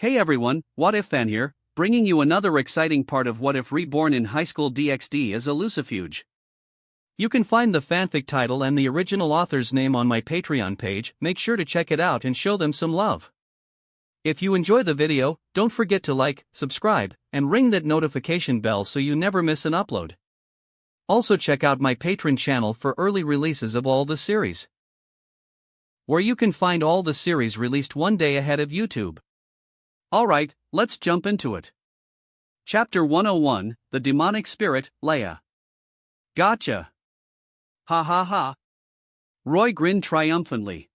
Hey everyone, What If Fan here, bringing you another exciting part of What If Reborn in Highschool DxD as a Lucifuge. You can find the fanfic title and the original author's name on my Patreon page. Make sure to check it out and show them some love. If you enjoy the video, don't forget to like, subscribe, and ring that notification bell so you never miss an upload. Also check out my Patreon channel for early releases of all the series, where you can find all the series released one day ahead of YouTube. Alright, let's jump into it. Chapter 101, The Demonic Spirit, Leia. Gotcha. Ha ha ha. Roy grinned triumphantly.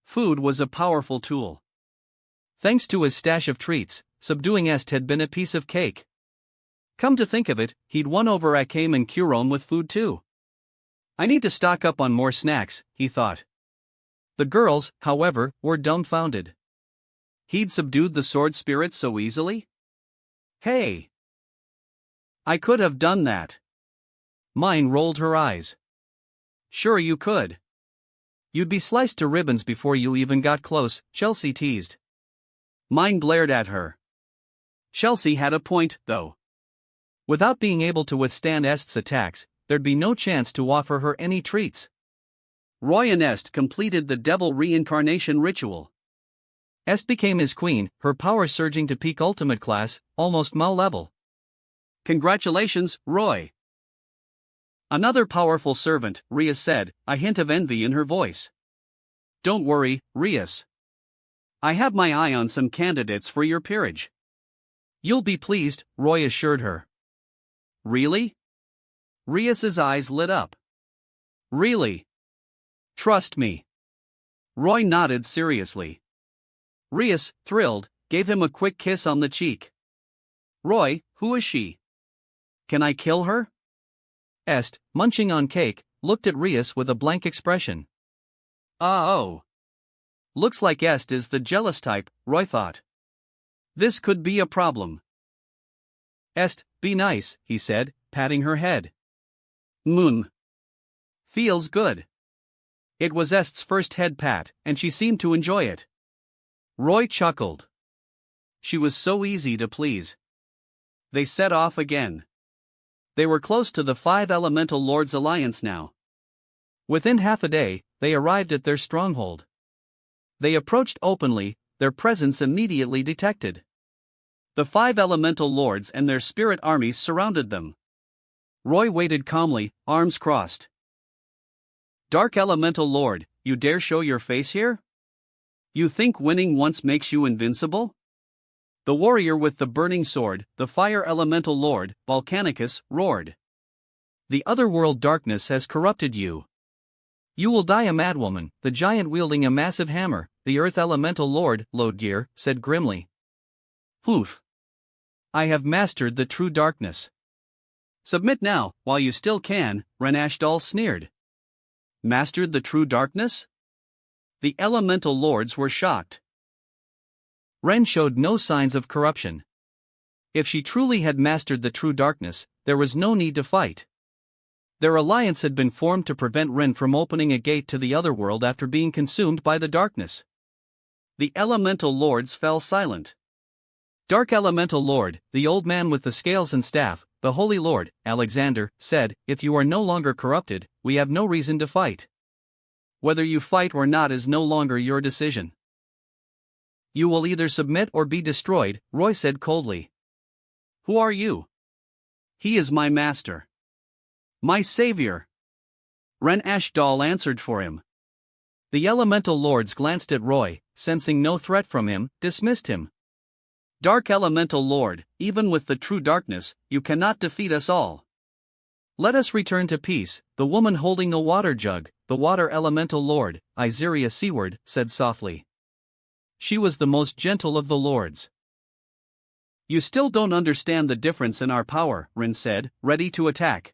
Food was a powerful tool. Thanks to his stash of treats, subduing Est had been a piece of cake. Come to think of it, he'd won over Akame and Curon with food too. I need to stock up on more snacks, he thought. The girls, however, were dumbfounded. He'd subdued the sword spirit so easily? Hey! I could have done that. Mine rolled her eyes. Sure you could. You'd be sliced to ribbons before you even got close, Chelsea teased. Mine glared at her. Chelsea had a point, though. Without being able to withstand Est's attacks, there'd be no chance to offer her any treats. Roy and Est completed the devil reincarnation ritual. Est became his queen, her power surging to peak ultimate class, almost Mao level. Congratulations, Roy. Another powerful servant, Rias said, a hint of envy in her voice. Don't worry, Rias. I have my eye on some candidates for your peerage. You'll be pleased, Roy assured her. Really? Rias's eyes lit up. Really? Trust me. Roy nodded seriously. Rias, thrilled, gave him a quick kiss on the cheek. Roy, who is she? Can I kill her? Est, munching on cake, looked at Rias with a blank expression. Oh. Looks like Est is the jealous type, Roy thought. This could be a problem. Est, be nice, he said, patting her head. Feels good. It was Est's first head pat, and she seemed to enjoy it. Roy chuckled. She was so easy to please. They set off again. They were close to the 5 Elemental Lords' alliance now. Within half a day, they arrived at their stronghold. They approached openly, their presence immediately detected. The 5 Elemental Lords and their spirit armies surrounded them. Roy waited calmly, arms crossed. Dark Elemental Lord, you dare show your face here? You think winning once makes you invincible? The warrior with the burning sword, the Fire Elemental Lord, Volcanicus, roared. The otherworld darkness has corrupted you. You will die a madwoman, the giant wielding a massive hammer, the Earth Elemental Lord, Lodegear, said grimly. Poof. I have mastered the true darkness. Submit now, while you still can, Renashdal sneered. Mastered the true darkness? The Elemental Lords were shocked. Ren showed no signs of corruption. If she truly had mastered the true darkness, there was no need to fight. Their alliance had been formed to prevent Ren from opening a gate to the otherworld after being consumed by the darkness. The Elemental Lords fell silent. Dark Elemental Lord, the old man with the scales and staff, the Holy Lord, Alexander, said, if you are no longer corrupted, we have no reason to fight. Whether you fight or not is no longer your decision. You will either submit or be destroyed, Roy said coldly. Who are you? He is my master. My savior. Renashdal answered for him. The Elemental Lords glanced at Roy, sensing no threat from him, dismissed him. Dark Elemental Lord, even with the true darkness, you cannot defeat us all. Let us return to peace, the woman holding the water jug, the Water Elemental Lord, Iseria Seaward, said softly. She was the most gentle of the lords. You still don't understand the difference in our power, Rin said, ready to attack.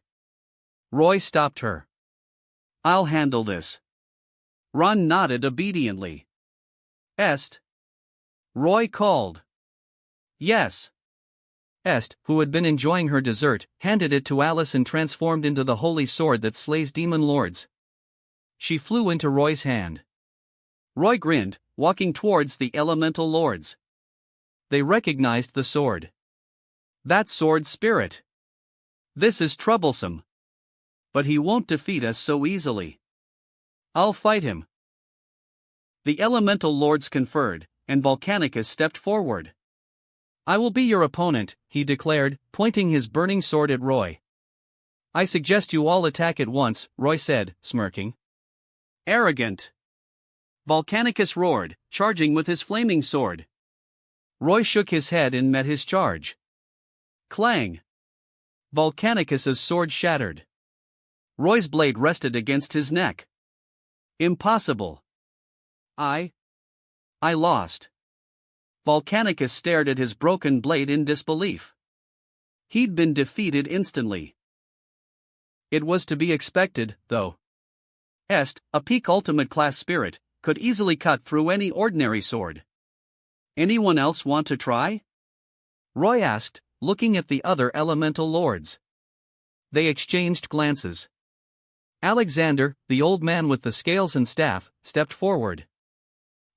Roy stopped her. I'll handle this. Ron nodded obediently. Est? Roy called. Yes. Est, who had been enjoying her dessert, handed it to Alice and transformed into the holy sword that slays demon lords. She flew into Roy's hand. Roy grinned, walking towards the Elemental Lords. they recognized the sword. That sword's spirit. This is troublesome. But he won't defeat us so easily. I'll fight him. The elemental lords conferred, and Volcanicus stepped forward. I will be your opponent, he declared, pointing his burning sword at Roy. I suggest you all attack at once, Roy said, smirking. Arrogant. Volcanicus roared, charging with his flaming sword. Roy shook his head and met his charge. Clang. Volcanicus's sword shattered. Roy's blade rested against his neck. Impossible. I lost. Volcanicus stared at his broken blade in disbelief. He'd been defeated instantly. It was to be expected, though. Est, a peak ultimate class spirit, could easily cut through any ordinary sword. Anyone else want to try? Roy asked, looking at the other elemental lords. They exchanged glances. Alexander, the old man with the scales and staff, stepped forward.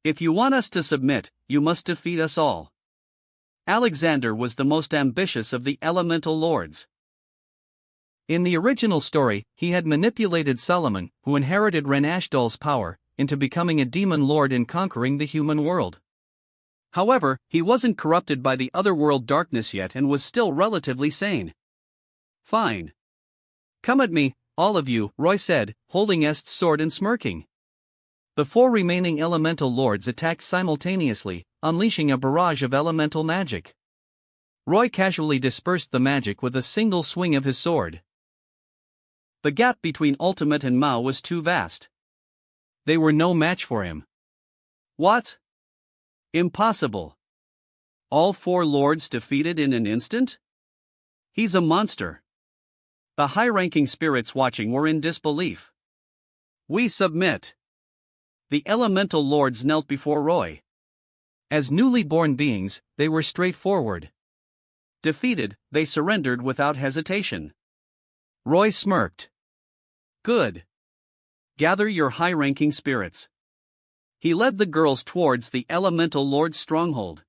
If you want us to submit, you must defeat us all. Alexander was the most ambitious of the elemental lords. In the original story, he had manipulated Solomon, who inherited Ren-Ashdol's power, into becoming a demon lord and conquering the human world. However, he wasn't corrupted by the otherworld darkness yet and was still relatively sane. Fine. Come at me, all of you, Roy said, holding Est's sword and smirking. The 4 remaining elemental lords attacked simultaneously, unleashing a barrage of elemental magic. Roy casually dispersed the magic with a single swing of his sword. The gap between Ultimate and Mao was too vast. They were no match for him. What? Impossible. All 4 lords defeated in an instant? He's a monster. The high-ranking spirits watching were in disbelief. We submit. The elemental lords knelt before Roy. As newly born beings, they were straightforward. Defeated, they surrendered without hesitation. Roy smirked. Good. Gather your high-ranking spirits. He led the girls towards the elemental lord's stronghold.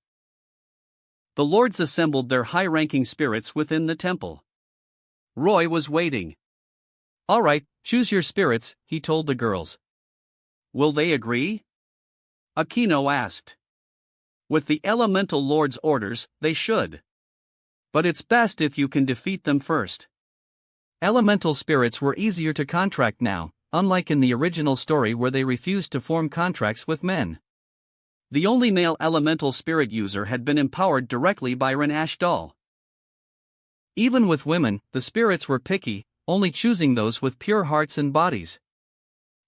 The lords assembled their high-ranking spirits within the temple. Roy was waiting. All right, choose your spirits, he told the girls. Will they agree? Aquino asked. With the elemental lord's orders, they should. But it's best if you can defeat them first. Elemental spirits were easier to contract now, unlike in the original story where they refused to form contracts with men. The only male elemental spirit user had been empowered directly by Ren-Ashdol. Even with women, the spirits were picky, only choosing those with pure hearts and bodies.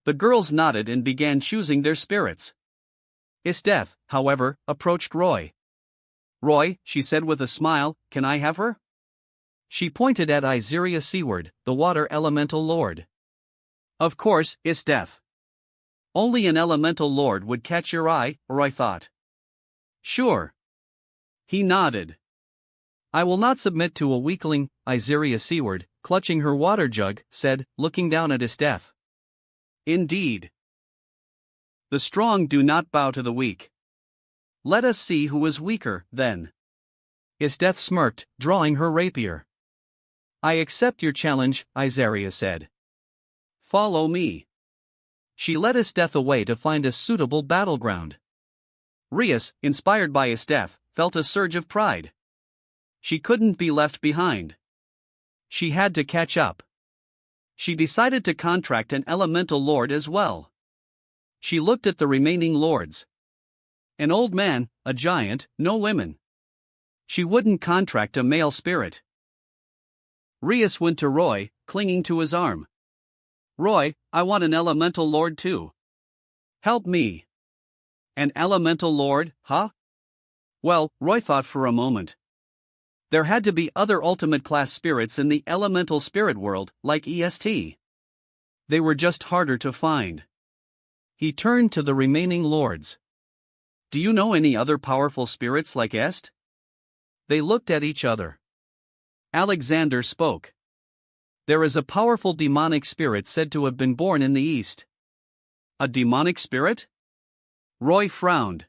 The girls nodded and began choosing their spirits. Isteth, however, approached Roy. Roy, she said with a smile, can I have her? She pointed at Iseria Seaward, the water elemental lord. Of course, Isteth. Only an elemental lord would catch your eye, Roy thought. Sure. He nodded. I will not submit to a weakling, Iseria Seaward, clutching her water jug, said, looking down at Isteth. Indeed. The strong do not bow to the weak. Let us see who is weaker, then. Isteth smirked, drawing her rapier. I accept your challenge, Iseria said. Follow me. She led Isteth away to find a suitable battleground. Rias, inspired by Isteth, felt a surge of pride. She couldn't be left behind. She had to catch up. She decided to contract an elemental lord as well. She looked at the remaining lords. An old man, a giant, no women. She wouldn't contract a male spirit. Rias went to Roy, clinging to his arm. Roy, I want an elemental lord too. Help me. An elemental lord, huh? Well, Roy thought for a moment. There had to be other ultimate class spirits in the elemental spirit world, like EST. They were just harder to find. He turned to the remaining lords. Do you know any other powerful spirits like Est? They looked at each other. Alexander spoke. There is a powerful demonic spirit said to have been born in the East. A demonic spirit? Roy frowned.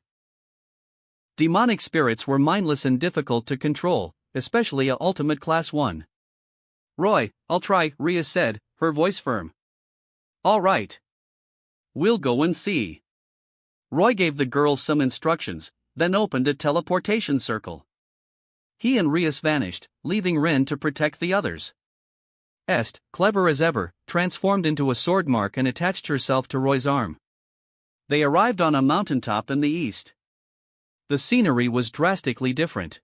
Demonic spirits were mindless and difficult to control, especially a ultimate class 1. Roy, I'll try, Rhea said, her voice firm. All right. We'll go and see. Roy gave the girls some instructions, then opened a teleportation circle. He and Rhea vanished, leaving Rin to protect the others. Est, clever as ever, transformed into a sword mark and attached herself to Roy's arm. They arrived on a mountaintop in the east. The scenery was drastically different.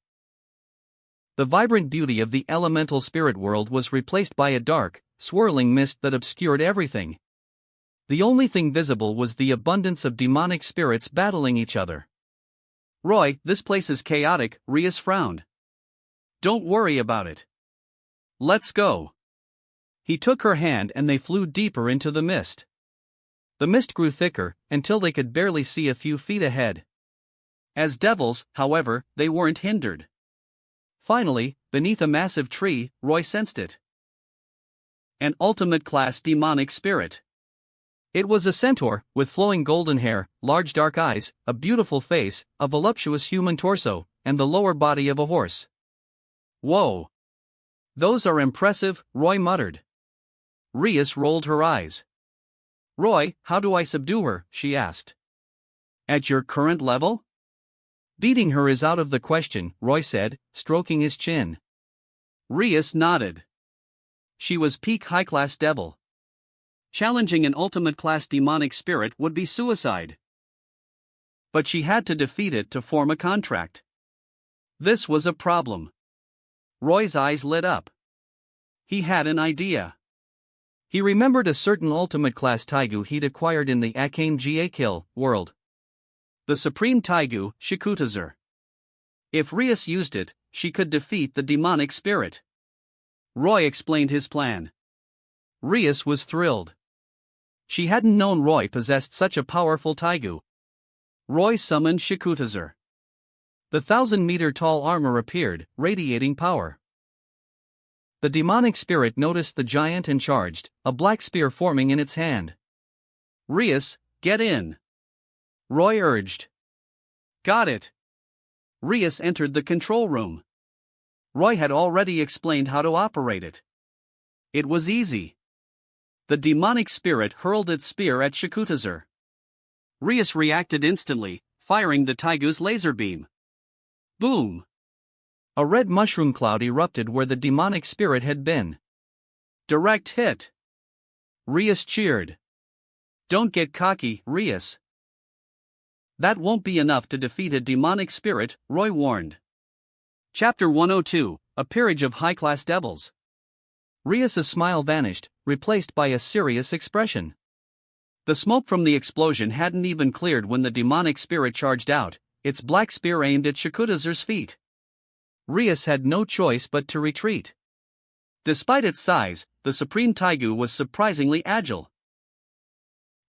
The vibrant beauty of the elemental spirit world was replaced by a dark, swirling mist that obscured everything. The only thing visible was the abundance of demonic spirits battling each other. Roy, this place is chaotic, Rhea frowned. Don't worry about it. Let's go. He took her hand and they flew deeper into the mist. The mist grew thicker, until they could barely see a few feet ahead. As devils, however, they weren't hindered. Finally, beneath a massive tree, Roy sensed it. An ultimate-class demonic spirit. It was a centaur, with flowing golden hair, large dark eyes, a beautiful face, a voluptuous human torso, and the lower body of a horse. Whoa! Those are impressive, Roy muttered. Rhea rolled her eyes. Roy, how do I subdue her? She asked. At your current level? Beating her is out of the question, Roy said, stroking his chin. Rhea nodded. She was peak high-class devil. Challenging an ultimate-class demonic spirit would be suicide. But she had to defeat it to form a contract. This was a problem. Roy's eyes lit up. He had an idea. He remembered a certain ultimate-class Taigu he'd acquired in the Akane Ga world. The supreme Taigu, Shikutazer. If Rhea used it, she could defeat the demonic spirit. Roy explained his plan. Rhea was thrilled. She hadn't known Roy possessed such a powerful Taigu. Roy summoned Shikutazer. The 1,000-meter-tall armor appeared, radiating power. The demonic spirit noticed the giant and charged, a black spear forming in its hand. Rhea, get in. Roy urged. Got it. Rhea entered the control room. Roy had already explained how to operate it. It was easy. The demonic spirit hurled its spear at Shikutazer. Rhea reacted instantly, firing the Taigu's laser beam. Boom! A red mushroom cloud erupted where the demonic spirit had been. Direct hit. Rhea cheered. Don't get cocky, Rhea. That won't be enough to defeat a demonic spirit, Roy warned. Chapter 102, A Peerage of High-Class Devils. Rhea's smile vanished, replaced by a serious expression. The smoke from the explosion hadn't even cleared when the demonic spirit charged out, its black spear aimed at Shikutazer's feet. Rhea had no choice but to retreat. Despite its size, the Supreme Taigu was surprisingly agile.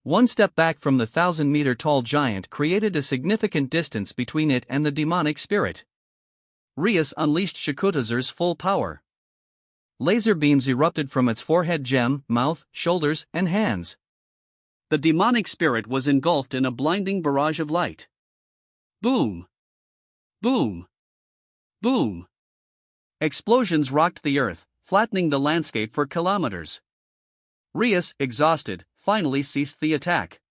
One step back from the 1,000-meter-tall giant created a significant distance between it and the demonic spirit. Rhea unleashed Shikutazer's full power. Laser beams erupted from its forehead, gem, mouth, shoulders, and hands. The demonic spirit was engulfed in a blinding barrage of light. Boom! Boom! Boom! Explosions rocked the earth, flattening the landscape for kilometers. Rhea, exhausted, finally ceased the attack.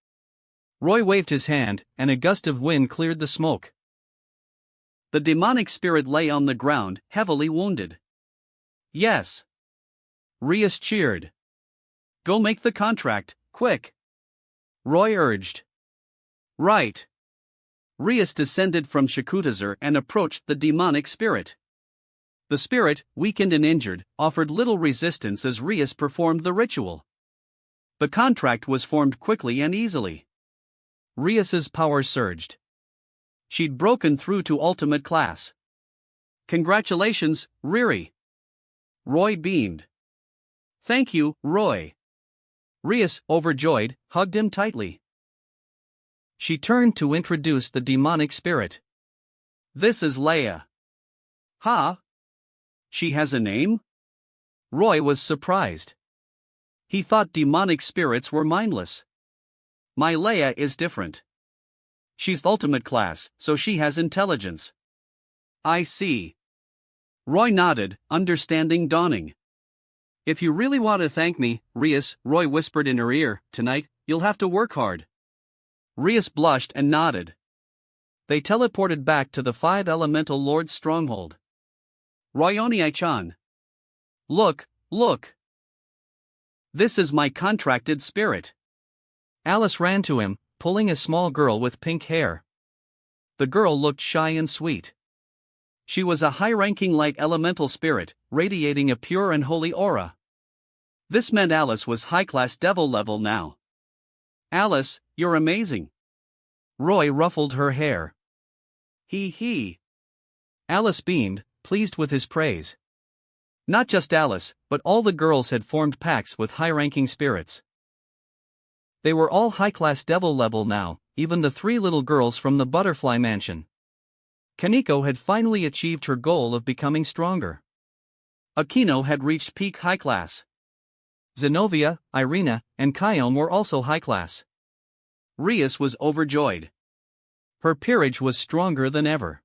Roy waved his hand, and a gust of wind cleared the smoke. The demonic spirit lay on the ground, heavily wounded. Yes! Rhea cheered. Go make the contract, quick! Roy urged. Right. Rhea descended from Shikutazer and approached the demonic spirit. The spirit, weakened and injured, offered little resistance as Rhea performed the ritual. The contract was formed quickly and easily. Rhea's power surged. She'd broken through to ultimate class. Congratulations, Riri. Roy beamed. Thank you, Roy. Rhea, overjoyed, hugged him tightly. She turned to introduce the demonic spirit. This is Leia. Huh? She has a name? Roy was surprised. He thought demonic spirits were mindless. My Leia is different. She's ultimate class, so she has intelligence. I see. Roy nodded, understanding dawning. If you really want to thank me, Rias, Roy whispered in her ear, tonight, you'll have to work hard. Rias blushed and nodded. They teleported back to the 5 Elemental Lord's stronghold. Royoni-chan. Look, look. This is my contracted spirit. Alice ran to him, pulling a small girl with pink hair. The girl looked shy and sweet. She was a high-ranking light elemental spirit, radiating a pure and holy aura. This meant Alice was high-class devil level now. Alice, you're amazing. Roy ruffled her hair. He. Alice beamed, pleased with his praise. Not just Alice, but all the girls had formed packs with high-ranking spirits. They were all high-class devil level now, even the 3 little girls from the Butterfly Mansion. Kaneko had finally achieved her goal of becoming stronger. Akino had reached peak high class. Zenobia, Irina, and Kyome were also high class. Rias was overjoyed. Her peerage was stronger than ever.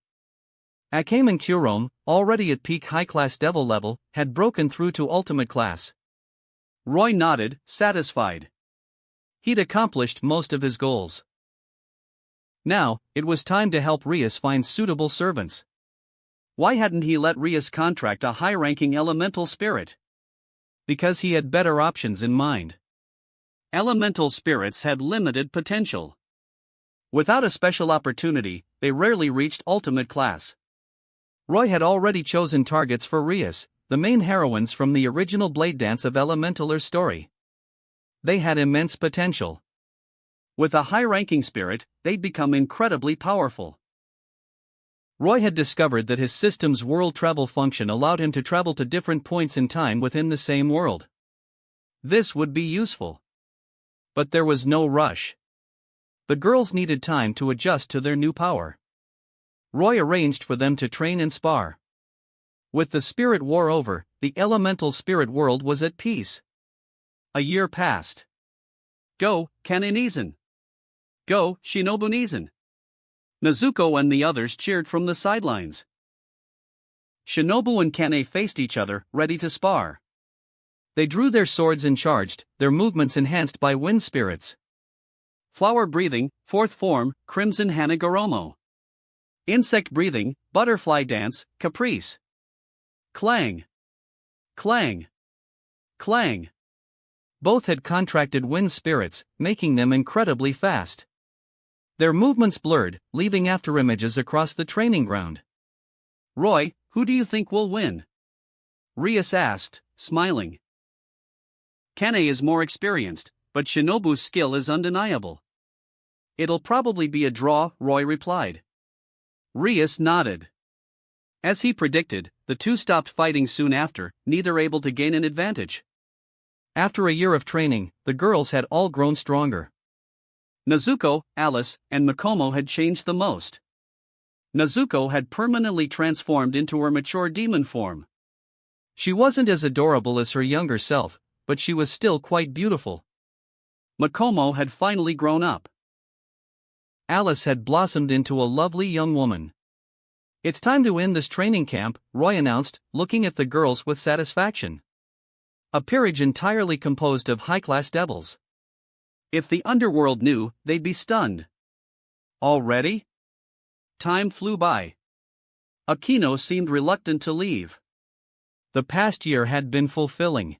Akame and Kurome, already at peak high class devil level, had broken through to ultimate class. Roy nodded, satisfied. He'd accomplished most of his goals. Now, it was time to help Rias find suitable servants. Why hadn't he let Rias contract a high-ranking elemental spirit? Because he had better options in mind. Elemental spirits had limited potential. Without a special opportunity, they rarely reached ultimate class. Roy had already chosen targets for Rias, the main heroines from the original Blade Dance of Elementaler's story. They had immense potential. With a high-ranking spirit, they'd become incredibly powerful. Roy had discovered that his system's world travel function allowed him to travel to different points in time within the same world. This would be useful. But there was no rush. The girls needed time to adjust to their new power. Roy arranged for them to train and spar. With the spirit war over, the elemental spirit world was at peace. A year passed. Go, Kanin-Izan. Go, Shinobu-Nizan. Nezuko and the others cheered from the sidelines. Shinobu and Kane faced each other, ready to spar. They drew their swords and charged, their movements enhanced by wind spirits. Flower breathing, 4th form, Crimson Hanagoromo. Insect breathing, Butterfly Dance, Caprice. Clang. Clang. Clang. Both had contracted wind spirits, making them incredibly fast. Their movements blurred, leaving afterimages across the training ground. Roy, who do you think will win? Rias asked, smiling. Kane is more experienced, but Shinobu's skill is undeniable. It'll probably be a draw, Roy replied. Rias nodded. As he predicted, the two stopped fighting soon after, neither able to gain an advantage. After a year of training, the girls had all grown stronger. Nezuko, Alice, and Makomo had changed the most. Nezuko had permanently transformed into her mature demon form. She wasn't as adorable as her younger self, but she was still quite beautiful. Makomo had finally grown up. Alice had blossomed into a lovely young woman. It's time to end this training camp, Roy announced, looking at the girls with satisfaction. A peerage entirely composed of high-class devils. If the underworld knew, they'd be stunned. Already? Time flew by. Akino seemed reluctant to leave. The past year had been fulfilling.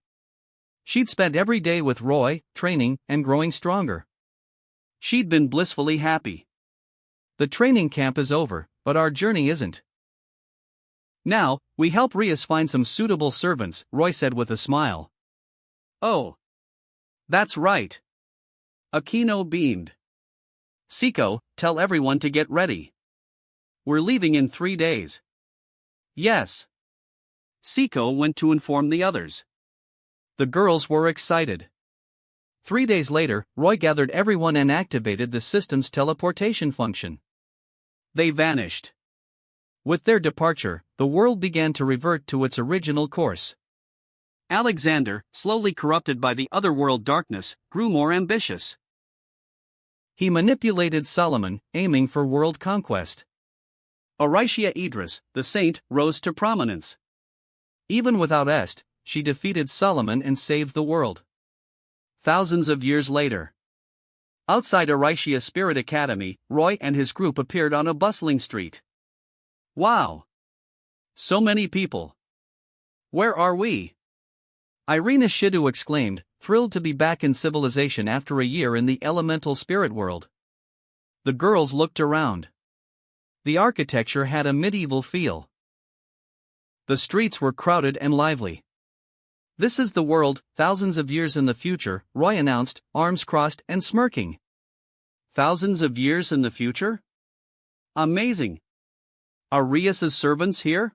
She'd spent every day with Roy, training and growing stronger. She'd been blissfully happy. The training camp is over, but our journey isn't. Now, we help Rias find some suitable servants, Roy said with a smile. Oh. That's right. Akino beamed. Siko, tell everyone to get ready. We're leaving in 3 days. Yes. Siko went to inform the others. The girls were excited. 3 days later, Roy gathered everyone and activated the system's teleportation function. They vanished. With their departure, the world began to revert to its original course. Alexander, slowly corrupted by the otherworld darkness, grew more ambitious. He manipulated Solomon, aiming for world conquest. Horatia Idris, the saint, rose to prominence. Even without Est, she defeated Solomon and saved the world. Thousands of years later, outside Horatia Spirit Academy, Roy and his group appeared on a bustling street. Wow! So many people! Where are we? Irina Shiddu exclaimed, thrilled to be back in civilization after a year in the elemental spirit world. The girls looked around. The architecture had a medieval feel. The streets were crowded and lively. This is the world, thousands of years in the future, Roy announced, arms crossed and smirking. Thousands of years in the future? Amazing! Are Rias's servants here?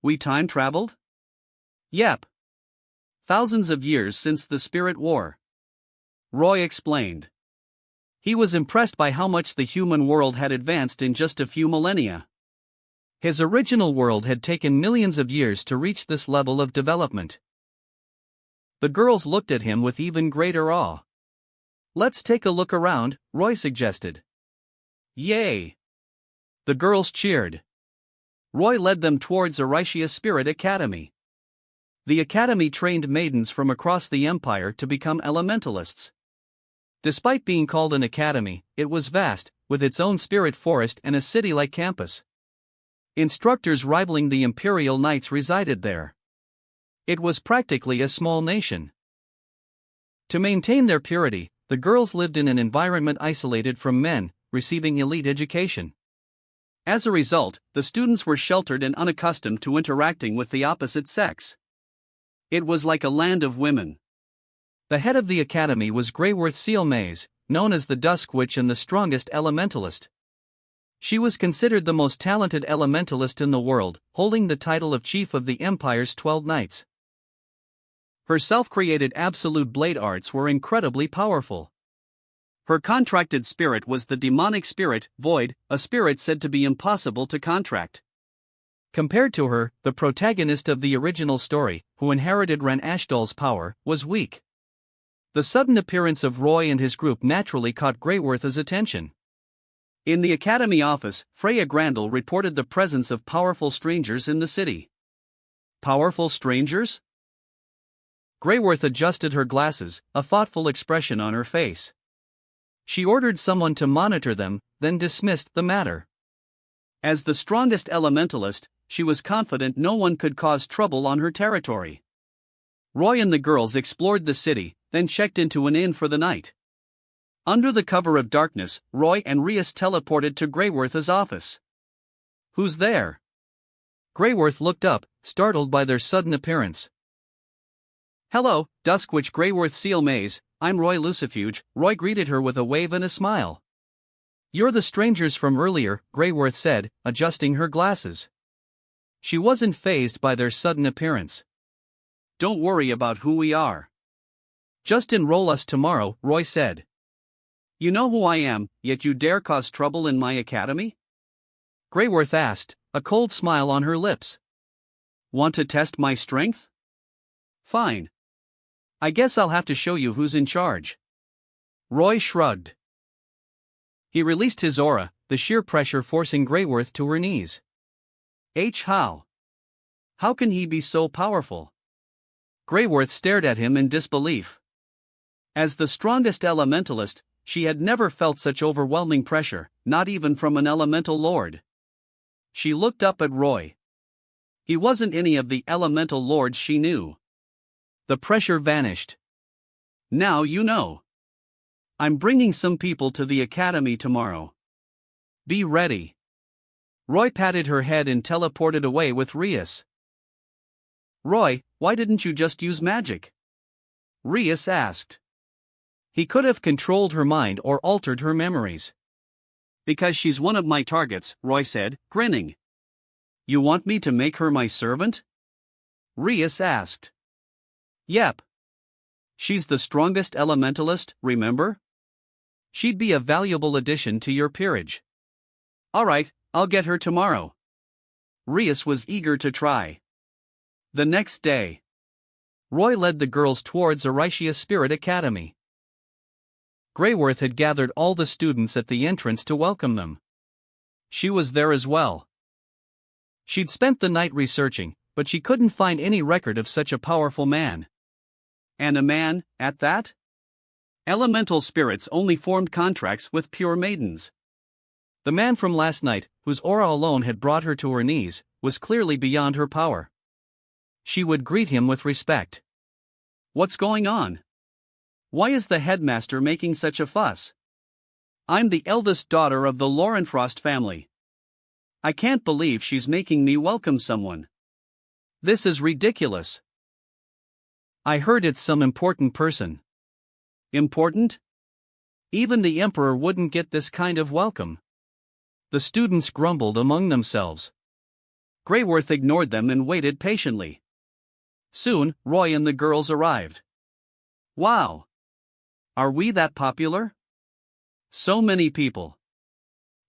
We time traveled? Yep. Thousands of years since the Spirit War. Roy explained. He was impressed by how much the human world had advanced in just a few millennia. His original world had taken millions of years to reach this level of development. The girls looked at him with even greater awe. Let's take a look around, Roy suggested. Yay! The girls cheered. Roy led them towards Horatia Spirit Academy. The academy trained maidens from across the empire to become elementalists. Despite being called an academy, it was vast, with its own spirit forest and a city-like campus. Instructors rivaling the imperial knights resided there. It was practically a small nation. To maintain their purity, the girls lived in an environment isolated from men, receiving elite education. As a result, the students were sheltered and unaccustomed to interacting with the opposite sex. It was like a land of women. The head of the academy was Greyworth Sealmaze, known as the Dusk Witch and the strongest elementalist. She was considered the most talented elementalist in the world, holding the title of Chief of the Empire's 12 Knights. Her self-created absolute blade arts were incredibly powerful. Her contracted spirit was the demonic spirit, Void, a spirit said to be impossible to contract. Compared to her, the protagonist of the original story, who inherited Ran Ashdal's power, was weak. The sudden appearance of Roy and his group naturally caught Greyworth's attention. In the academy office, Freya Grandel reported the presence of powerful strangers in the city. Powerful strangers? Greyworth adjusted her glasses, a thoughtful expression on her face. She ordered someone to monitor them, then dismissed the matter. As the strongest elementalist, she was confident no one could cause trouble on her territory. Roy and the girls explored the city, then checked into an inn for the night. Under the cover of darkness, Roy and Rias teleported to Greyworth's office. Who's there? Greyworth looked up, startled by their sudden appearance. Hello, Duskwitch Greyworth Sealmaze, I'm Roy Lucifuge. Roy greeted her with a wave and a smile. You're the strangers from earlier, Greyworth said, adjusting her glasses. She wasn't fazed by their sudden appearance. Don't worry about who we are. Just enroll us tomorrow, Roy said. You know who I am, yet you dare cause trouble in my academy? Greyworth asked, a cold smile on her lips. Want to test my strength? Fine. I guess I'll have to show you who's in charge. Roy shrugged. He released his aura, the sheer pressure forcing Greyworth to her knees. How? How can he be so powerful? Greyworth stared at him in disbelief. As the strongest elementalist, she had never felt such overwhelming pressure, not even from an elemental lord. She looked up at Roy. He wasn't any of the elemental lords she knew. The pressure vanished. Now you know. I'm bringing some people to the academy tomorrow. Be ready. Roy patted her head and teleported away with Rias. Roy, why didn't you just use magic? Rias asked. He could have controlled her mind or altered her memories. Because she's one of my targets, Roy said, grinning. You want me to make her my servant? Rias asked. Yep. She's the strongest elementalist, remember? She'd be a valuable addition to your peerage. Alright, I'll get her tomorrow. Rias was eager to try. The next day, Roy led the girls towards Horatia Spirit Academy. Greyworth had gathered all the students at the entrance to welcome them. She was there as well. She'd spent the night researching, but she couldn't find any record of such a powerful man. And a man, at that? Elemental spirits only formed contracts with pure maidens. The man from last night, whose aura alone had brought her to her knees, was clearly beyond her power. She would greet him with respect. What's going on? Why is the headmaster making such a fuss? I'm the eldest daughter of the Laurenfrost family. I can't believe she's making me welcome someone. This is ridiculous. I heard it's some important person. Important? Even the emperor wouldn't get this kind of welcome. The students grumbled among themselves. Greyworth ignored them and waited patiently. Soon, Roy and the girls arrived. Wow! Are we that popular? So many people.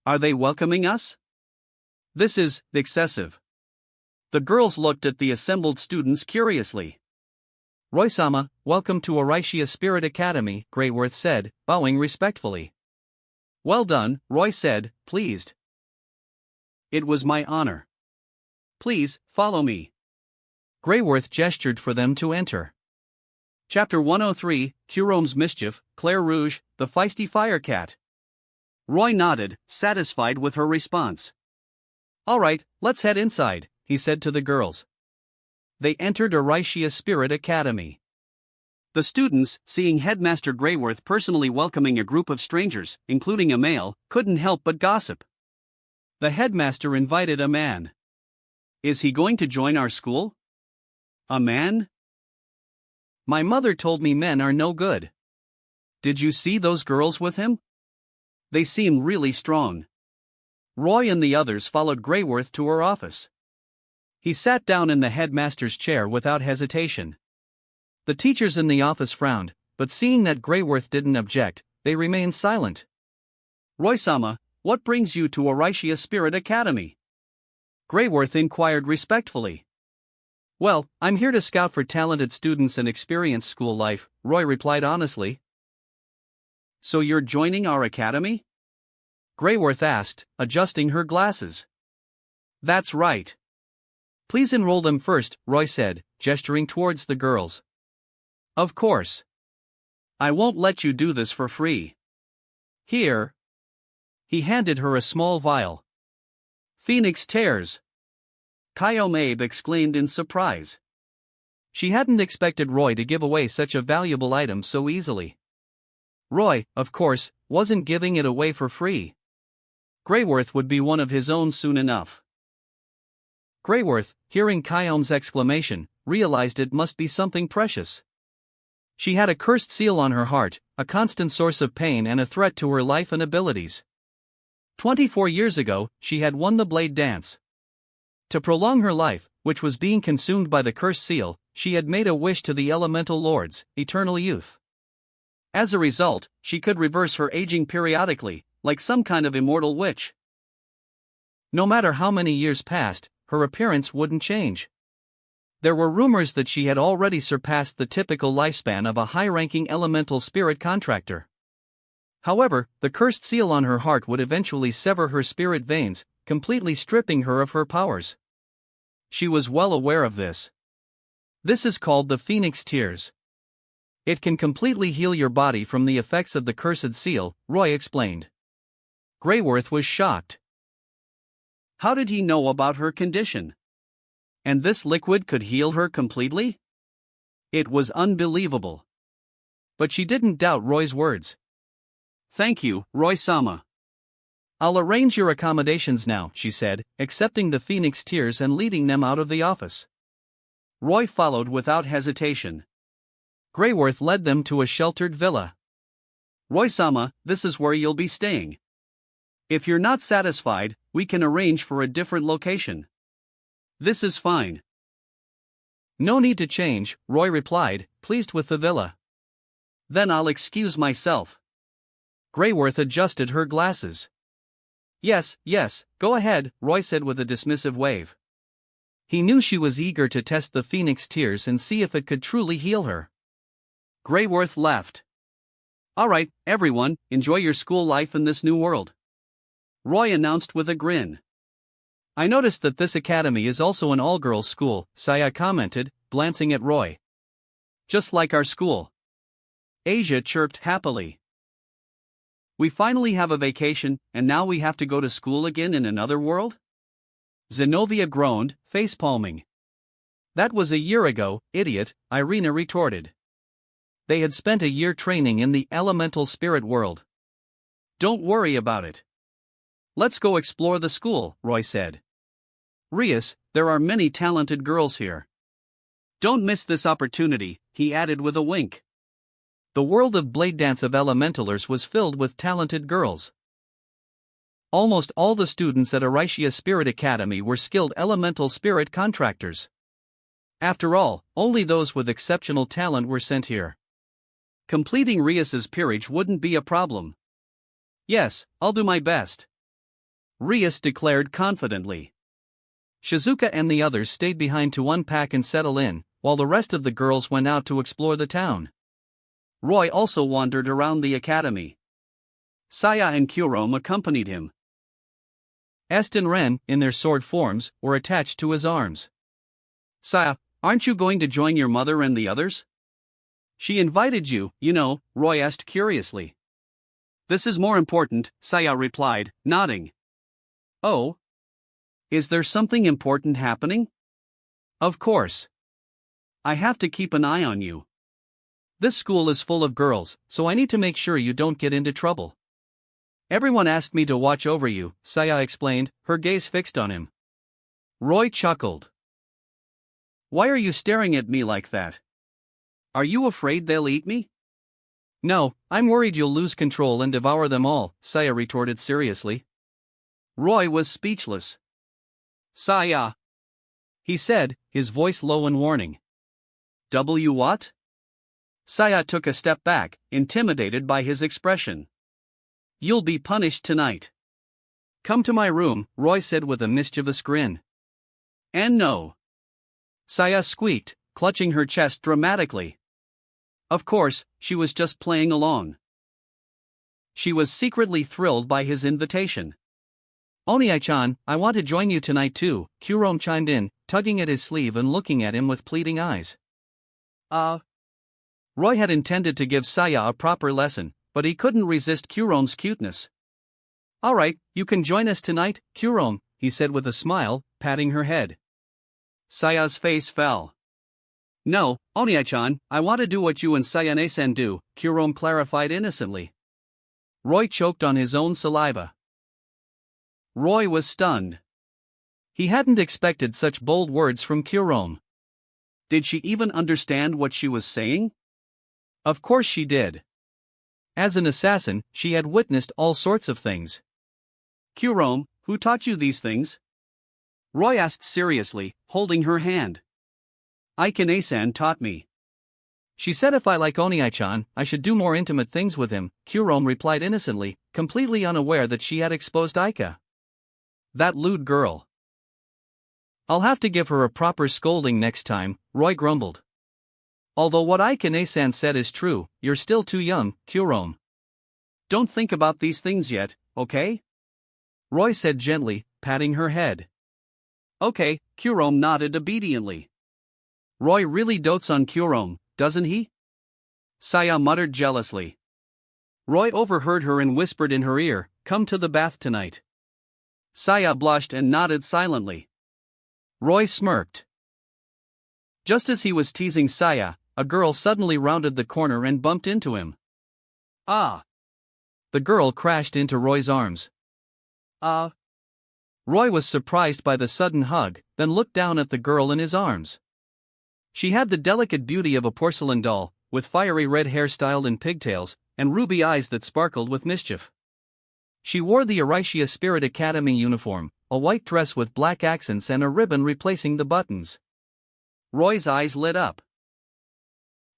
Are they welcoming us? This is excessive. The girls looked at the assembled students curiously. Roy-sama, welcome to Orishia Spirit Academy, Greyworth said, bowing respectfully. Well done, Roy said, pleased. It was my honor. Please, follow me. Greyworth gestured for them to enter. Chapter 103, Curome's Mischief, Claire Rouge, the Feisty Firecat. Roy nodded, satisfied with her response. All right, let's head inside, he said to the girls. They entered Orishia Spirit Academy. The students, seeing Headmaster Greyworth personally welcoming a group of strangers, including a male, couldn't help but gossip. The headmaster invited a man. Is he going to join our school? A man? My mother told me men are no good. Did you see those girls with him? They seem really strong. Roy and the others followed Greyworth to her office. He sat down in the headmaster's chair without hesitation. The teachers in the office frowned, but seeing that Greyworth didn't object, they remained silent. Roy-sama, what brings you to Orishia Spirit Academy? Greyworth inquired respectfully. Well, I'm here to scout for talented students and experience school life, Roy replied honestly. So you're joining our academy? Greyworth asked, adjusting her glasses. That's right. Please enroll them first, Roy said, gesturing towards the girls. Of course. I won't let you do this for free. Here. He handed her a small vial. Phoenix tears. Kyome exclaimed in surprise. She hadn't expected Roy to give away such a valuable item so easily. Roy, of course, wasn't giving it away for free. Greyworth would be one of his own soon enough. Greyworth, hearing Kyome's exclamation, realized it must be something precious. She had a cursed seal on her heart, a constant source of pain and a threat to her life and abilities. 24 years ago, she had won the Blade Dance. To prolong her life, which was being consumed by the cursed seal, she had made a wish to the elemental lords, eternal youth. As a result, she could reverse her aging periodically, like some kind of immortal witch. No matter how many years passed, her appearance wouldn't change. There were rumors that she had already surpassed the typical lifespan of a high-ranking elemental spirit contractor. However, the cursed seal on her heart would eventually sever her spirit veins, completely stripping her of her powers. She was well aware of this. This is called the Phoenix Tears. It can completely heal your body from the effects of the cursed seal, Roy explained. Greyworth was shocked. How did he know about her condition? And this liquid could heal her completely? It was unbelievable. But she didn't doubt Roy's words. Thank you, Roy-sama. I'll arrange your accommodations now, she said, accepting the Phoenix Tears and leading them out of the office. Roy followed without hesitation. Greyworth led them to a sheltered villa. Roy-sama, this is where you'll be staying. If you're not satisfied, we can arrange for a different location. This is fine. No need to change, Roy replied, pleased with the villa. Then I'll excuse myself. Greyworth adjusted her glasses. Yes, go ahead, Roy said with a dismissive wave. He knew she was eager to test the Phoenix Tears and see if it could truly heal her. Greyworth left. Alright, everyone, enjoy your school life in this new world, Roy announced with a grin. I noticed that this academy is also an all-girls school, Saya commented, glancing at Roy. Just like our school, Asia chirped happily. We finally have a vacation, and now we have to go to school again in another world? Zenobia groaned, face-palming. That was a year ago, idiot, Irina retorted. They had spent a year training in the elemental spirit world. Don't worry about it. Let's go explore the school, Roy said. Rias, there are many talented girls here. Don't miss this opportunity, he added with a wink. The world of Blade Dance of Elementalers was filled with talented girls. Almost all the students at Aricia Spirit Academy were skilled elemental spirit contractors. After all, only those with exceptional talent were sent here. Completing Rias's peerage wouldn't be a problem. Yes, I'll do my best, Rias declared confidently. Shizuka and the others stayed behind to unpack and settle in, while the rest of the girls went out to explore the town. Roy also wandered around the academy. Saya and Kurome accompanied him. Est and Ren, in their sword forms, were attached to his arms. Saya, aren't you going to join your mother and the others? She invited you, you know, Roy asked curiously. This is more important, Saya replied, nodding. Oh? Is there something important happening? Of course. I have to keep an eye on you. This school is full of girls, so I need to make sure you don't get into trouble. Everyone asked me to watch over you, Saya explained, her gaze fixed on him. Roy chuckled. Why are you staring at me like that? Are you afraid they'll eat me? No, I'm worried you'll lose control and devour them all, Saya retorted seriously. Roy was speechless. Saya, he said, his voice low and warning. What? Saya took a step back, intimidated by his expression. You'll be punished tonight. Come to my room, Roy said with a mischievous grin. And no. Saya squeaked, clutching her chest dramatically. Of course, she was just playing along. She was secretly thrilled by his invitation. Oniai-chan, I want to join you tonight too, Kurome chimed in, tugging at his sleeve and looking at him with pleading eyes. Roy had intended to give Saya a proper lesson, but he couldn't resist Kurome's cuteness. Alright, you can join us tonight, Kurome, he said with a smile, patting her head. Saya's face fell. No, Oniai-chan, I want to do what you and Sayane-san do, Kurome clarified innocently. Roy choked on his own saliva. Roy was stunned. He hadn't expected such bold words from Kurome. Did she even understand what she was saying? Of course she did. As an assassin, she had witnessed all sorts of things. Kurome, who taught you these things? Roy asked seriously, holding her hand. Aikane-san taught me. She said if I like Oniai-chan, I should do more intimate things with him, Kurome replied innocently, completely unaware that she had exposed Aika. That lewd girl. I'll have to give her a proper scolding next time, Roy grumbled. Although what Aikane-san said is true, you're still too young, Kurome. Don't think about these things yet, okay? Roy said gently, patting her head. Okay, Kurome nodded obediently. Roy really dotes on Kurome, doesn't he? Saya muttered jealously. Roy overheard her and whispered in her ear, come to the bath tonight. Saya blushed and nodded silently. Roy smirked. Just as he was teasing Saya, a girl suddenly rounded the corner and bumped into him. Ah! The girl crashed into Roy's arms. Roy was surprised by the sudden hug, then looked down at the girl in his arms. She had the delicate beauty of a porcelain doll, with fiery red hair styled in pigtails, and ruby eyes that sparkled with mischief. She wore the Aricia Spirit Academy uniform, a white dress with black accents and a ribbon replacing the buttons. Roy's eyes lit up.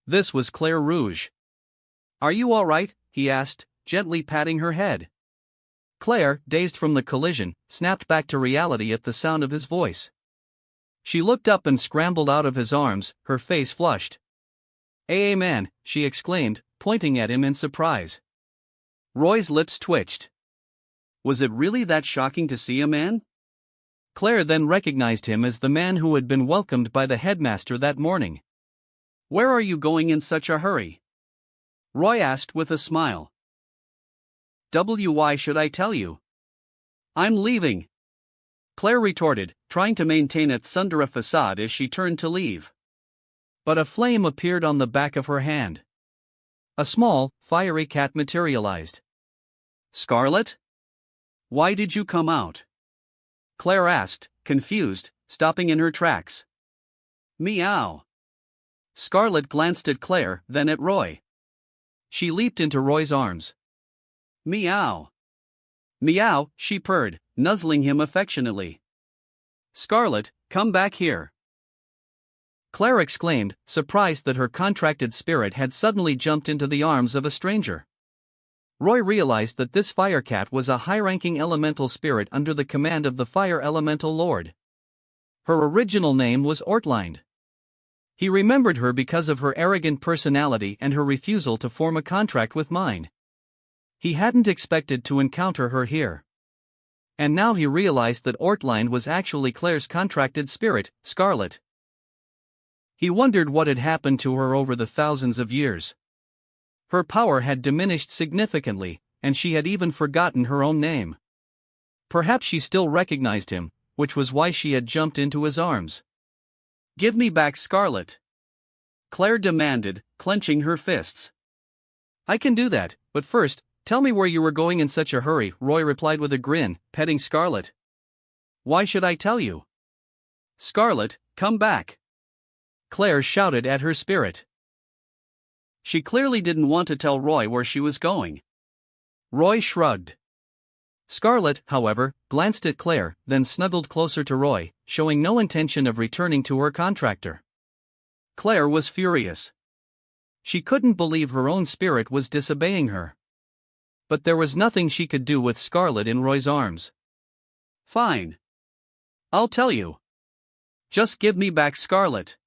This was Claire Rouge. Are you all right? He asked, gently patting her head. Claire, dazed from the collision, snapped back to reality at the sound of his voice. She looked up and scrambled out of his arms, her face flushed. "A man," she exclaimed, pointing at him in surprise. Roy's lips twitched. Was it really that shocking to see a man? Claire then recognized him as the man who had been welcomed by the headmaster that morning. "Where are you going in such a hurry?" Roy asked with a smile. "Why should I tell you? I'm leaving," Claire retorted, trying to maintain a tsundere facade as she turned to leave. But a flame appeared on the back of her hand. A small, fiery cat materialized. "Scarlet? Why did you come out?" Claire asked, confused, stopping in her tracks. "Meow." Scarlet glanced at Claire, then at Roy. She leaped into Roy's arms. "Meow. Meow," she purred, nuzzling him affectionately. "Scarlet, come back here." Claire exclaimed, surprised that her contracted spirit had suddenly jumped into the arms of a stranger. Roy realized that this firecat was a high-ranking elemental spirit under the command of the Fire Elemental Lord. Her original name was Ortlind. He remembered her because of her arrogant personality and her refusal to form a contract with mine. He hadn't expected to encounter her here. And now he realized that Ortlind was actually Claire's contracted spirit, Scarlet. He wondered what had happened to her over the thousands of years. Her power had diminished significantly, and she had even forgotten her own name. Perhaps she still recognized him, which was why she had jumped into his arms. "Give me back Scarlet," Claire demanded, clenching her fists. "I can do that, but first, tell me where you were going in such a hurry," Roy replied with a grin, petting Scarlet. "Why should I tell you?" "Scarlet, come back," Claire shouted at her spirit. She clearly didn't want to tell Roy where she was going. Roy shrugged. Scarlet, however, glanced at Claire, then snuggled closer to Roy, showing no intention of returning to her contractor. Claire was furious. She couldn't believe her own spirit was disobeying her. But there was nothing she could do with Scarlet in Roy's arms. "Fine. I'll tell you. Just give me back Scarlet."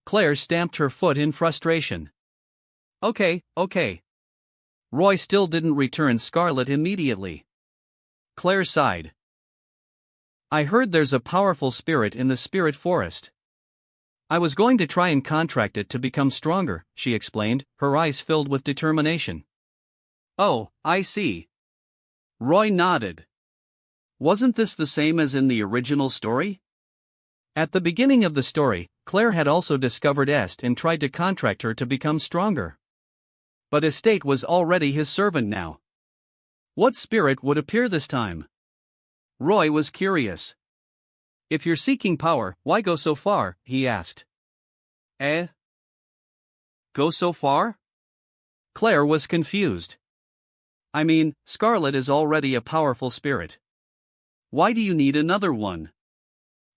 Claire stamped her foot in frustration. Okay. Roy still didn't return Scarlet immediately. Claire sighed. "I heard there's a powerful spirit in the spirit forest. I was going to try and contract it to become stronger," she explained, her eyes filled with determination. "Oh, I see." Roy nodded. Wasn't this the same as in the original story? At the beginning of the story, Claire had also discovered Est and tried to contract her to become stronger. But Estate was already his servant now. What spirit would appear this time? Roy was curious. "If you're seeking power, why go so far?" he asked. Go so far? Claire was confused. "I mean, Scarlet is already a powerful spirit. Why do you need another one?"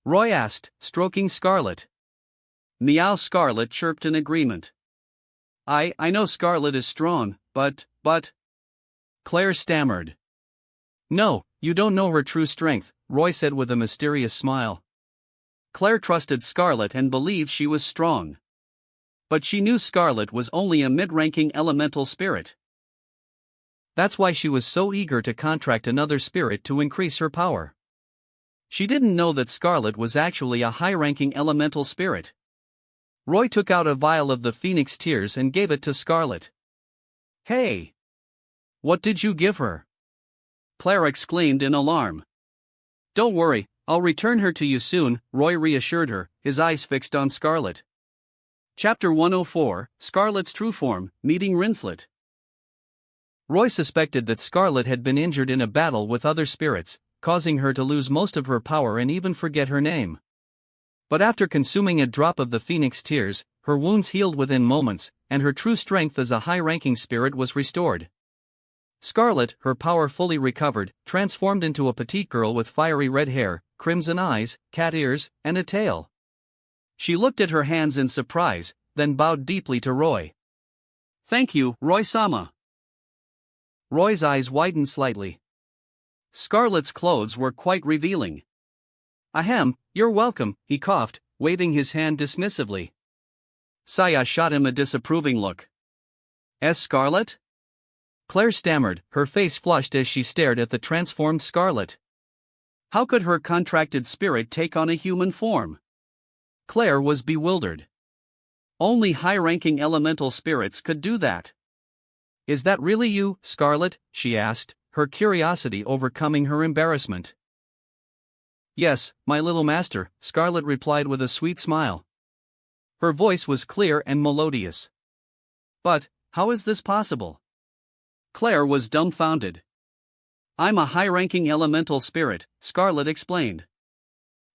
Roy asked, stroking Scarlet. Meow. Scarlet chirped in agreement. I know Scarlet is strong, but... Claire stammered. "No, you don't know her true strength," Roy said with a mysterious smile. Claire trusted Scarlet and believed she was strong. But she knew Scarlet was only a mid-ranking elemental spirit. That's why she was so eager to contract another spirit to increase her power. She didn't know that Scarlet was actually a high-ranking elemental spirit. Roy took out a vial of the Phoenix Tears and gave it to Scarlet. "Hey! What did you give her?" Claire exclaimed in alarm. "Don't worry, I'll return her to you soon," Roy reassured her, his eyes fixed on Scarlet. Chapter 104, Scarlet's True Form, Meeting Rinslet. Roy suspected that Scarlet had been injured in a battle with other spirits, causing her to lose most of her power and even forget her name. But after consuming a drop of the Phoenix Tears, her wounds healed within moments, and her true strength as a high-ranking spirit was restored. Scarlet, her power fully recovered, transformed into a petite girl with fiery red hair, crimson eyes, cat ears, and a tail. She looked at her hands in surprise, then bowed deeply to Roy. "Thank you, Roy-sama." Roy's eyes widened slightly. Scarlet's clothes were quite revealing. "Ahem, you're welcome," he coughed, waving his hand dismissively. Saya shot him a disapproving look. Scarlet? Claire stammered, her face flushed as she stared at the transformed Scarlet. How could her contracted spirit take on a human form? Claire was bewildered. Only high-ranking elemental spirits could do that. Is that really you, Scarlet? She asked, her curiosity overcoming her embarrassment. Yes, my little master, Scarlet replied with a sweet smile. Her voice was clear and melodious. But, how is this possible? Claire was dumbfounded. I'm a high-ranking elemental spirit, Scarlet explained.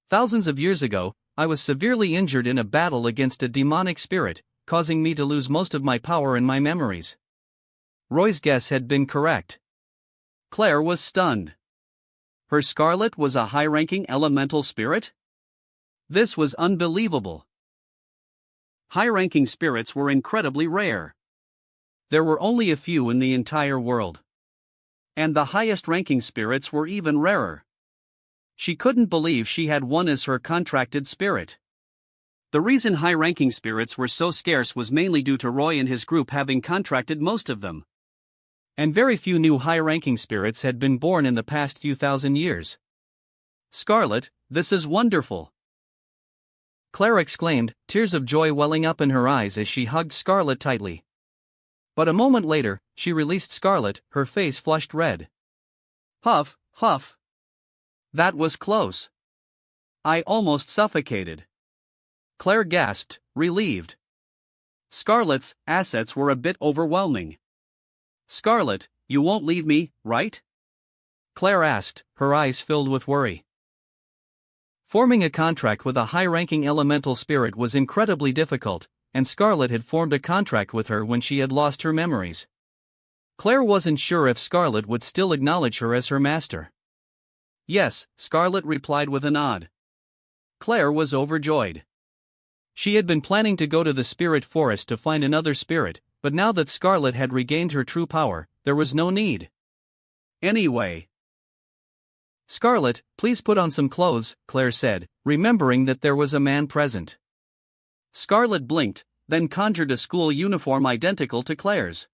Thousands of years ago, I was severely injured in a battle against a demonic spirit, causing me to lose most of my power and my memories. Roy's guess had been correct. Claire was stunned. Her Scarlet was a high-ranking elemental spirit? This was unbelievable. High-ranking spirits were incredibly rare. There were only a few in the entire world. And the highest-ranking spirits were even rarer. She couldn't believe she had one as her contracted spirit. The reason high-ranking spirits were so scarce was mainly due to Roy and his group having contracted most of them. And very few new high-ranking spirits had been born in the past few thousand years. Scarlet, this is wonderful! Claire exclaimed, tears of joy welling up in her eyes as she hugged Scarlet tightly. But a moment later, she released Scarlet, her face flushed red. Huff, huff. That was close. I almost suffocated. Claire gasped, relieved. Scarlet's assets were a bit overwhelming. Scarlet, you won't leave me, right? Claire asked, her eyes filled with worry. Forming a contract with a high-ranking elemental spirit was incredibly difficult, and Scarlet had formed a contract with her when she had lost her memories. Claire wasn't sure if Scarlet would still acknowledge her as her master. Yes, Scarlet replied with a nod. Claire was overjoyed. She had been planning to go to the spirit forest to find another spirit, but now that Scarlet had regained her true power, there was no need. Anyway. Scarlet, please put on some clothes, Claire said, remembering that there was a man present. Scarlet blinked, then conjured a school uniform identical to Claire's.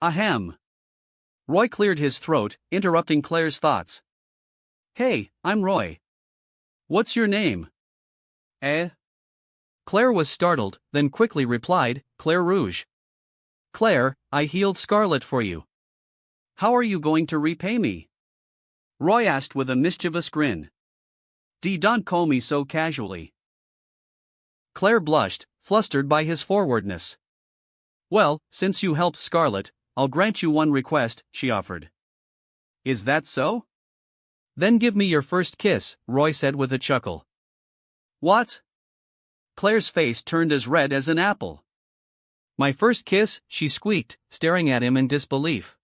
Ahem. Roy cleared his throat, interrupting Claire's thoughts. Hey, I'm Roy. What's your name? Claire was startled, then quickly replied, Claire Rouge. Claire, I healed Scarlet for you. How are you going to repay me? Roy asked with a mischievous grin. Don't call me so casually. Claire blushed, flustered by his forwardness. Well, since you helped Scarlet, I'll grant you one request, she offered. Is that so? Then give me your first kiss, Roy said with a chuckle. What? Claire's face turned as red as an apple. My first kiss, she squeaked, staring at him in disbelief.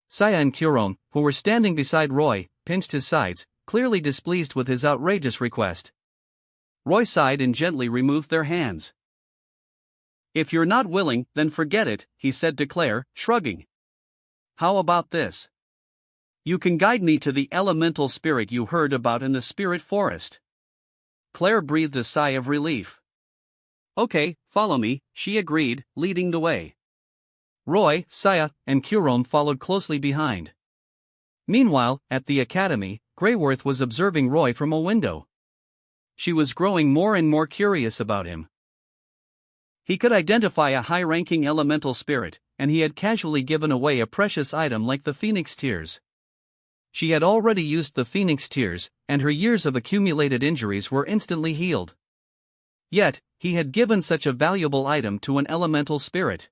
Saya and Curon, who were standing beside Roy, pinched his sides, clearly displeased with his outrageous request. Roy sighed and gently removed their hands. If you're not willing, then forget it, he said to Claire, shrugging. How about this? You can guide me to the elemental spirit you heard about in the spirit forest. Claire breathed a sigh of relief. Okay, follow me, she agreed, leading the way. Roy, Saya, and Curon followed closely behind. Meanwhile, at the academy, Greyworth was observing Roy from a window. She was growing more and more curious about him. He could identify a high-ranking elemental spirit, and he had casually given away a precious item like the Phoenix Tears. She had already used the Phoenix Tears, and her years of accumulated injuries were instantly healed. Yet, he had given such a valuable item to an elemental spirit.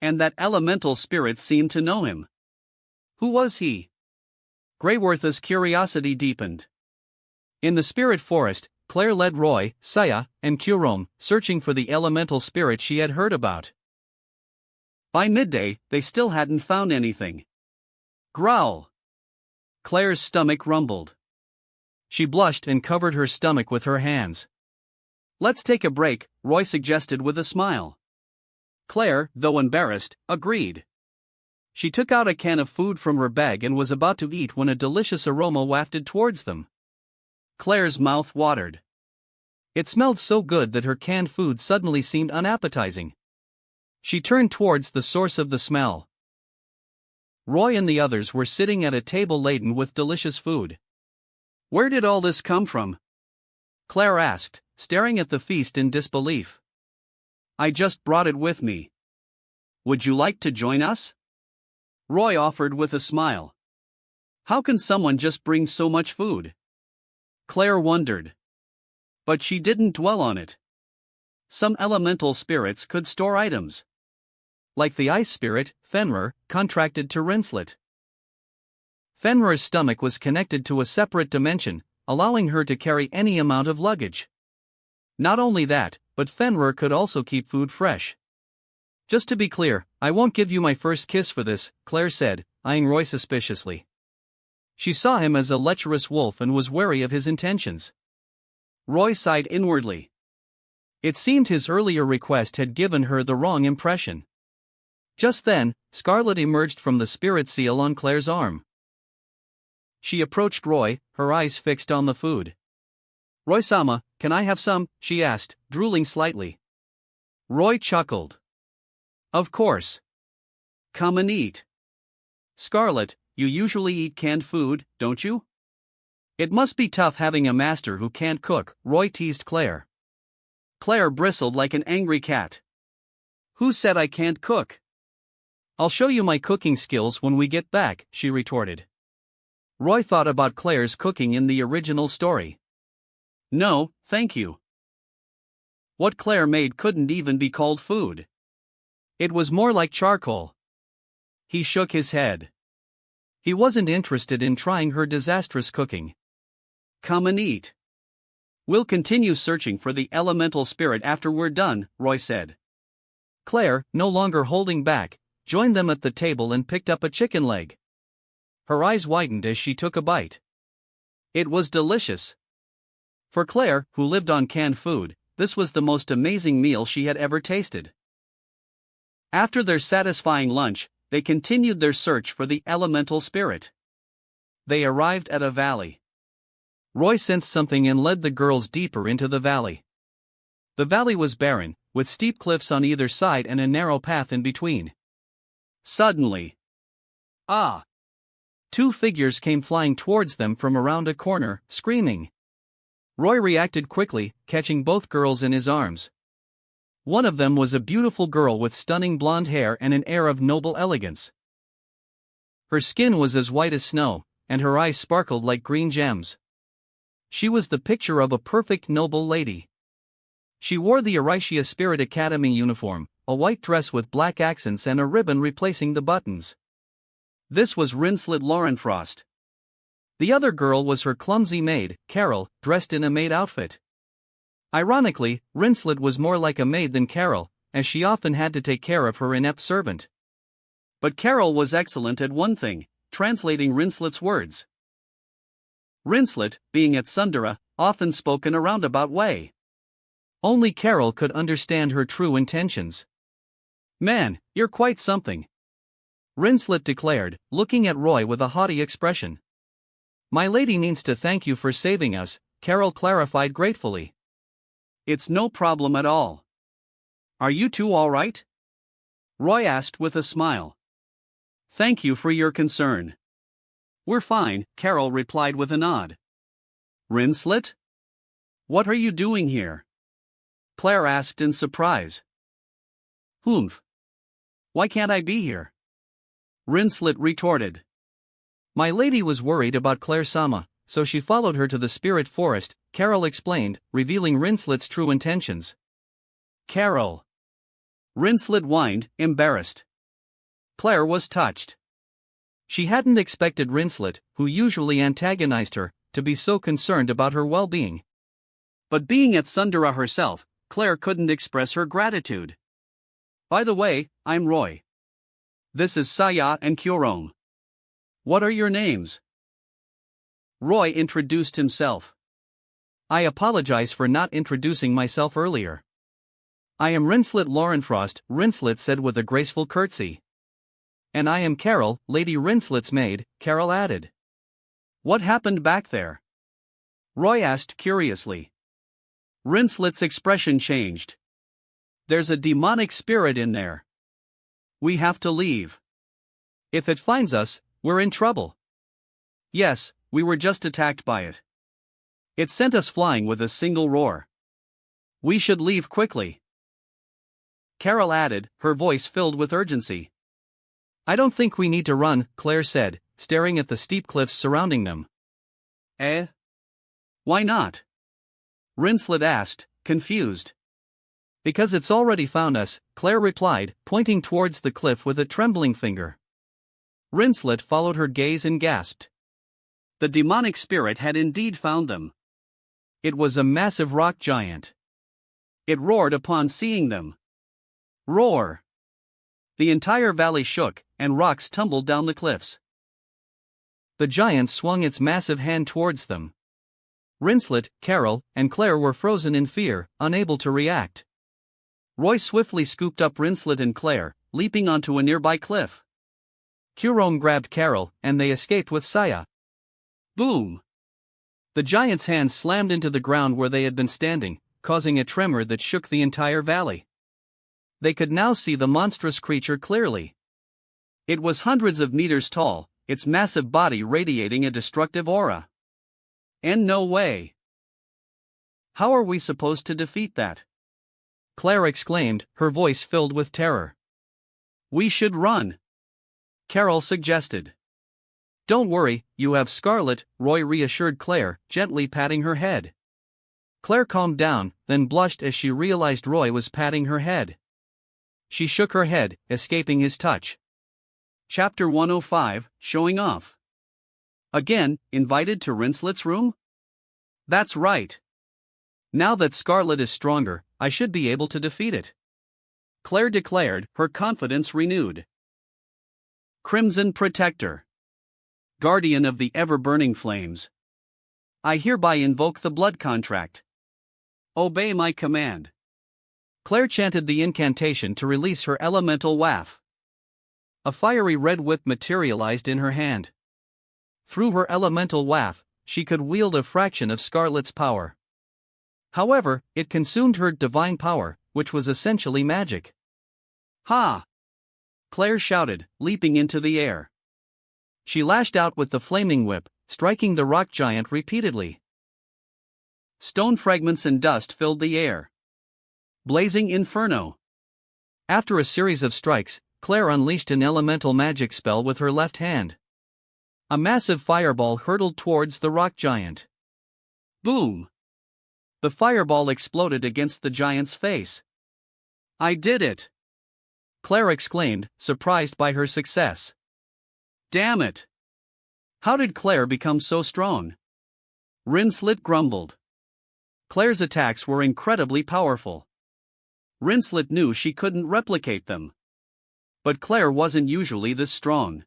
And that elemental spirit seemed to know him. Who was he? Greyworth's curiosity deepened. In the spirit forest, Claire led Roy, Saya, and Curon, searching for the elemental spirit she had heard about. By midday, they still hadn't found anything. Growl! Claire's stomach rumbled. She blushed and covered her stomach with her hands. Let's take a break, Roy suggested with a smile. Claire, though embarrassed, agreed. She took out a can of food from her bag and was about to eat when a delicious aroma wafted towards them. Claire's mouth watered. It smelled so good that her canned food suddenly seemed unappetizing. She turned towards the source of the smell. Roy and the others were sitting at a table laden with delicious food. "Where did all this come from?" Claire asked, staring at the feast in disbelief. "I just brought it with me. Would you like to join us?" Roy offered with a smile. How can someone just bring so much food? Claire wondered. But she didn't dwell on it. Some elemental spirits could store items. Like the ice spirit, Fenrir, contracted to Rinslet. Fenrir's stomach was connected to a separate dimension, allowing her to carry any amount of luggage. Not only that, but Fenrir could also keep food fresh. "Just to be clear, I won't give you my first kiss for this," Claire said, eyeing Roy suspiciously. She saw him as a lecherous wolf and was wary of his intentions. Roy sighed inwardly. It seemed his earlier request had given her the wrong impression. Just then, Scarlet emerged from the spirit seal on Claire's arm. She approached Roy, her eyes fixed on the food. "Roy-sama, can I have some?" she asked, drooling slightly. Roy chuckled. "Of course. Come and eat." "Scarlet, you usually eat canned food, don't you?" "It must be tough having a master who can't cook," Roy teased Claire. Claire bristled like an angry cat. "Who said I can't cook?" "I'll show you my cooking skills when we get back," she retorted. Roy thought about Claire's cooking in the original story. "No, thank you." What Claire made couldn't even be called food. It was more like charcoal. He shook his head. He wasn't interested in trying her disastrous cooking. "Come and eat. We'll continue searching for the elemental spirit after we're done," Roy said. Claire, no longer holding back, joined them at the table and picked up a chicken leg. Her eyes widened as she took a bite. It was delicious. For Claire, who lived on canned food, this was the most amazing meal she had ever tasted. After their satisfying lunch, they continued their search for the elemental spirit. They arrived at a valley. Roy sensed something and led the girls deeper into the valley. The valley was barren, with steep cliffs on either side and a narrow path in between. Suddenly, two figures came flying towards them from around a corner, screaming. Roy reacted quickly, catching both girls in his arms. One of them was a beautiful girl with stunning blonde hair and an air of noble elegance. Her skin was as white as snow, and her eyes sparkled like green gems. She was the picture of a perfect noble lady. She wore the Aricia Spirit Academy uniform, a white dress with black accents and a ribbon replacing the buttons. This was Rinslet Laurenfrost. The other girl was her clumsy maid, Carol, dressed in a maid outfit. Ironically, Rinslet was more like a maid than Carol, as she often had to take care of her inept servant. But Carol was excellent at one thing: translating Rinslet's words. Rinslet, being at Sundara, often spoke in a roundabout way. Only Carol could understand her true intentions. "Man, you're quite something," Rinslet declared, looking at Roy with a haughty expression. "My lady means to thank you for saving us," Carol clarified gratefully. "It's no problem at all. Are you two all right?" Roy asked with a smile. "Thank you for your concern." "We're fine," Carol replied with a nod. "Rinslet? What are you doing here?" Claire asked in surprise. "Humph. Why can't I be here?" Rinslet retorted. "My lady was worried about Claire-sama, so she followed her to the spirit forest," Carol explained, revealing Rinslet's true intentions. "Carol." Rinslet whined, embarrassed. Claire was touched. She hadn't expected Rinslet, who usually antagonized her, to be so concerned about her well-being. But being at Sundara herself, Claire couldn't express her gratitude. "By the way, I'm Roy. This is Saya and Kyorong. What are your names?" Roy introduced himself. "I apologize for not introducing myself earlier. I am Rinslet Laurenfrost," Rinslet said with a graceful curtsy. "And I am Carol, Lady Rinslet's maid," Carol added. "What happened back there?" Roy asked curiously. Rincelet's expression changed. There's a demonic spirit in there. We have to leave. If it finds us, we're in trouble. Yes, we were just attacked by it. It sent us flying with a single roar. We should leave quickly. Carol added, her voice filled with urgency. I don't think we need to run, Claire said, staring at the steep cliffs surrounding them. Eh? Why not? Rincelet asked, confused. Because it's already found us, Claire replied, pointing towards the cliff with a trembling finger. Rincelet followed her gaze and gasped. The demonic spirit had indeed found them. It was a massive rock giant. It roared upon seeing them. Roar! The entire valley shook, and rocks tumbled down the cliffs. The giant swung its massive hand towards them. Rincelet, Carol, and Claire were frozen in fear, unable to react. Roy swiftly scooped up Rincelet and Claire, leaping onto a nearby cliff. Curon grabbed Carol, and they escaped with Saya. Boom! The giant's hands slammed into the ground where they had been standing, causing a tremor that shook the entire valley. They could now see the monstrous creature clearly. It was hundreds of meters tall, its massive body radiating a destructive aura. And no way! How are we supposed to defeat that? Claire exclaimed, her voice filled with terror. We should run, Carol suggested. Don't worry, you have Scarlet, Roy reassured Claire, gently patting her head. Claire calmed down, then blushed as she realized Roy was patting her head. She shook her head, escaping his touch. Chapter 105, Showing Off. Again, invited to Rincelet's room? That's right. Now that Scarlet is stronger, I should be able to defeat it, Claire declared, her confidence renewed. Crimson Protector. Guardian of the ever-burning flames. I hereby invoke the blood contract. Obey my command. Claire chanted the incantation to release her elemental waff. A fiery red whip materialized in her hand. Through her elemental waff, she could wield a fraction of Scarlet's power. However, it consumed her divine power, which was essentially magic. Ha! Claire shouted, leaping into the air. She lashed out with the flaming whip, striking the rock giant repeatedly. Stone fragments and dust filled the air. Blazing inferno. After a series of strikes, Claire unleashed an elemental magic spell with her left hand. A massive fireball hurtled towards the rock giant. Boom! The fireball exploded against the giant's face. I did it! Claire exclaimed, surprised by her success. Damn it! How did Claire become so strong? Rincelet grumbled. Claire's attacks were incredibly powerful. Rincelet knew she couldn't replicate them. But Claire wasn't usually this strong.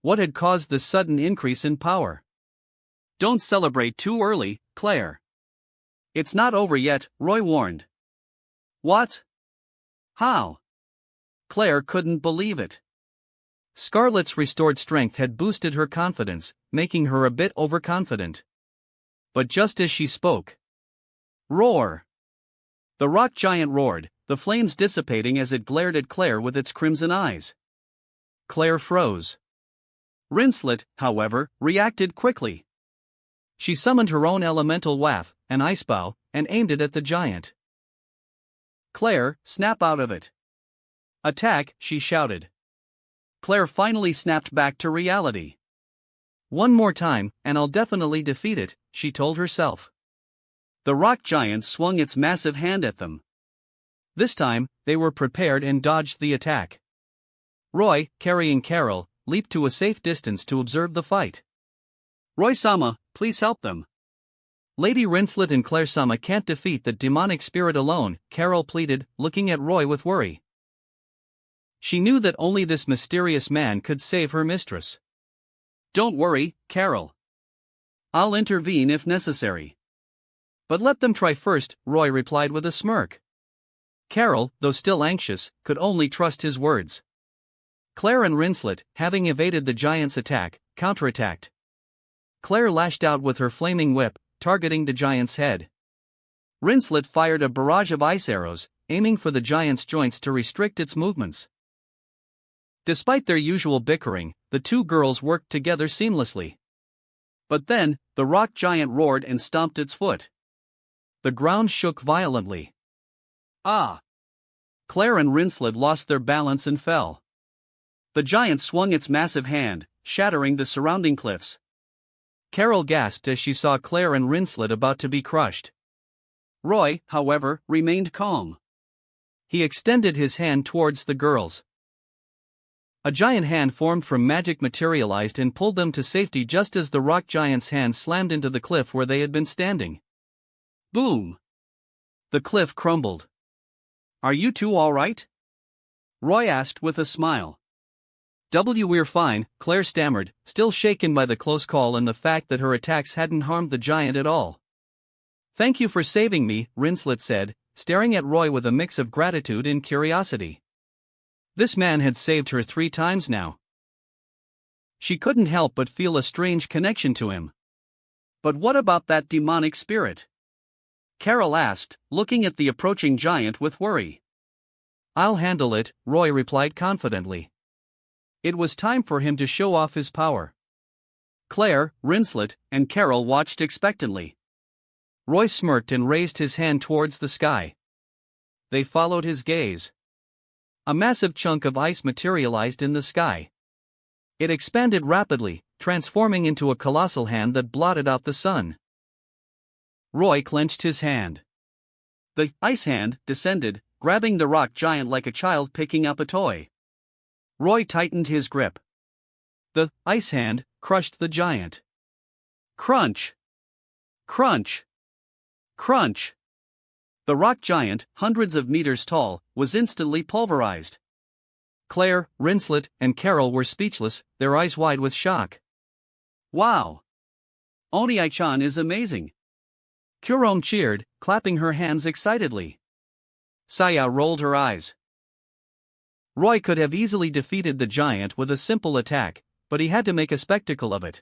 What had caused this sudden increase in power? Don't celebrate too early, Claire. It's not over yet, Roy warned. What? How? Claire couldn't believe it. Scarlet's restored strength had boosted her confidence, making her a bit overconfident. But just as she spoke, roar! The rock giant roared, the flames dissipating as it glared at Claire with its crimson eyes. Claire froze. Rincelet, however, reacted quickly. She summoned her own elemental waff, an ice bow, and aimed it at the giant. Claire, snap out of it. Attack, she shouted. Claire finally snapped back to reality. One more time, and I'll definitely defeat it, she told herself. The rock giant swung its massive hand at them. This time, they were prepared and dodged the attack. Roy, carrying Carol, leaped to a safe distance to observe the fight. Roy-sama, please help them. Lady Rincelet and Claire-sama can't defeat the demonic spirit alone, Carol pleaded, looking at Roy with worry. She knew that only this mysterious man could save her mistress. Don't worry, Carol. I'll intervene if necessary. But let them try first, Roy replied with a smirk. Carol, though still anxious, could only trust his words. Claire and Rincelet, having evaded the giant's attack, counterattacked. Claire lashed out with her flaming whip, targeting the giant's head. Rinslet fired a barrage of ice arrows, aiming for the giant's joints to restrict its movements. Despite their usual bickering, the two girls worked together seamlessly. But then, the rock giant roared and stomped its foot. The ground shook violently. Ah! Claire and Rinslet lost their balance and fell. The giant swung its massive hand, shattering the surrounding cliffs. Carol gasped as she saw Claire and Rinslet about to be crushed. Roy, however, remained calm. He extended his hand towards the girls. A giant hand formed from magic materialized and pulled them to safety just as the rock giant's hand slammed into the cliff where they had been standing. Boom! The cliff crumbled. "Are you two all right?" Roy asked with a smile. "We're fine," Claire stammered, still shaken by the close call and the fact that her attacks hadn't harmed the giant at all. "Thank you for saving me," Rinslet said, staring at Roy with a mix of gratitude and curiosity. This man had saved her 3 times now. She couldn't help but feel a strange connection to him. "But what about that demonic spirit?" Carol asked, looking at the approaching giant with worry. "I'll handle it," Roy replied confidently. It was time for him to show off his power. Claire, Rinslet, and Carol watched expectantly. Roy smirked and raised his hand towards the sky. They followed his gaze. A massive chunk of ice materialized in the sky. It expanded rapidly, transforming into a colossal hand that blotted out the sun. Roy clenched his hand. The ice hand descended, grabbing the rock giant like a child picking up a toy. Roy tightened his grip. The ice hand crushed the giant. Crunch! Crunch! Crunch! The rock giant, hundreds of meters tall, was instantly pulverized. Claire, Rinslet, and Carol were speechless, their eyes wide with shock. "Wow! Oni-chan is amazing!" Kurom cheered, clapping her hands excitedly. Saya rolled her eyes. Roy could have easily defeated the giant with a simple attack, but he had to make a spectacle of it.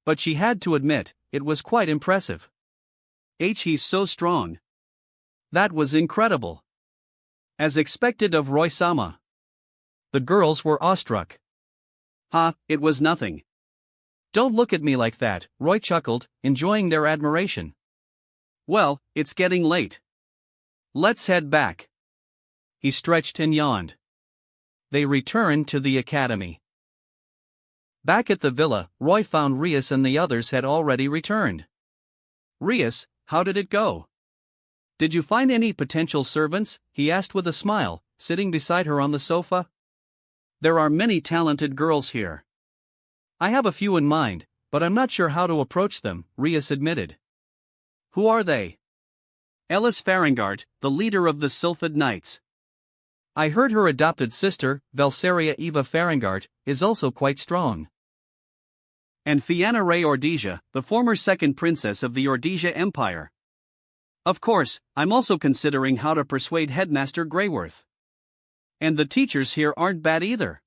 But she had to admit, it was quite impressive. He's so strong. That was incredible. As expected of Roy-sama. The girls were awestruck. It was nothing. Don't look at me like that, Roy chuckled, enjoying their admiration. Well, it's getting late. Let's head back. He stretched and yawned. They returned to the academy. Back at the villa, Roy found Rias and the others had already returned. "Rias, how did it go? Did you find any potential servants?" he asked with a smile, sitting beside her on the sofa. "There are many talented girls here. I have a few in mind, but I'm not sure how to approach them," Rias admitted. "Who are they?" "Ellis Farangart, the leader of the Sylphid Knights. I heard her adopted sister, Valseria Eva Farangart, is also quite strong. And Fianna Ray Ordesia, the former second princess of the Ordesia Empire. Of course, I'm also considering how to persuade Headmaster Greyworth. And the teachers here aren't bad either."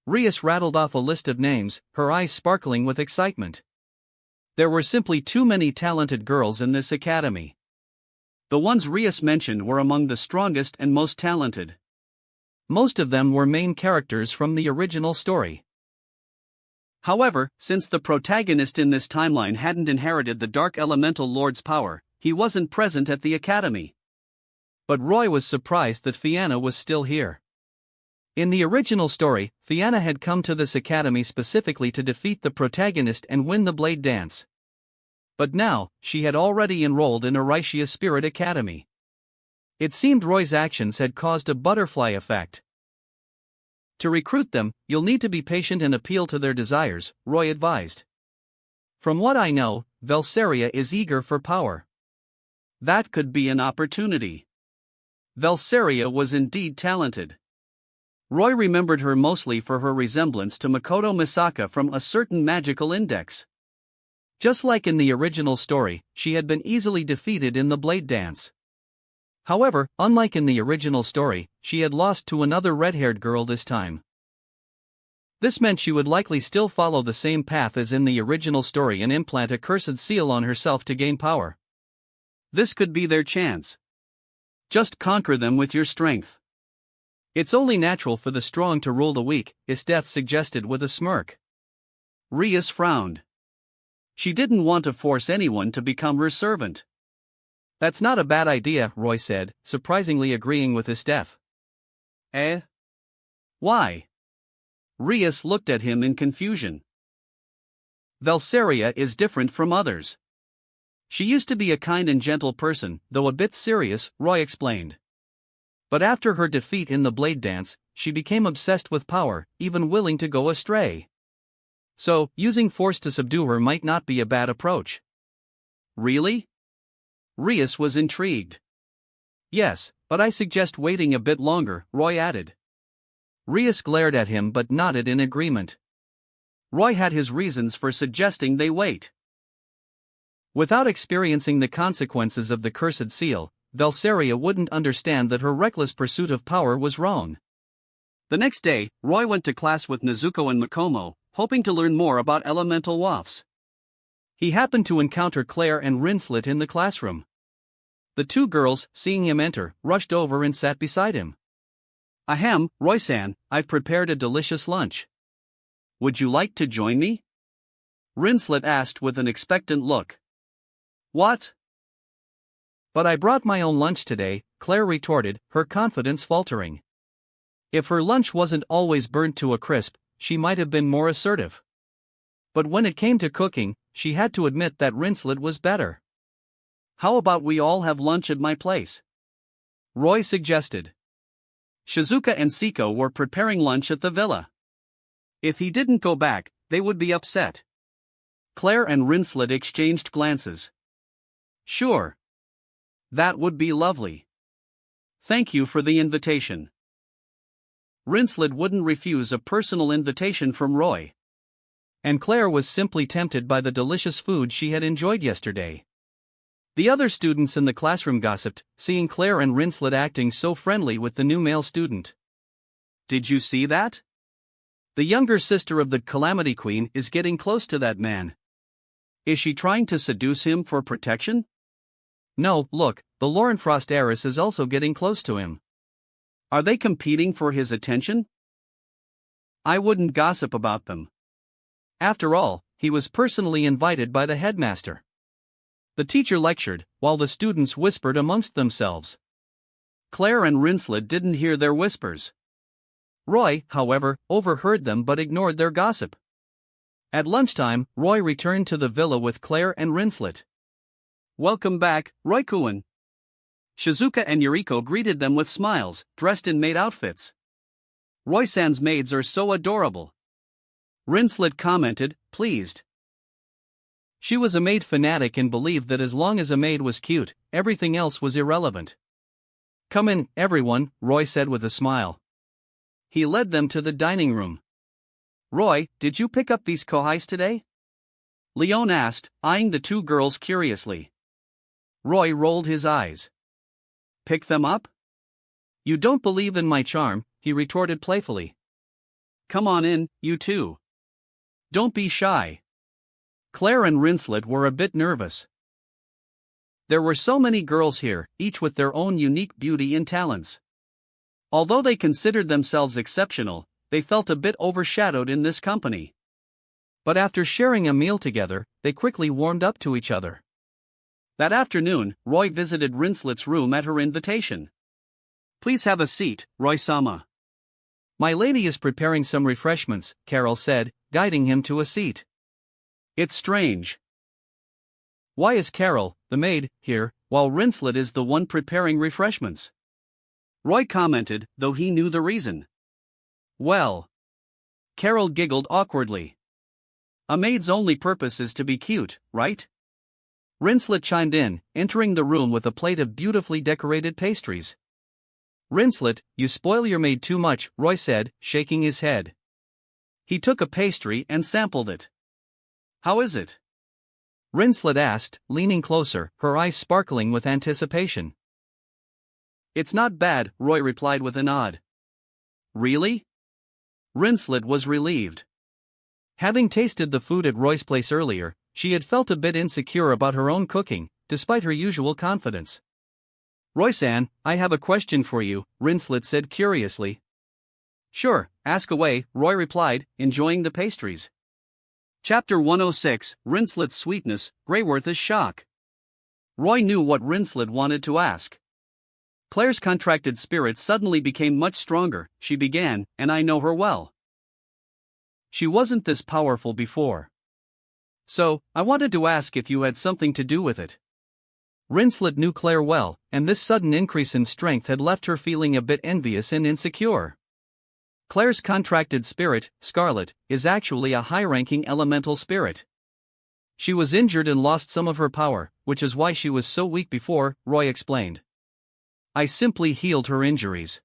Rias rattled off a list of names, her eyes sparkling with excitement. There were simply too many talented girls in this academy. The ones Rias mentioned were among the strongest and most talented. Most of them were main characters from the original story. However, since the protagonist in this timeline hadn't inherited the Dark Elemental Lord's power, he wasn't present at the academy. But Roy was surprised that Fianna was still here. In the original story, Fianna had come to this academy specifically to defeat the protagonist and win the Blade Dance. But now, she had already enrolled in Orisia Spirit Academy. It seemed Roy's actions had caused a butterfly effect. To recruit them, you'll need to be patient and appeal to their desires, Roy advised. From what I know, Valseria is eager for power. That could be an opportunity. Valseria was indeed talented. Roy remembered her mostly for her resemblance to Makoto Misaka from a certain magical index. Just like in the original story, she had been easily defeated in the Blade Dance. However, unlike in the original story, she had lost to another red-haired girl this time. This meant she would likely still follow the same path as in the original story and implant a cursed seal on herself to gain power. This could be their chance. Just conquer them with your strength. It's only natural for the strong to rule the weak, Esteth suggested with a smirk. Rias frowned. She didn't want to force anyone to become her servant. That's not a bad idea, Roy said, surprisingly agreeing with Esteth. Eh? Why? Rias looked at him in confusion. Valseria is different from others. She used to be a kind and gentle person, though a bit serious, Roy explained. But after her defeat in the blade dance, she became obsessed with power, even willing to go astray. So, using force to subdue her might not be a bad approach. Really? Rias was intrigued. Yes, but I suggest waiting a bit longer, Roy added. Rias glared at him but nodded in agreement. Roy had his reasons for suggesting they wait. Without experiencing the consequences of the cursed seal, Valseria wouldn't understand that her reckless pursuit of power was wrong. The next day, Roy went to class with Nezuko and Makomo, hoping to learn more about elemental wafts. He happened to encounter Claire and Rinslet in the classroom. The two girls, seeing him enter, rushed over and sat beside him. Ahem, Roy-san, I've prepared a delicious lunch. Would you like to join me? Rinslet asked with an expectant look. What? But I brought my own lunch today, Claire retorted, her confidence faltering. If her lunch wasn't always burnt to a crisp, she might have been more assertive. But when it came to cooking, she had to admit that Rinslet was better. How about we all have lunch at my place? Roy suggested. Shizuka and Siko were preparing lunch at the villa. If he didn't go back, they would be upset. Claire and Rinslet exchanged glances. Sure. That would be lovely. Thank you for the invitation. Rinslet wouldn't refuse a personal invitation from Roy. And Claire was simply tempted by the delicious food she had enjoyed yesterday. The other students in the classroom gossiped, seeing Claire and Rinslet acting so friendly with the new male student. Did you see that? The younger sister of the Calamity Queen is getting close to that man. Is she trying to seduce him for protection? No, look, the Lorenfrost heiress is also getting close to him. Are they competing for his attention? I wouldn't gossip about them. After all, he was personally invited by the headmaster. The teacher lectured, while the students whispered amongst themselves. Claire and Rinslet didn't hear their whispers. Roy, however, overheard them but ignored their gossip. At lunchtime, Roy returned to the villa with Claire and Rinslet. Welcome back, Roy-kun. Shizuka and Yuriko greeted them with smiles, dressed in maid outfits. Roy-san's maids are so adorable. Rinslet commented, pleased. She was a maid fanatic and believed that as long as a maid was cute, everything else was irrelevant. Come in, everyone, Roy said with a smile. He led them to the dining room. Roy, did you pick up these kohais today? Leon asked, eyeing the two girls curiously. Roy rolled his eyes. Pick them up? You don't believe in my charm, he retorted playfully. Come on in, you two. Don't be shy. Claire and Rinslet were a bit nervous. There were so many girls here, each with their own unique beauty and talents. Although they considered themselves exceptional, they felt a bit overshadowed in this company. But after sharing a meal together, they quickly warmed up to each other. That afternoon, Roy visited Rinslet's room at her invitation. Please have a seat, Roy-sama. My lady is preparing some refreshments, Carol said, guiding him to a seat. It's strange. Why is Carol, the maid, here, while Rinslet is the one preparing refreshments? Roy commented, though he knew the reason. Well. Carol giggled awkwardly. A maid's only purpose is to be cute, right? Rinslet chimed in, entering the room with a plate of beautifully decorated pastries. Rinslet, you spoil your maid too much, Roy said, shaking his head. He took a pastry and sampled it. How is it? Rinslet asked, leaning closer, her eyes sparkling with anticipation. It's not bad, Roy replied with a nod. Really? Rinslet was relieved. Having tasted the food at Roy's place earlier, she had felt a bit insecure about her own cooking, despite her usual confidence. "Roy-san, I have a question for you," Rinslet said curiously. "Sure, ask away," Roy replied, enjoying the pastries. Chapter 106, Rinslet's Sweetness, Greyworth's Shock. Roy knew what Rinslet wanted to ask. Claire's contracted spirit suddenly became much stronger, she began, and I know her well. She wasn't this powerful before. So, I wanted to ask if you had something to do with it. Rinslet knew Claire well, and this sudden increase in strength had left her feeling a bit envious and insecure. Claire's contracted spirit, Scarlet, is actually a high-ranking elemental spirit. She was injured and lost some of her power, which is why she was so weak before, Roy explained. I simply healed her injuries.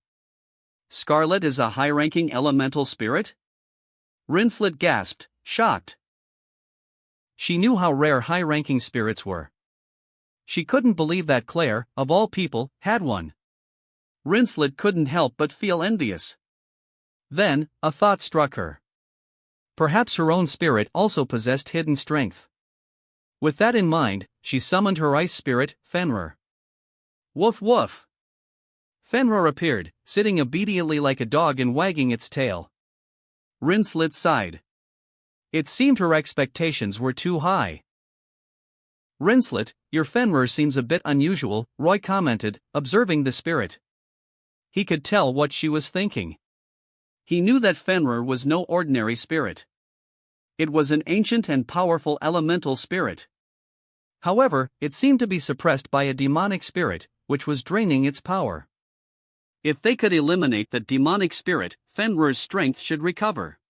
Scarlet is a high-ranking elemental spirit? Rinslet gasped, shocked. She knew how rare high-ranking spirits were. She couldn't believe that Claire, of all people, had one. Rinslet couldn't help but feel envious. Then, a thought struck her. Perhaps her own spirit also possessed hidden strength. With that in mind, she summoned her ice spirit, Fenrir. Woof woof! Fenrir appeared, sitting obediently like a dog and wagging its tail. Rinslet sighed. It seemed her expectations were too high. Rinslet, your Fenrir seems a bit unusual, Roy commented, observing the spirit. He could tell what she was thinking. He knew that Fenrir was no ordinary spirit. It was an ancient and powerful elemental spirit. However, it seemed to be suppressed by a demonic spirit, which was draining its power. If they could eliminate the demonic spirit, Fenrir's strength should recover.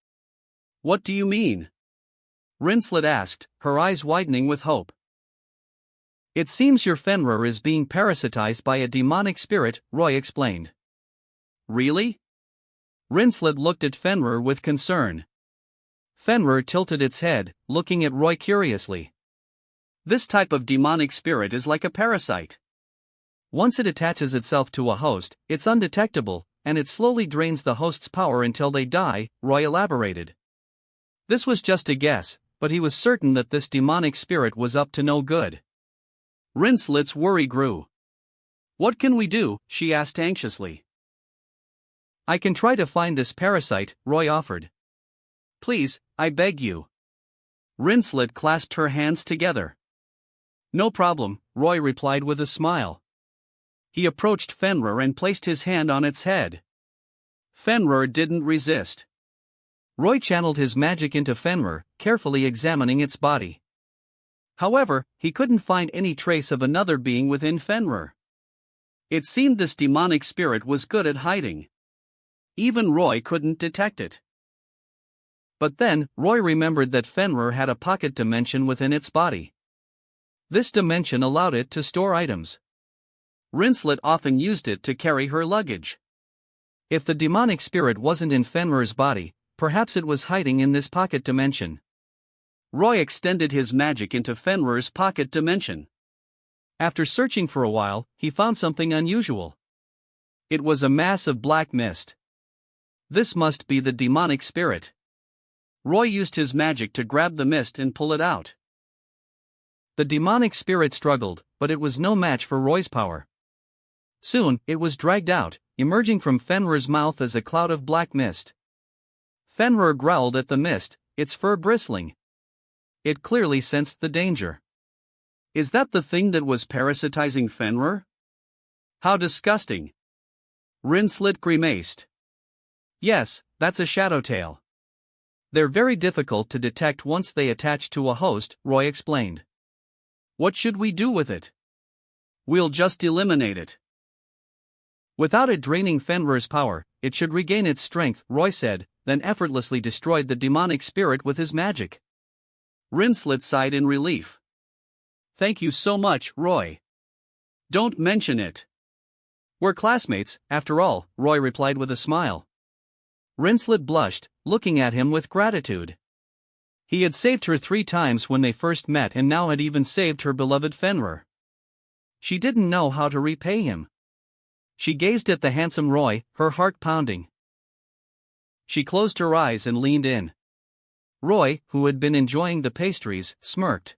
What do you mean? Rinslet asked, her eyes widening with hope. It seems your Fenrir is being parasitized by a demonic spirit, Roy explained. Really? Rinslet looked at Fenrir with concern. Fenrir tilted its head, looking at Roy curiously. This type of demonic spirit is like a parasite. Once it attaches itself to a host, it's undetectable, and it slowly drains the host's power until they die, Roy elaborated. This was just a guess, but he was certain that this demonic spirit was up to no good. Rinslet's worry grew. What can we do? She asked anxiously. I can try to find this parasite, Roy offered. Please, I beg you. Rinslet clasped her hands together. No problem, Roy replied with a smile. He approached Fenrir and placed his hand on its head. Fenrir didn't resist. Roy channeled his magic into Fenrir, carefully examining its body. However, he couldn't find any trace of another being within Fenrir. It seemed this demonic spirit was good at hiding. Even Roy couldn't detect it. But then, Roy remembered that Fenrir had a pocket dimension within its body. This dimension allowed it to store items. Rinslet often used it to carry her luggage. If the demonic spirit wasn't in Fenrir's body, perhaps it was hiding in this pocket dimension. Roy extended his magic into Fenrir's pocket dimension. After searching for a while, he found something unusual. It was a mass of black mist. This must be the demonic spirit. Roy used his magic to grab the mist and pull it out. The demonic spirit struggled, but it was no match for Roy's power. Soon, it was dragged out, emerging from Fenrir's mouth as a cloud of black mist. Fenrir growled at the mist, its fur bristling. It clearly sensed the danger. Is that the thing that was parasitizing Fenrir? How disgusting! Rinslet grimaced. Yes, that's a shadowtail. They're very difficult to detect once they attach to a host, Roy explained. What should we do with it? We'll just eliminate it. Without it draining Fenrir's power, it should regain its strength, Roy said, then effortlessly destroyed the demonic spirit with his magic. Rinslet sighed in relief. Thank you so much, Roy. Don't mention it. We're classmates, after all, Roy replied with a smile. Rinslet blushed, looking at him with gratitude. He had saved her 3 times when they first met and now had even saved her beloved Fenrir. She didn't know how to repay him. She gazed at the handsome Roy, her heart pounding. She closed her eyes and leaned in. Roy, who had been enjoying the pastries, smirked.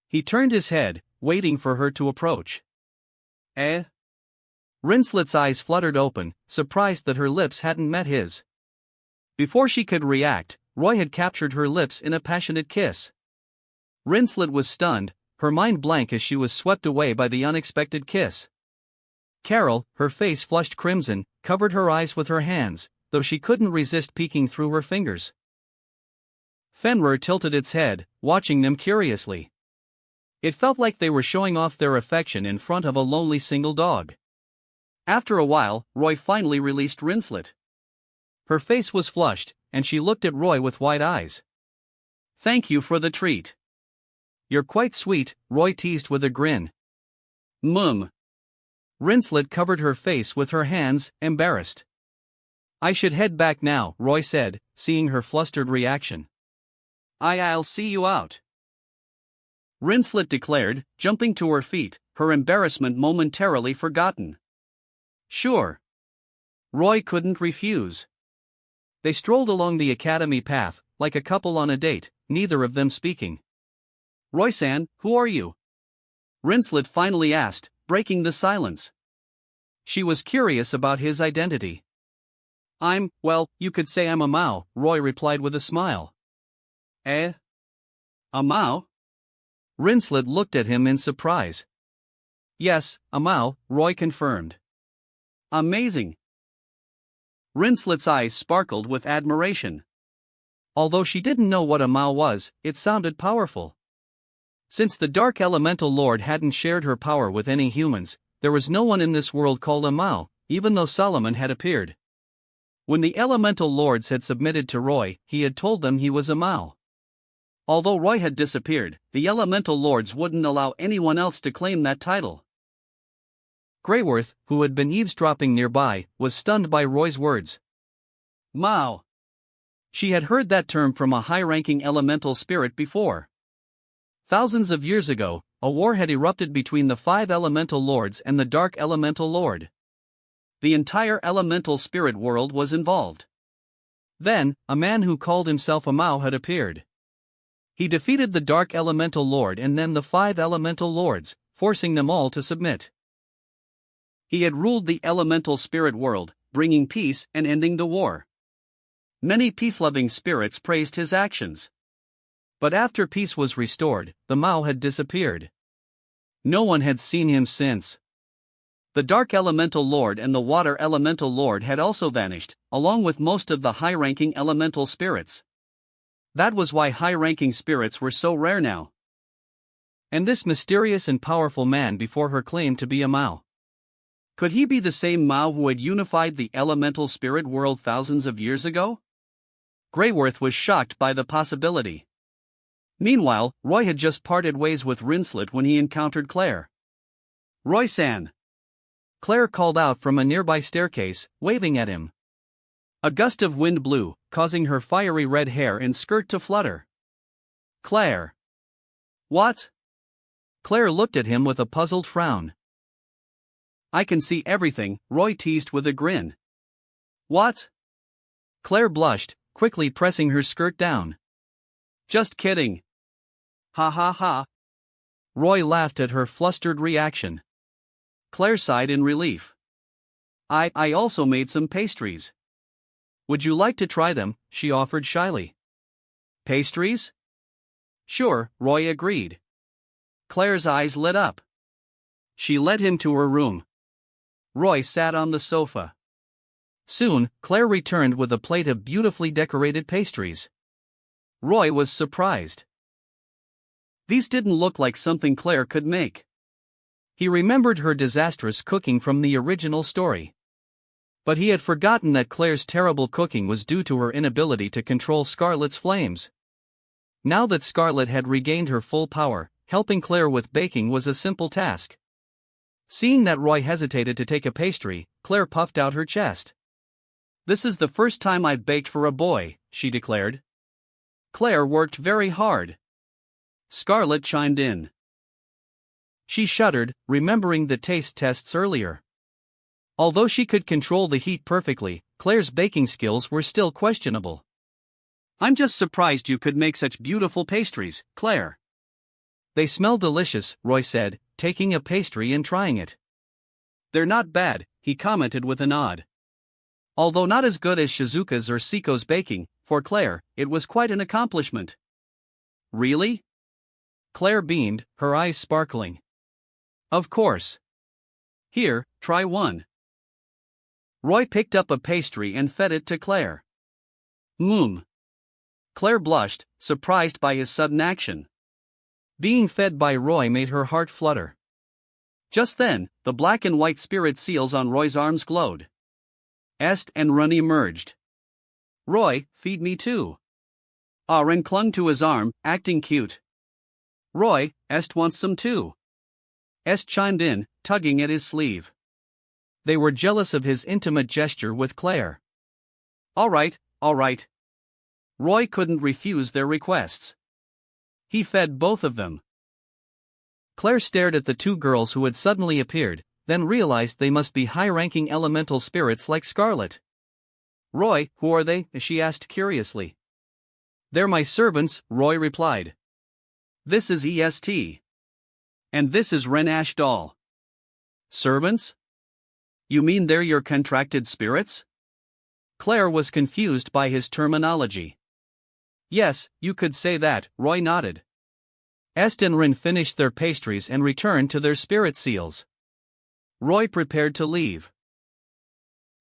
He turned his head, waiting for her to approach. Eh? Rinslet's eyes fluttered open, surprised that her lips hadn't met his. Before she could react, Roy had captured her lips in a passionate kiss. Rinslet was stunned, her mind blank as she was swept away by the unexpected kiss. Carol, her face flushed crimson, covered her eyes with her hands, though she couldn't resist peeking through her fingers. Fenrir tilted its head, watching them curiously. It felt like they were showing off their affection in front of a lonely single dog. After a while, Roy finally released Rinslet. Her face was flushed, and she looked at Roy with wide eyes. "Thank you for the treat." "You're quite sweet," Roy teased with a grin. "Mum." Rinslet covered her face with her hands, embarrassed. "I should head back now," Roy said, seeing her flustered reaction. I'll see you out," Rinslet declared, jumping to her feet, her embarrassment momentarily forgotten. "Sure." Roy couldn't refuse. They strolled along the academy path, like a couple on a date, neither of them speaking. "Roy-san, who are you?" Rinslet finally asked, breaking the silence. She was curious about his identity. Well, you could say I'm a Mao," Roy replied with a smile. "Eh? A Mao?" Rinslet looked at him in surprise. "Yes, a Mao," Roy confirmed. "Amazing." Rinslet's eyes sparkled with admiration. Although she didn't know what a Mao was, it sounded powerful. Since the Dark Elemental Lord hadn't shared her power with any humans, there was no one in this world called a Mao, even though Solomon had appeared. When the Elemental Lords had submitted to Roy, he had told them he was a Mao. Although Roy had disappeared, the Elemental Lords wouldn't allow anyone else to claim that title. Greyworth, who had been eavesdropping nearby, was stunned by Roy's words. Mao. She had heard that term from a high-ranking elemental spirit before. Thousands of years ago, a war had erupted between the 5 Elemental Lords and the Dark Elemental Lord. The entire elemental spirit world was involved. Then, a man who called himself a Mao had appeared. He defeated the Dark Elemental Lord and then the 5 Elemental Lords, forcing them all to submit. He had ruled the elemental spirit world, bringing peace and ending the war. Many peace-loving spirits praised his actions. But after peace was restored, the Mao had disappeared. No one had seen him since. The Dark Elemental Lord and the Water Elemental Lord had also vanished, along with most of the high-ranking elemental spirits. That was why high-ranking spirits were so rare now. And this mysterious and powerful man before her claimed to be a Mao. Could he be the same Mao who had unified the elemental spirit world thousands of years ago? Greyworth was shocked by the possibility. Meanwhile, Roy had just parted ways with Rinslet when he encountered Claire. "Roy-san!" Claire called out from a nearby staircase, waving at him. A gust of wind blew, causing her fiery red hair and skirt to flutter. "Claire!" "What?" Claire looked at him with a puzzled frown. "I can see everything," Roy teased with a grin. "What?" Claire blushed, quickly pressing her skirt down. "Just kidding." "Ha ha ha." Roy laughed at her flustered reaction. Claire sighed in relief. I also made some pastries." "Would you like to try them?" she offered shyly. "Pastries?" "Sure," Roy agreed. Claire's eyes lit up. She led him to her room. Roy sat on the sofa. Soon, Claire returned with a plate of beautifully decorated pastries. Roy was surprised. These didn't look like something Claire could make. He remembered her disastrous cooking from the original story. But he had forgotten that Claire's terrible cooking was due to her inability to control Scarlet's flames. Now that Scarlet had regained her full power, helping Claire with baking was a simple task. Seeing that Roy hesitated to take a pastry, Claire puffed out her chest. "This is the first time I've baked for a boy," she declared. Claire worked very hard. Scarlet chimed in. She shuddered, remembering the taste tests earlier. Although she could control the heat perfectly, Claire's baking skills were still questionable. "I'm just surprised you could make such beautiful pastries, Claire." They smell delicious, Roy said, taking a pastry and trying it. They're not bad, he commented with a nod. Although not as good as Shizuka's or Siko's baking, for Claire, it was quite an accomplishment. Really? Claire beamed, her eyes sparkling. Of course. Here, try one. Roy picked up a pastry and fed it to Claire. Claire blushed, surprised by his sudden action. Being fed by Roy made her heart flutter. Just then, the black and white spirit seals on Roy's arms glowed. Est and Run emerged. Roy, feed me too. Ren clung to his arm, acting cute. Roy, Est wants some too. Est chimed in, tugging at his sleeve. They were jealous of his intimate gesture with Claire. All right. Roy couldn't refuse their requests. He fed both of them. Claire stared at the two girls who had suddenly appeared, then realized they must be high-ranking elemental spirits like Scarlet. Roy, who are they? She asked curiously. They're my servants, Roy replied. This is EST. And this is Ren Ashdoll. Servants? You mean they're your contracted spirits? Claire was confused by his terminology. Yes, you could say that, Roy nodded. Est and Rin finished their pastries and returned to their spirit seals. Roy prepared to leave.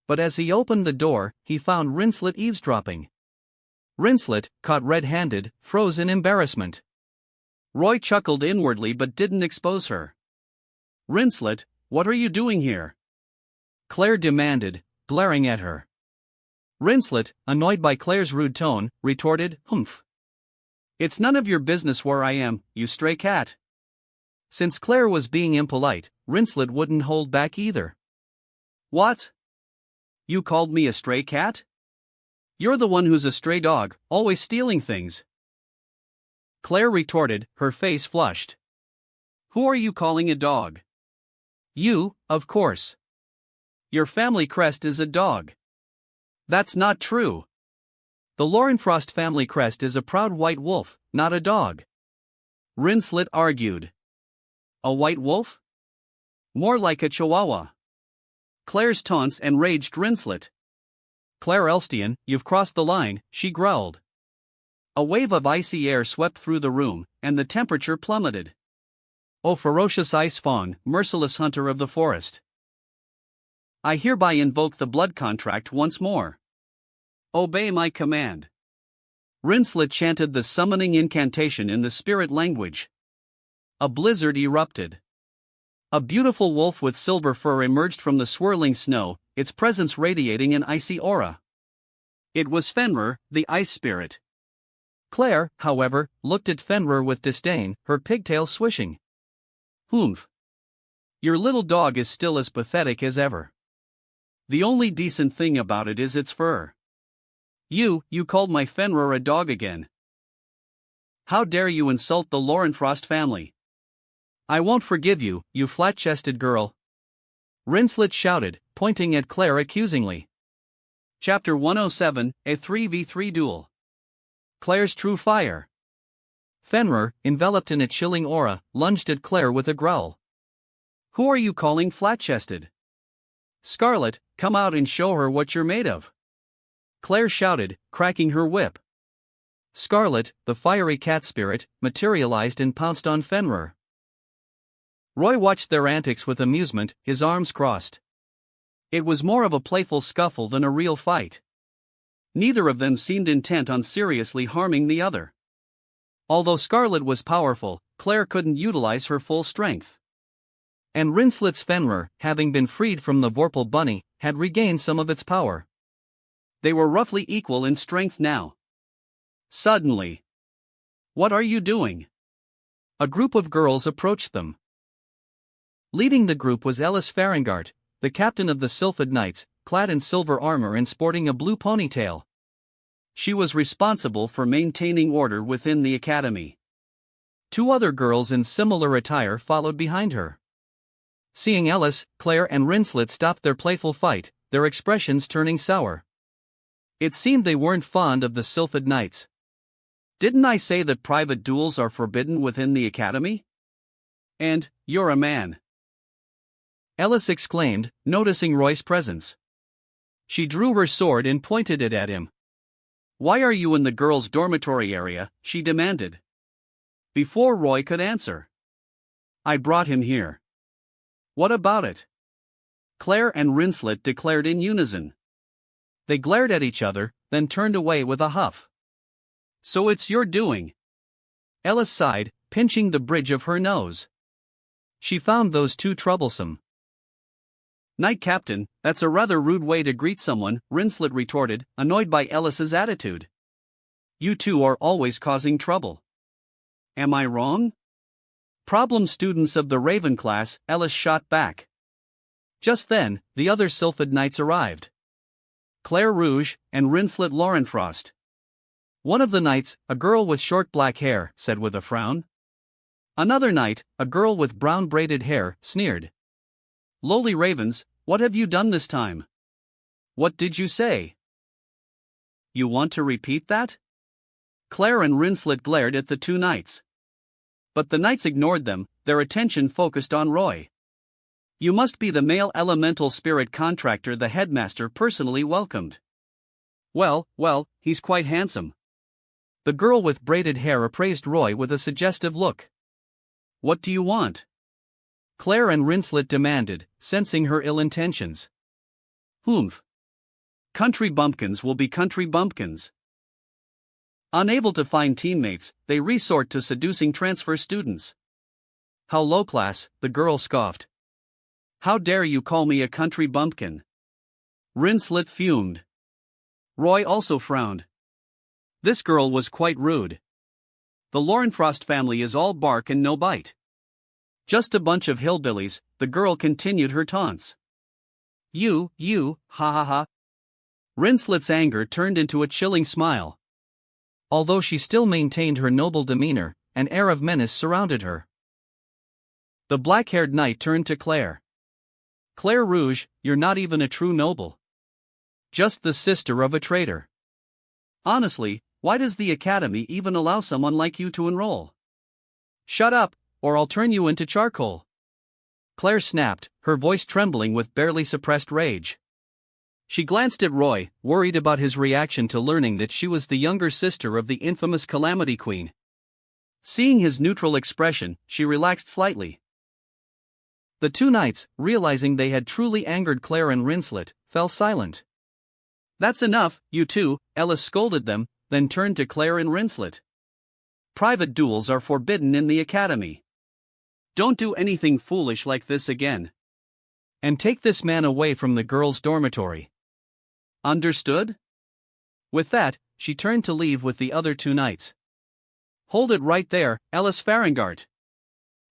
But as he opened the door, he found Rinslet eavesdropping. Rinslet, caught red-handed, froze in embarrassment. Roy chuckled inwardly but didn't expose her. Rinslet, what are you doing here? Claire demanded, glaring at her. Rinslet, annoyed by Claire's rude tone, retorted, Humph. It's none of your business where I am, you stray cat. Since Claire was being impolite, Rinslet wouldn't hold back either. What? You called me a stray cat? You're the one who's a stray dog, always stealing things. Claire retorted, her face flushed. Who are you calling a dog? You, of course. Your family crest is a dog. That's not true. The Lorenfrost family crest is a proud white wolf, not a dog. Rinslet argued. A white wolf? More like a chihuahua. Claire's taunts enraged Rinslet. Claire Elstian, you've crossed the line, she growled. A wave of icy air swept through the room, and the temperature plummeted. O ferocious ice fawn, merciless hunter of the forest. I hereby invoke the blood contract once more. Obey my command. Rinslet chanted the summoning incantation in the spirit language. A blizzard erupted. A beautiful wolf with silver fur emerged from the swirling snow, its presence radiating an icy aura. It was Fenrir, the ice spirit. Claire, however, looked at Fenrir with disdain, her pigtail swishing. Humph. Your little dog is still as pathetic as ever. The only decent thing about it is its fur. You called my Fenrir a dog again. How dare you insult the Lorenfrost family? I won't forgive you, you flat-chested girl. Rinslet shouted, pointing at Claire accusingly. Chapter 107, A 3v3 Duel. Claire's True Fire. Fenrir, enveloped in a chilling aura, lunged at Claire with a growl. Who are you calling flat-chested? Scarlet, come out and show her what you're made of. Claire shouted, cracking her whip. Scarlet, the fiery cat spirit, materialized and pounced on Fenrir. Roy watched their antics with amusement, his arms crossed. It was more of a playful scuffle than a real fight. Neither of them seemed intent on seriously harming the other. Although Scarlet was powerful, Claire couldn't utilize her full strength. And Rinslet's Fenrir, having been freed from the Vorpal bunny, had regained some of its power. They were roughly equal in strength now. Suddenly. What are you doing? A group of girls approached them. Leading the group was Ellis Farringart, the captain of the Sylphid Knights, clad in silver armor and sporting a blue ponytail. She was responsible for maintaining order within the academy. Two other girls in similar attire followed behind her. Seeing Ellis, Claire and Rinslet stop their playful fight, their expressions turning sour. It seemed they weren't fond of the Sylphid Knights. Didn't I say that private duels are forbidden within the academy? And, you're a man," Ellis exclaimed, noticing Roy's presence. She drew her sword and pointed it at him. "Why are you in the girls' dormitory area?" she demanded. Before Roy could answer. "I brought him here." "What about it?" Claire and Rinslet declared in unison. They glared at each other, then turned away with a huff. "So it's your doing." Ellis sighed, pinching the bridge of her nose. She found those two troublesome. "Knight Captain, that's a rather rude way to greet someone," Rinslet retorted, annoyed by Ellis's attitude. "You two are always causing trouble." "Am I wrong?" "Problem students of the Raven class," Ellis shot back. Just then, the other Sylphid Knights arrived. Claire Rouge and Rinslet Laurenfrost. One of the knights, a girl with short black hair, said with a frown. Another knight, a girl with brown braided hair, sneered. "Lowly ravens, what have you done this time?" "What did you say?" "You want to repeat that?" Claire and Rinslet glared at the two knights. But the knights ignored them, their attention focused on Roy. "You must be the male elemental spirit contractor the headmaster personally welcomed." Well, he's quite handsome." The girl with braided hair appraised Roy with a suggestive look. "What do you want?" Claire and Rinslet demanded, sensing her ill intentions. "Humph. Country bumpkins will be country bumpkins." Unable to find teammates, they resort to seducing transfer students. "How low class," the girl scoffed. "How dare you call me a country bumpkin?" Rinslet fumed. Roy also frowned. This girl was quite rude. The Laurenfrost family is all bark and no bite. "Just a bunch of hillbillies," the girl continued her taunts. You, ha ha ha." Rinslet's anger turned into a chilling smile. Although she still maintained her noble demeanor, an air of menace surrounded her. The black-haired knight turned to Claire. "Claire Rouge, you're not even a true noble. Just the sister of a traitor. Honestly, why does the academy even allow someone like you to enroll?" "Shut up, or I'll turn you into charcoal," Claire snapped, her voice trembling with barely suppressed rage. She glanced at Roy, worried about his reaction to learning that she was the younger sister of the infamous Calamity Queen. Seeing his neutral expression, she relaxed slightly. The two knights, realizing they had truly angered Claire and Rinslet, fell silent. "That's enough, you two," Ellis scolded them, then turned to Claire and Rinslet. "Private duels are forbidden in the academy. Don't do anything foolish like this again. And take this man away from the girls' dormitory. Understood?" With that, she turned to leave with the other two knights. "Hold it right there, Ellis Farringart.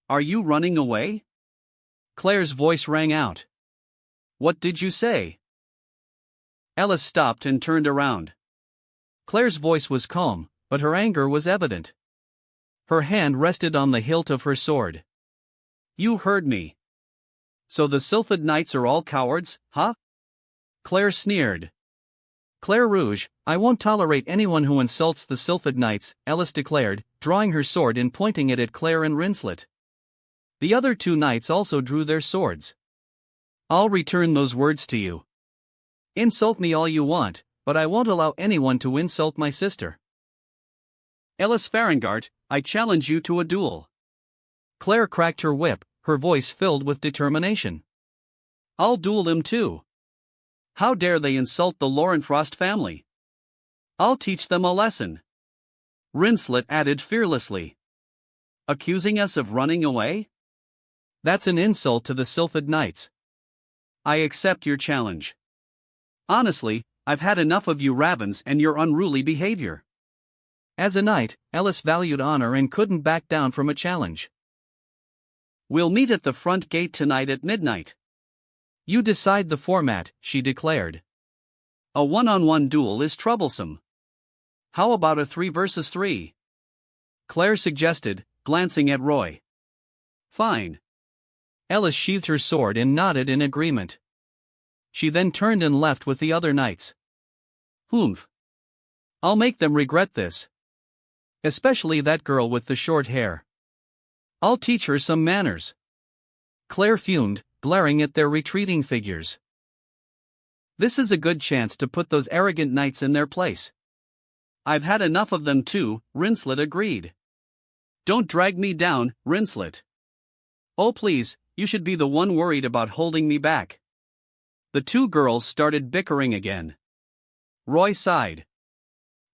Are you running away?" Claire's voice rang out. "What did you say?" Ellis stopped and turned around. Claire's voice was calm, but her anger was evident. Her hand rested on the hilt of her sword. "You heard me. So the Sylphid Knights are all cowards, huh?" Claire sneered. "Claire Rouge, I won't tolerate anyone who insults the Sylphid Knights," Ellis declared, drawing her sword and pointing it at Claire and Rinslet. The other two knights also drew their swords. "I'll return those words to you. Insult me all you want, but I won't allow anyone to insult my sister." "Ellis Farringart, I challenge you to a duel." Claire cracked her whip, her voice filled with determination. "I'll duel him too. How dare they insult the Laurenfrost family? I'll teach them a lesson." Rinslet added fearlessly. "Accusing us of running away? That's an insult to the Sylphid Knights. I accept your challenge. Honestly, I've had enough of you ravens and your unruly behavior." As a knight, Ellis valued honor and couldn't back down from a challenge. "We'll meet at the front gate tonight at midnight. You decide the format," she declared. "A one-on-one duel is troublesome. How about a 3 versus 3? Claire suggested, glancing at Roy. "Fine." Ellis sheathed her sword and nodded in agreement. She then turned and left with the other knights. "Humph. I'll make them regret this." Especially that girl with the short hair. I'll teach her some manners. Claire fumed, glaring at their retreating figures. This is a good chance to put those arrogant knights in their place. I've had enough of them too, Rinslet agreed. Don't drag me down, Rinslet. Oh please, you should be the one worried about holding me back. The two girls started bickering again. Roy sighed.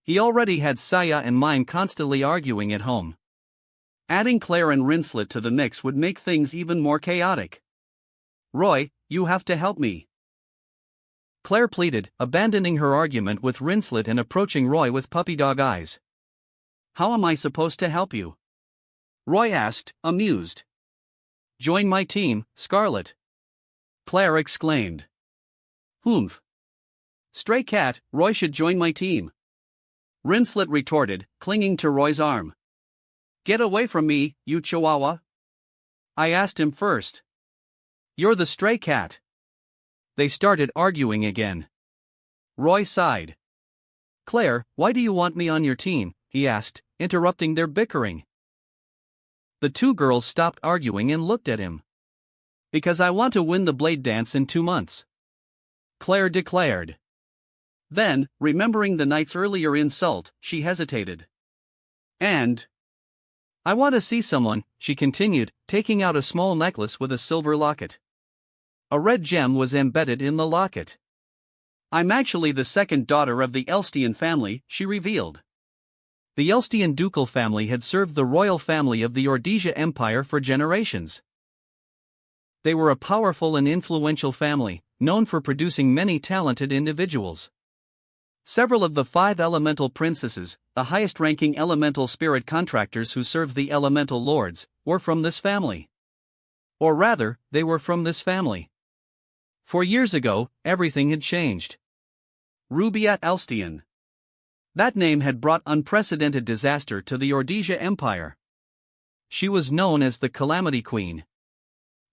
He already had Saya and mine constantly arguing at home. Adding Claire and Rinslet to the mix would make things even more chaotic. Roy, you have to help me. Claire pleaded, abandoning her argument with Rinslet and approaching Roy with puppy dog eyes. How am I supposed to help you? Roy asked, amused. Join my team, Scarlet. Claire exclaimed. Humph. Stray cat, Roy should join my team. Rinslet retorted, clinging to Roy's arm. Get away from me, you chihuahua. I asked him first. You're the stray cat. They started arguing again. Roy sighed. Claire, why do you want me on your team? He asked, interrupting their bickering. The two girls stopped arguing and looked at him. Because I want to win the blade dance in 2 months. Claire declared. Then, remembering the knight's earlier insult, she hesitated. And I want to see someone, she continued, taking out a small necklace with a silver locket. A red gem was embedded in the locket. I'm actually the second daughter of the Elstian family, she revealed. The Elstian ducal family had served the royal family of the Ordesia Empire for generations. They were a powerful and influential family, known for producing many talented individuals. Several of the 5 elemental princesses, the highest-ranking elemental spirit contractors who served the elemental lords, were from this family. Or rather, they were from this family. 4 years ago, everything had changed. Rubia Elstian. That name had brought unprecedented disaster to the Ordesia Empire. She was known as the Calamity Queen.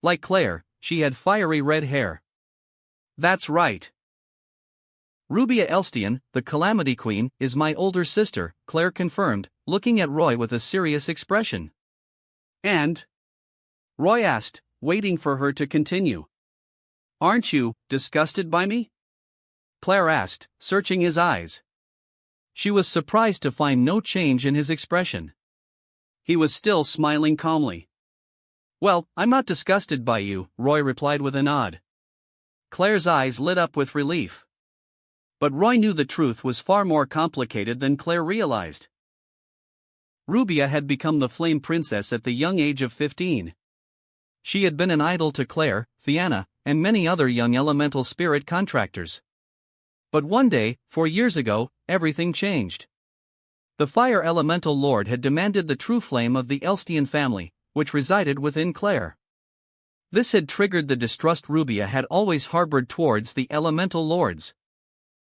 Like Claire, she had fiery red hair. That's right. Rubia Elstian, the Calamity Queen, is my older sister, Claire confirmed, looking at Roy with a serious expression. And? Roy asked, waiting for her to continue. Aren't you disgusted by me? Claire asked, searching his eyes. She was surprised to find no change in his expression. He was still smiling calmly. Well, I'm not disgusted by you, Roy replied with a nod. Claire's eyes lit up with relief. But Roy knew the truth was far more complicated than Claire realized. Rubia had become the Flame Princess at the young age of 15. She had been an idol to Claire, Fianna, and many other young elemental spirit contractors. But one day, 4 years ago, everything changed. The Fire Elemental Lord had demanded the true flame of the Elstian family, which resided within Claire. This had triggered the distrust Rubia had always harbored towards the Elemental Lords.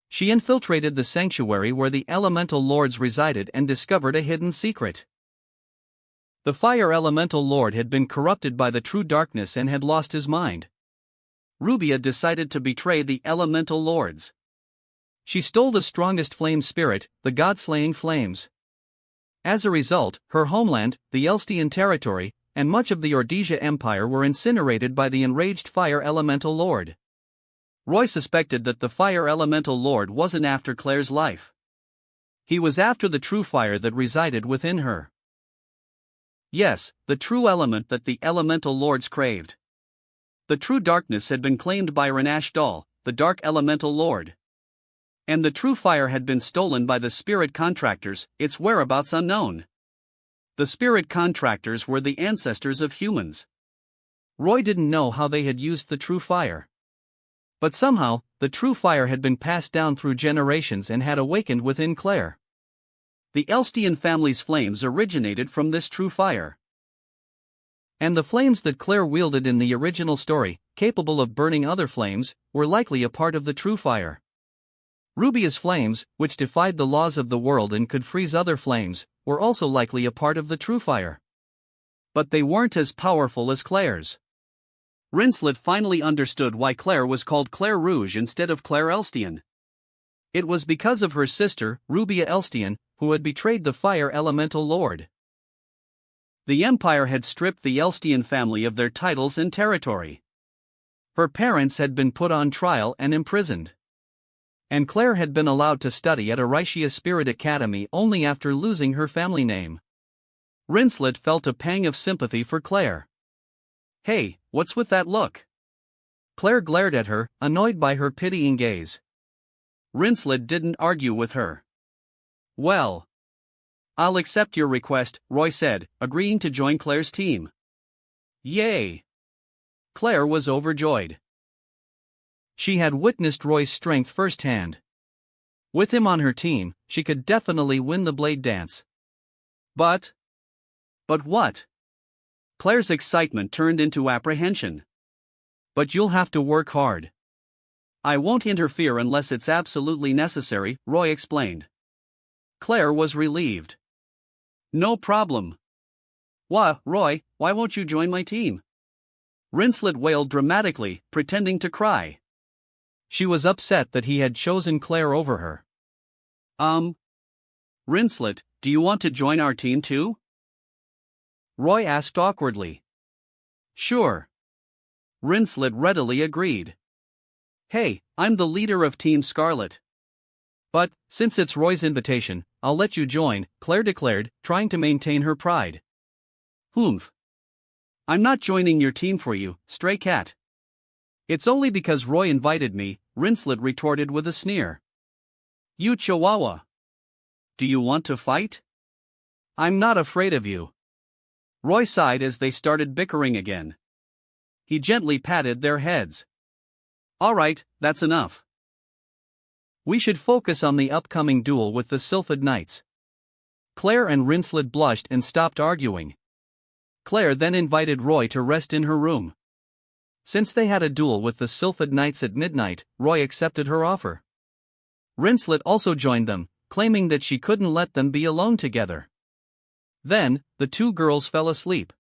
She infiltrated the sanctuary where the Elemental Lords resided and discovered a hidden secret. The Fire Elemental Lord had been corrupted by the true darkness and had lost his mind. Rubia decided to betray the Elemental Lords. She stole the strongest flame spirit, the god-slaying flames. As a result, her homeland, the Elstian territory, and much of the Ordesia Empire were incinerated by the enraged Fire Elemental Lord. Roy suspected that the Fire Elemental Lord wasn't after Claire's life. He was after the true fire that resided within her. Yes, the true element that the Elemental Lords craved. The true darkness had been claimed by Renashdal, the Dark Elemental Lord. And the true fire had been stolen by the spirit contractors, its whereabouts unknown. The spirit contractors were the ancestors of humans. Roy didn't know how they had used the true fire. But somehow, the true fire had been passed down through generations and had awakened within Claire. The Elstian family's flames originated from this true fire. And the flames that Claire wielded in the original story, capable of burning other flames, were likely a part of the true fire. Rubia's flames, which defied the laws of the world and could freeze other flames, were also likely a part of the true fire. But they weren't as powerful as Claire's. Rinslet finally understood why Claire was called Claire Rouge instead of Claire Elstian. It was because of her sister, Rubia Elstian, who had betrayed the Fire Elemental Lord. The Empire had stripped the Elstian family of their titles and territory. Her parents had been put on trial and imprisoned. And Claire had been allowed to study at Aricia Spirit Academy only after losing her family name. Rinslet felt a pang of sympathy for Claire. "Hey, what's with that look?" Claire glared at her, annoyed by her pitying gaze. Rinslet didn't argue with her. "Well, I'll accept your request," Roy said, agreeing to join Claire's team. Yay! Claire was overjoyed. She had witnessed Roy's strength firsthand. With him on her team, she could definitely win the blade dance. But what? Claire's excitement turned into apprehension. "But you'll have to work hard." "I won't interfere unless it's absolutely necessary," Roy explained. Claire was relieved. "No problem." Roy, why won't you join my team?" Rinslet wailed dramatically, pretending to cry. She was upset that he had chosen Claire over her. Rinslet, do you want to join our team too?" Roy asked awkwardly. "Sure." Rinslet readily agreed. "Hey, I'm the leader of Team Scarlet." "But, since it's Roy's invitation, I'll let you join," Claire declared, trying to maintain her pride. "Humph. I'm not joining your team for you, stray cat." "It's only because Roy invited me," Rinslet retorted with a sneer. "You chihuahua. Do you want to fight?" "I'm not afraid of you." Roy sighed as they started bickering again. He gently patted their heads. "All right, that's enough. We should focus on the upcoming duel with the Sylphid Knights." Claire and Rinslet blushed and stopped arguing. Claire then invited Roy to rest in her room. Since they had a duel with the Sylphid Knights at midnight, Roy accepted her offer. Rinslet also joined them, claiming that she couldn't let them be alone together. Then, the two girls fell asleep.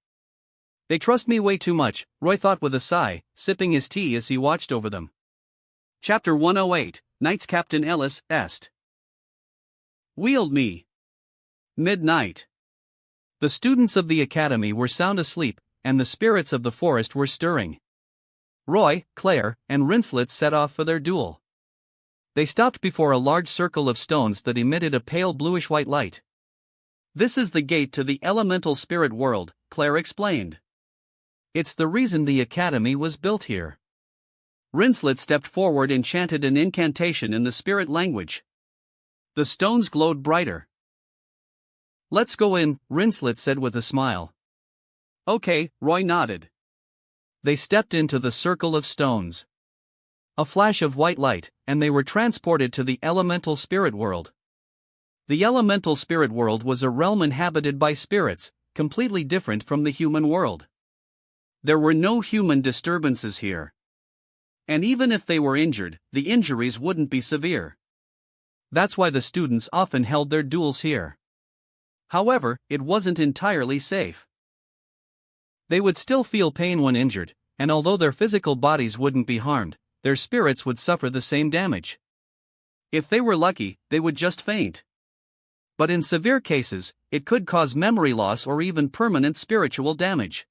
"They trust me way too much," Roy thought with a sigh, sipping his tea as he watched over them. Chapter 108, Knights Captain Ellis, Est. Wield me. Midnight. The students of the academy were sound asleep, and the spirits of the forest were stirring. Roy, Claire, and Rinslet set off for their duel. They stopped before a large circle of stones that emitted a pale bluish-white light. "This is the gate to the elemental spirit world," Claire explained. "It's the reason the academy was built here." Rinslet stepped forward and chanted an incantation in the spirit language. The stones glowed brighter. "Let's go in," Rinslet said with a smile. "Okay," Roy nodded. They stepped into the circle of stones. A flash of white light, and they were transported to the elemental spirit world. The elemental spirit world was a realm inhabited by spirits, completely different from the human world. There were no human disturbances here. And even if they were injured, the injuries wouldn't be severe. That's why the students often held their duels here. However, it wasn't entirely safe. They would still feel pain when injured, and although their physical bodies wouldn't be harmed, their spirits would suffer the same damage. If they were lucky, they would just faint. But in severe cases, it could cause memory loss or even permanent spiritual damage.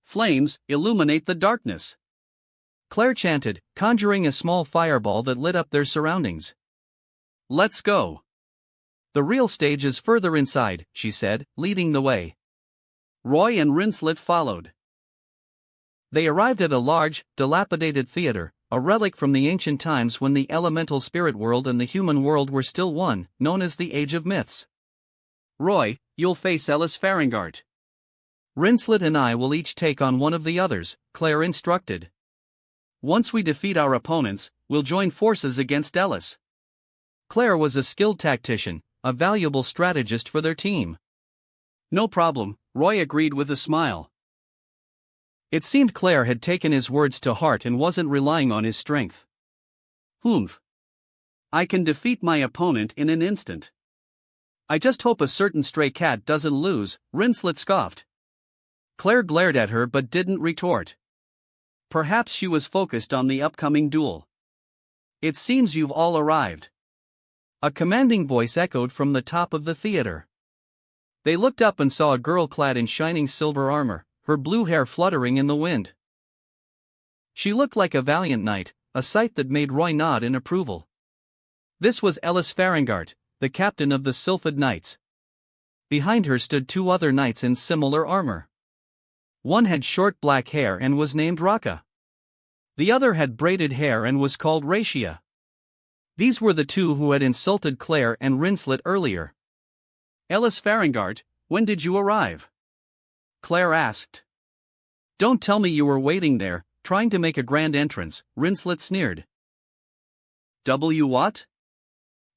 "Flames, illuminate the darkness," Claire chanted, conjuring a small fireball that lit up their surroundings. "Let's go. The real stage is further inside," she said, leading the way. Roy and Rinslet followed. They arrived at a large, dilapidated theater, a relic from the ancient times when the elemental spirit world and the human world were still one, known as the Age of Myths. "Roy, you'll face Ellis Farringart. Rinslet and I will each take on one of the others," Claire instructed. "Once we defeat our opponents, we'll join forces against Ellis." Claire was a skilled tactician, a valuable strategist for their team. "No problem," Roy agreed with a smile. It seemed Claire had taken his words to heart and wasn't relying on his strength. "Humph. I can defeat my opponent in an instant. I just hope a certain stray cat doesn't lose," Rinslet scoffed. Claire glared at her but didn't retort. Perhaps she was focused on the upcoming duel. "It seems you've all arrived. A commanding voice echoed from the top of the theater. They looked up and saw a girl clad in shining silver armor, her blue hair fluttering in the wind. She looked like a valiant knight, a sight that made Roy nod in approval. This was Ellis Farringart, the captain of the Sylphid Knights. Behind her stood two other knights in similar armor. One had short black hair and was named Raka. The other had braided hair and was called Ratia. These were the two who had insulted Claire and Rinslet earlier. Ellis Farringart, when did you arrive? Claire asked. Don't tell me you were waiting there, trying to make a grand entrance, Rinslet sneered. What?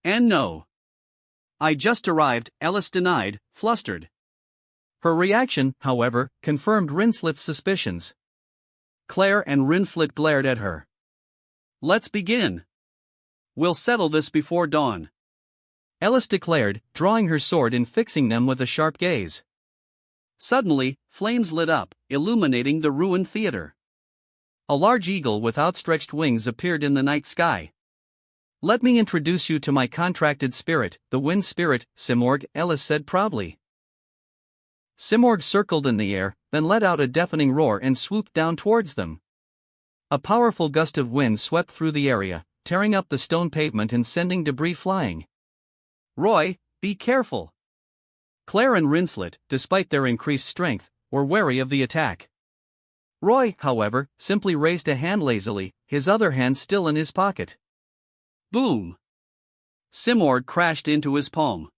And no. I just arrived, Ellis denied, flustered. Her reaction, however, confirmed Rinslet's suspicions. Claire and Rinslet glared at her. Let's begin. We'll settle this before dawn, Ellis declared, drawing her sword and fixing them with a sharp gaze. Suddenly, flames lit up, illuminating the ruined theater. A large eagle with outstretched wings appeared in the night sky. Let me introduce you to my contracted spirit, the wind spirit, Simorg, Ellis said proudly. Simorg circled in the air, then let out a deafening roar and swooped down towards them. A powerful gust of wind swept through the area, tearing up the stone pavement and sending debris flying. Roy, be careful. Claire and Rinslet, despite their increased strength, were wary of the attack. Roy, however, simply raised a hand lazily, his other hand still in his pocket. Boom! Simorg crashed into his palm.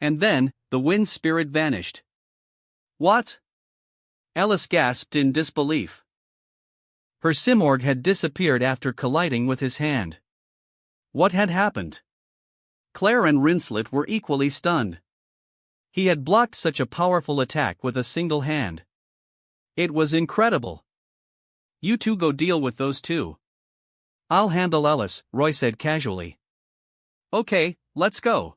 And then, the wind spirit vanished. What? Ellis gasped in disbelief. Her Simorg had disappeared after colliding with his hand. What had happened? Claire and Rinslet were equally stunned. He had blocked such a powerful attack with a single hand. It was incredible. You two go deal with those two. I'll handle Ellis, Roy said casually. Okay, let's go.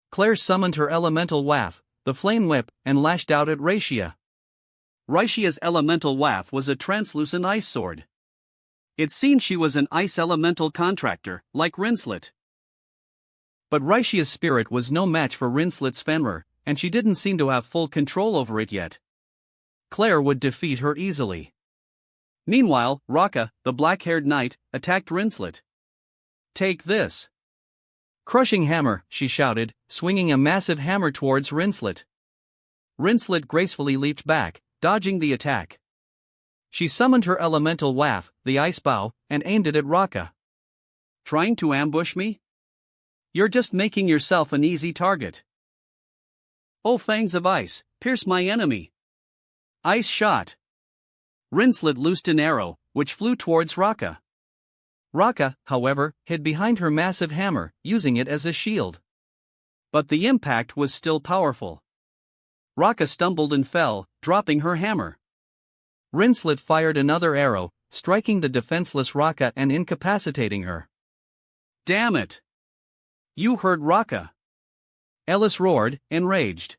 Claire summoned her elemental waff, the flame whip, and lashed out at Ratia. Ratia's elemental waff was a translucent ice sword. It seemed she was an ice elemental contractor, like Rinslet. But Raitia's spirit was no match for Rinslet's Fenrir, and she didn't seem to have full control over it yet. Claire would defeat her easily. Meanwhile, Raka, the black-haired knight, attacked Rinslet. Take this. Crushing hammer, she shouted, swinging a massive hammer towards Rinslet. Rinslet gracefully leaped back, dodging the attack. She summoned her elemental waff, the ice bow, and aimed it at Raka. Trying to ambush me? You're just making yourself an easy target. Oh, fangs of ice, pierce my enemy. Ice shot. Rinslet loosed an arrow, which flew towards Raka. Raka, however, hid behind her massive hammer, using it as a shield. But the impact was still powerful. Raka stumbled and fell, dropping her hammer. Rinslet fired another arrow, striking the defenseless Raka and incapacitating her. Damn it! You hurt Raka! Ellis roared, enraged.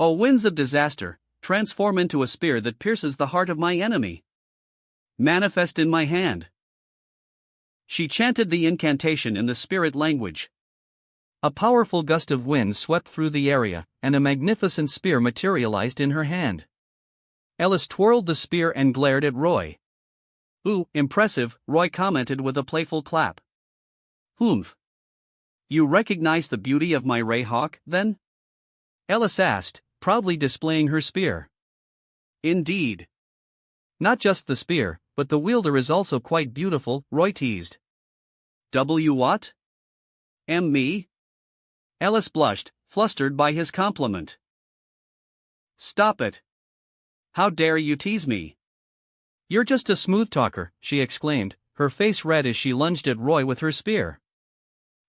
Oh, winds of disaster, transform into a spear that pierces the heart of my enemy. Manifest in my hand. She chanted the incantation in the spirit language. A powerful gust of wind swept through the area, and a magnificent spear materialized in her hand. Ellis twirled the spear and glared at Roy. Ooh, impressive, Roy commented with a playful clap. Humph. You recognize the beauty of my ray hawk, then? Ellis asked, proudly displaying her spear. Indeed. Not just the spear, but the wielder is also quite beautiful, Roy teased. What? Me? Ellis blushed, flustered by his compliment. Stop it. How dare you tease me? You're just a smooth talker, she exclaimed, her face red as she lunged at Roy with her spear.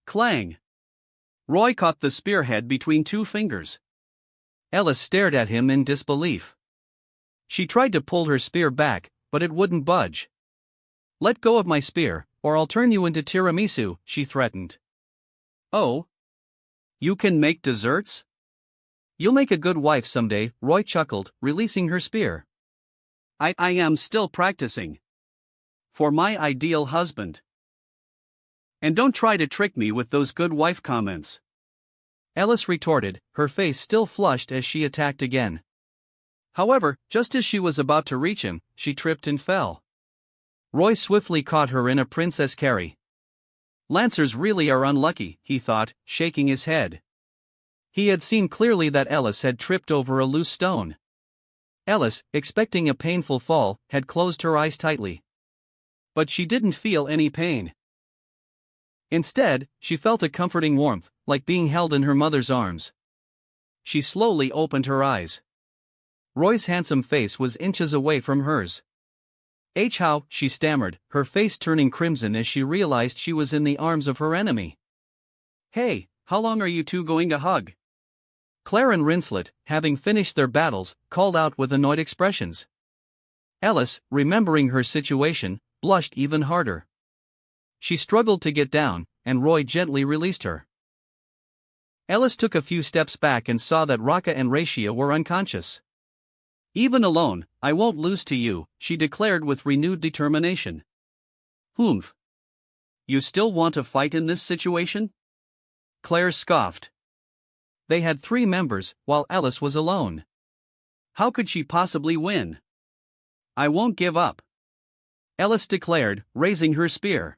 Clang! Roy caught the spearhead between two fingers. Ellis stared at him in disbelief. She tried to pull her spear back, but it wouldn't budge. Let go of my spear, or I'll turn you into tiramisu, she threatened. Oh? You can make desserts? You'll make a good wife someday, Roy chuckled, releasing her spear. I am still practicing. For my ideal husband. And don't try to trick me with those good wife comments. Ellis retorted, her face still flushed as she attacked again. However, just as she was about to reach him, she tripped and fell. Roy swiftly caught her in a princess carry. Lancers really are unlucky, he thought, shaking his head. He had seen clearly that Ellis had tripped over a loose stone. Ellis, expecting a painful fall, had closed her eyes tightly. But she didn't feel any pain. Instead, she felt a comforting warmth, like being held in her mother's arms. She slowly opened her eyes. Roy's handsome face was inches away from hers. How, she stammered, her face turning crimson as she realized she was in the arms of her enemy. Hey, how long are you two going to hug? Claire and Rinslet, having finished their battles, called out with annoyed expressions. Ellis, remembering her situation, blushed even harder. She struggled to get down, and Roy gently released her. Ellis took a few steps back and saw that Raka and Rashia were unconscious. Even alone, I won't lose to you, she declared with renewed determination. Humph. You still want to fight in this situation? Claire scoffed. They had 3 members, while Ellis was alone. How could she possibly win? I won't give up, Ellis declared, raising her spear.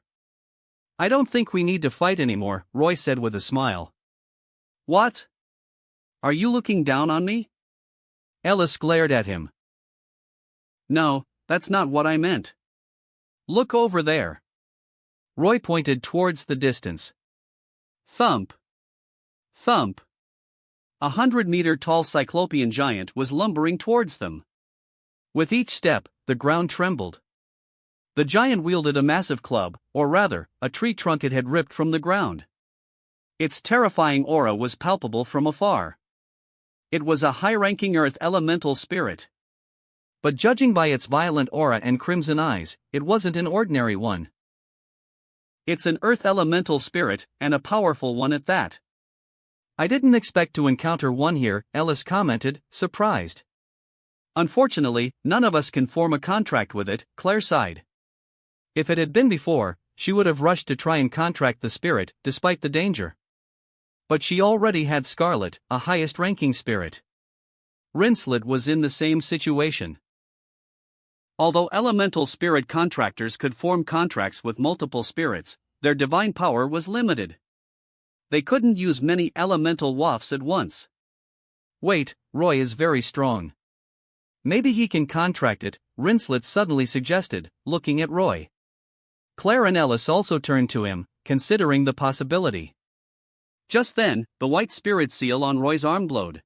I don't think we need to fight anymore, Roy said with a smile. What? Are you looking down on me? Ellis glared at him. No, that's not what I meant. Look over there. Roy pointed towards the distance. Thump. Thump. 100-meter-tall cyclopean giant was lumbering towards them. With each step, the ground trembled. The giant wielded a massive club, or rather, a tree trunk it had ripped from the ground. Its terrifying aura was palpable from afar. It was a high-ranking earth elemental spirit. But judging by its violent aura and crimson eyes, it wasn't an ordinary one. It's an earth elemental spirit, and a powerful one at that. I didn't expect to encounter one here, Ellis commented, surprised. Unfortunately, none of us can form a contract with it, Claire sighed. If it had been before, she would have rushed to try and contract the spirit, despite the danger. But she already had Scarlet, a highest-ranking spirit. Rinslet was in the same situation. Although elemental spirit contractors could form contracts with multiple spirits, their divine power was limited. They couldn't use many elemental wafts at once. Wait, Roy is very strong. Maybe he can contract it, Rinslet suddenly suggested, looking at Roy. Claire and Ellis also turned to him, considering the possibility. Just then, the white spirit seal on Roy's arm glowed.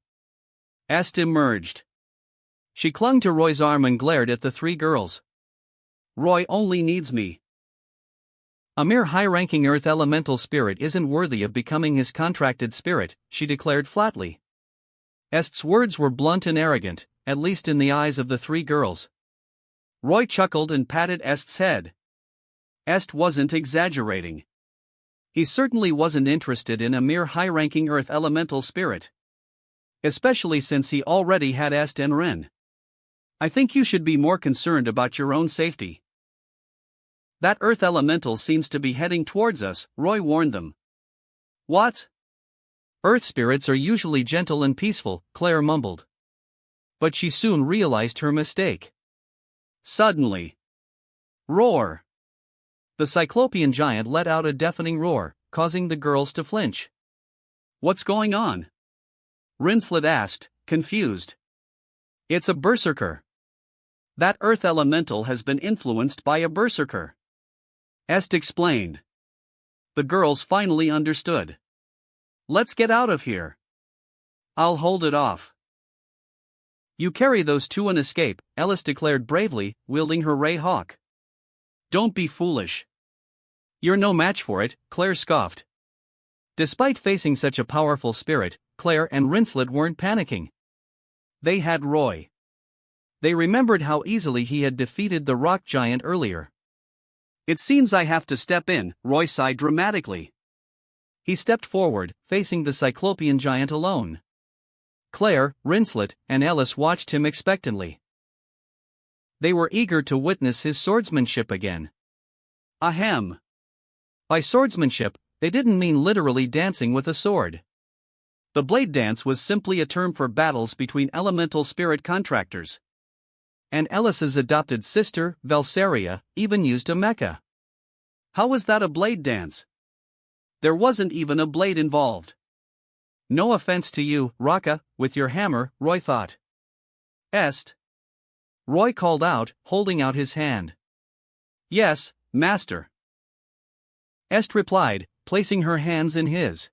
Est emerged. She clung to Roy's arm and glared at the 3 girls. Roy only needs me. A mere high-ranking earth elemental spirit isn't worthy of becoming his contracted spirit, she declared flatly. Est's words were blunt and arrogant, at least in the eyes of the 3 girls. Roy chuckled and patted Est's head. Est wasn't exaggerating. He certainly wasn't interested in a mere high-ranking earth elemental spirit. Especially since he already had Est and Ren. I think you should be more concerned about your own safety. That earth elemental seems to be heading towards us, Roy warned them. What? Earth spirits are usually gentle and peaceful, Claire mumbled. But she soon realized her mistake. Suddenly. Roar! The cyclopean giant let out a deafening roar, causing the girls to flinch. What's going on? Rinslet asked, confused. It's a berserker. That earth elemental has been influenced by a berserker. Est explained. The girls finally understood. Let's get out of here. I'll hold it off. You carry those 2 and escape, Ellis declared bravely, wielding her ray hawk. Don't be foolish. You're no match for it, Claire scoffed. Despite facing such a powerful spirit, Claire and Rinslet weren't panicking. They had Roy. They remembered how easily he had defeated the rock giant earlier. It seems I have to step in, Roy sighed dramatically. He stepped forward, facing the cyclopean giant alone. Claire, Rinslet, and Ellis watched him expectantly. They were eager to witness his swordsmanship again. Ahem. By swordsmanship, they didn't mean literally dancing with a sword. The blade dance was simply a term for battles between elemental spirit contractors. And Ellis's adopted sister, Valseria, even used a mecha. How was that a blade dance? There wasn't even a blade involved. No offense to you, Raka, with your hammer, Roy thought. Est. Roy called out, holding out his hand. Yes, master. Est replied, placing her hands in his.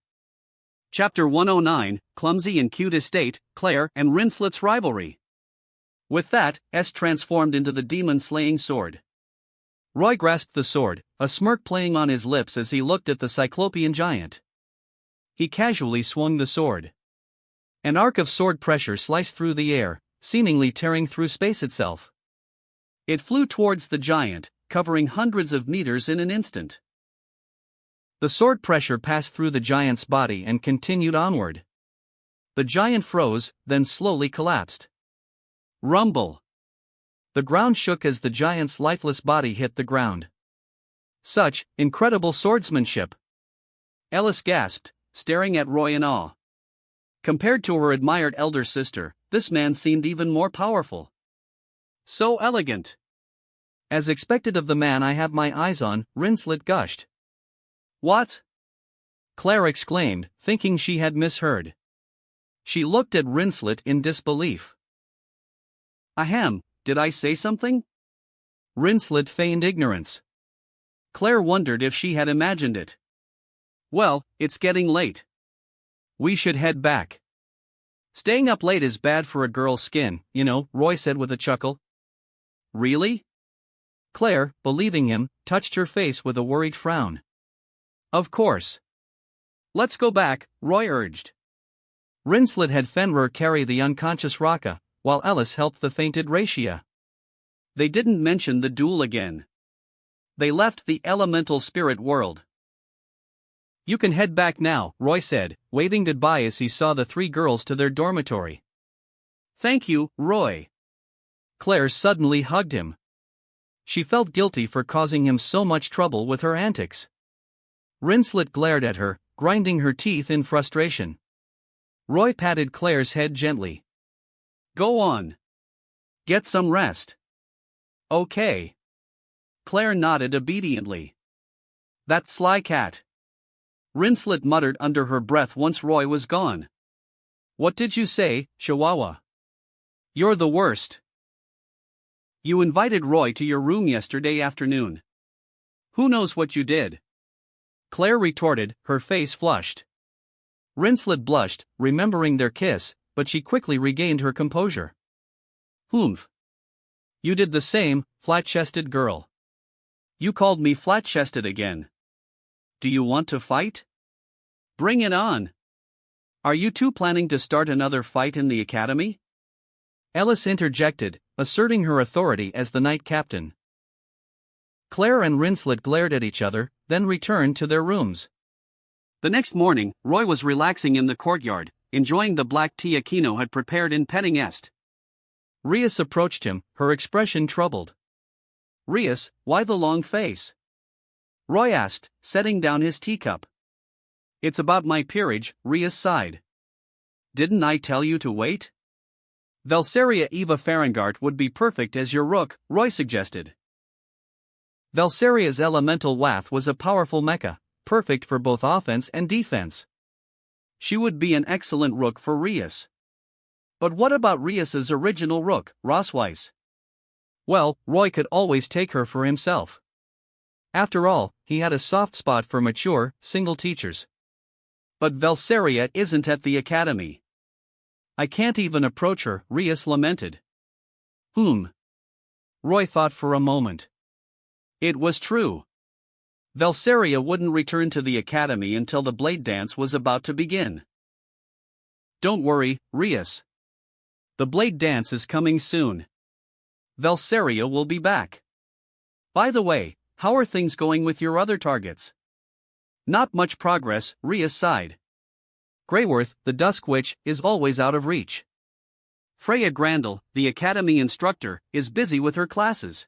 Chapter 109, Clumsy and Cute Estate, Claire and Rinslet's Rivalry. With that, Est transformed into the demon-slaying sword. Roy grasped the sword, a smirk playing on his lips as he looked at the cyclopean giant. He casually swung the sword. An arc of sword pressure sliced through the air, seemingly tearing through space itself. It flew towards the giant, covering hundreds of meters in an instant. The sword pressure passed through the giant's body and continued onward. The giant froze, then slowly collapsed. Rumble. The ground shook as the giant's lifeless body hit the ground. Such incredible swordsmanship! Ellis gasped, staring at Roy in awe. Compared to her admired elder sister, this man seemed even more powerful. So elegant. As expected of the man I have my eyes on, Rinslet gushed. What? Claire exclaimed, thinking she had misheard. She looked at Rinslet in disbelief. Ahem, did I say something? Rinslet feigned ignorance. Claire wondered if she had imagined it. Well, it's getting late. We should head back. Staying up late is bad for a girl's skin, you know, Roy said with a chuckle. Really? Claire, believing him, touched her face with a worried frown. Of course. Let's go back, Roy urged. Rinslet had Fenrir carry the unconscious Raka, while Ellis helped the fainted Ratia. They didn't mention the duel again. They left the elemental spirit world. You can head back now, Roy said, waving goodbye as he saw the three girls to their dormitory. Thank you, Roy. Claire suddenly hugged him. She felt guilty for causing him so much trouble with her antics. Rinslet glared at her, grinding her teeth in frustration. Roy patted Claire's head gently. Go on. Get some rest. Okay. Claire nodded obediently. That sly cat. Rinslet muttered under her breath once Roy was gone. What did you say, Chihuahua? You're the worst. You invited Roy to your room yesterday afternoon. Who knows what you did? Claire retorted, her face flushed. Rinslet blushed, remembering their kiss, but she quickly regained her composure. Humph. You did the same, flat-chested girl. You called me flat-chested again. Do you want to fight? Bring it on. Are you two planning to start another fight in the academy? Ellis interjected, asserting her authority as the knight captain. Claire and Rinslet glared at each other, then returned to their rooms. The next morning, Roy was relaxing in the courtyard, enjoying the black tea Aquino had prepared and petting Est. Rias approached him, her expression troubled. Rias, why the long face? Roy asked, setting down his teacup. It's about my peerage, Rias sighed. Didn't I tell you to wait? Valseria Eva Farengart would be perfect as your rook, Roy suggested. Valseria's elemental waff was a powerful mecha, perfect for both offense and defense. She would be an excellent rook for Rias. But what about Rias's original rook, Rosweiss? Well, Roy could always take her for himself. After all, he had a soft spot for mature, single teachers. But Valseria isn't at the academy. I can't even approach her, Rias lamented. Roy thought for a moment. It was true. Valseria wouldn't return to the academy until the blade dance was about to begin. Don't worry, Rias. The blade dance is coming soon. Valseria will be back. By the way, how are things going with your other targets? Not much progress, Rias sighed. Greyworth, the Dusk Witch, is always out of reach. Freya Grandel, the academy instructor, is busy with her classes.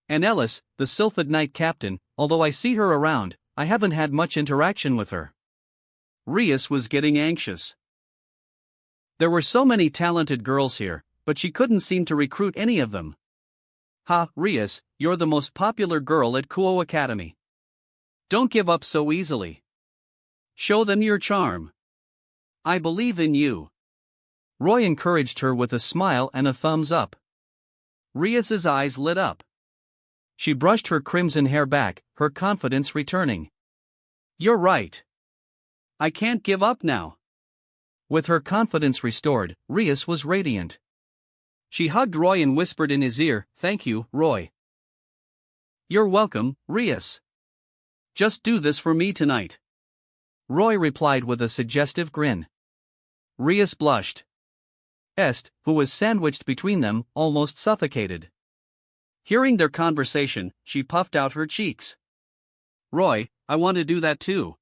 And Ellis, the Sylphid Knight captain, although I see her around, I haven't had much interaction with her. Rias was getting anxious. There were so many talented girls here, but she couldn't seem to recruit any of them. Ha, Rias, you're the most popular girl at Kuo Academy. Don't give up so easily. Show them your charm. I believe in you. Roy encouraged her with a smile and a thumbs up. Rias's eyes lit up. She brushed her crimson hair back, her confidence returning. You're right. I can't give up now. With her confidence restored, Rias was radiant. She hugged Roy and whispered in his ear, "Thank you, Roy." "You're welcome, Rias. Just do this for me tonight." Roy replied with a suggestive grin. Rias blushed. Est, who was sandwiched between them, almost suffocated. Hearing their conversation, she puffed out her cheeks. "Roy, I want to do that too,"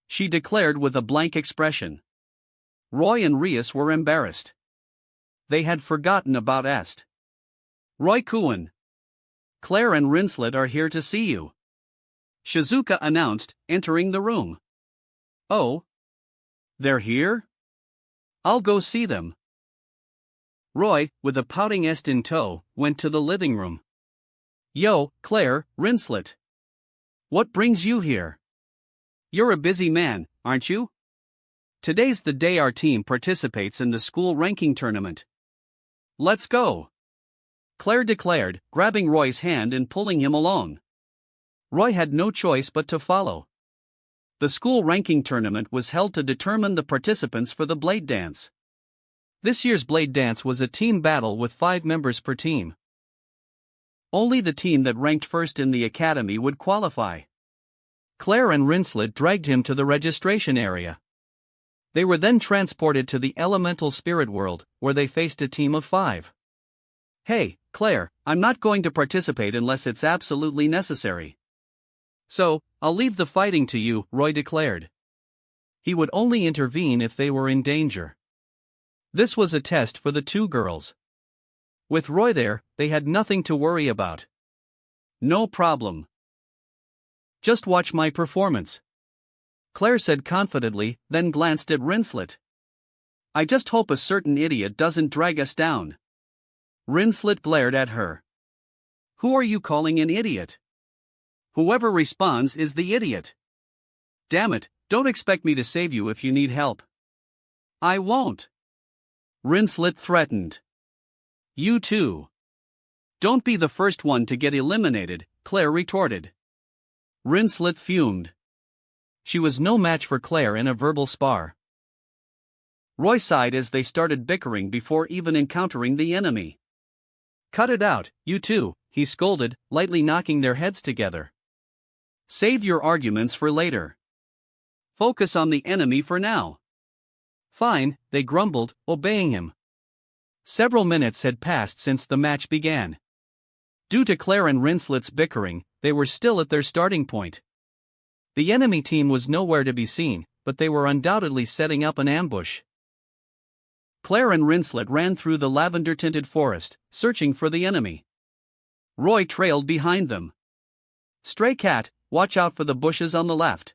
she declared with a blank expression. Roy and Rias were embarrassed. They had forgotten about Est. "Roy Kuan. Claire and Rinslet are here to see you," Shizuka announced, entering the room. "Oh? They're here? I'll go see them." Roy, with a pouting Est in tow, went to the living room. "Yo, Claire, Rinslet. What brings you here? You're a busy man, aren't you? Today's the day our team participates in the school ranking tournament. Let's go," Claire declared, grabbing Roy's hand and pulling him along. Roy had no choice but to follow. The school ranking tournament was held to determine the participants for the blade dance. This year's blade dance was a team battle with 5 members per team. Only the team that ranked first in the academy would qualify. Claire and Rinslet dragged him to the registration area. They were then transported to the elemental spirit world, where they faced a team of 5. "Hey, Claire, I'm not going to participate unless it's absolutely necessary. So, I'll leave the fighting to you," Roy declared. He would only intervene if they were in danger. This was a test for the 2 girls. With Roy there, they had nothing to worry about. "No problem. Just watch my performance," Claire said confidently, then glanced at Rinslet. "I just hope a certain idiot doesn't drag us down." Rinslet glared at her. "Who are you calling an idiot? Whoever responds is the idiot. Damn it, don't expect me to save you if you need help." "I won't," Rinslet threatened. "You too. Don't be the first one to get eliminated," Claire retorted. Rinslet fumed. She was no match for Claire in a verbal spar. Roy sighed as they started bickering before even encountering the enemy. "Cut it out, you two," he scolded, lightly knocking their heads together. "Save your arguments for later. Focus on the enemy for now." "Fine," they grumbled, obeying him. Several minutes had passed since the match began. Due to Claire and Rinslet's bickering, they were still at their starting point. The enemy team was nowhere to be seen, but they were undoubtedly setting up an ambush. Claire and Rinslet ran through the lavender-tinted forest, searching for the enemy. Roy trailed behind them. "Stray cat, watch out for the bushes on the left.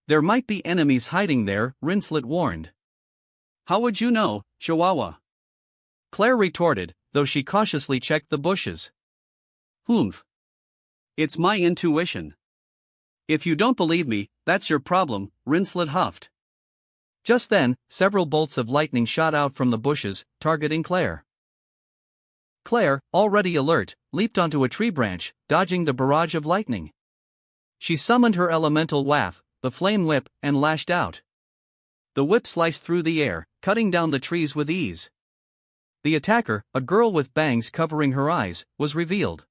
There might be enemies hiding there," Rinslet warned. "How would you know, Chihuahua?" Claire retorted, though she cautiously checked the bushes. "Humph. It's my intuition. If you don't believe me, that's your problem," Rinslet huffed. Just then, several bolts of lightning shot out from the bushes, targeting Claire. Claire, already alert, leaped onto a tree branch, dodging the barrage of lightning. She summoned her elemental waff, the flame whip, and lashed out. The whip sliced through the air, cutting down the trees with ease. The attacker, a girl with bangs covering her eyes, was revealed.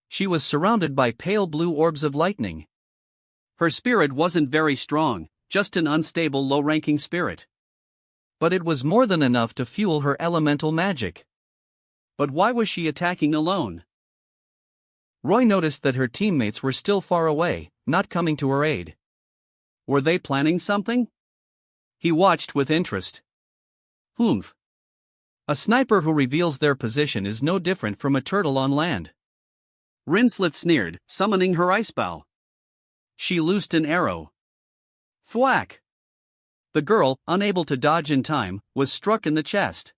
She was surrounded by pale blue orbs of lightning. Her spirit wasn't very strong, just an unstable low-ranking spirit. But it was more than enough to fuel her elemental magic. But why was she attacking alone? Roy noticed that her teammates were still far away, not coming to her aid. Were they planning something? He watched with interest. Humph. A sniper who reveals their position is no different from a turtle on land. Rinslet sneered, summoning her ice bow. She loosed an arrow. Thwack! The girl, unable to dodge in time, was struck in the chest.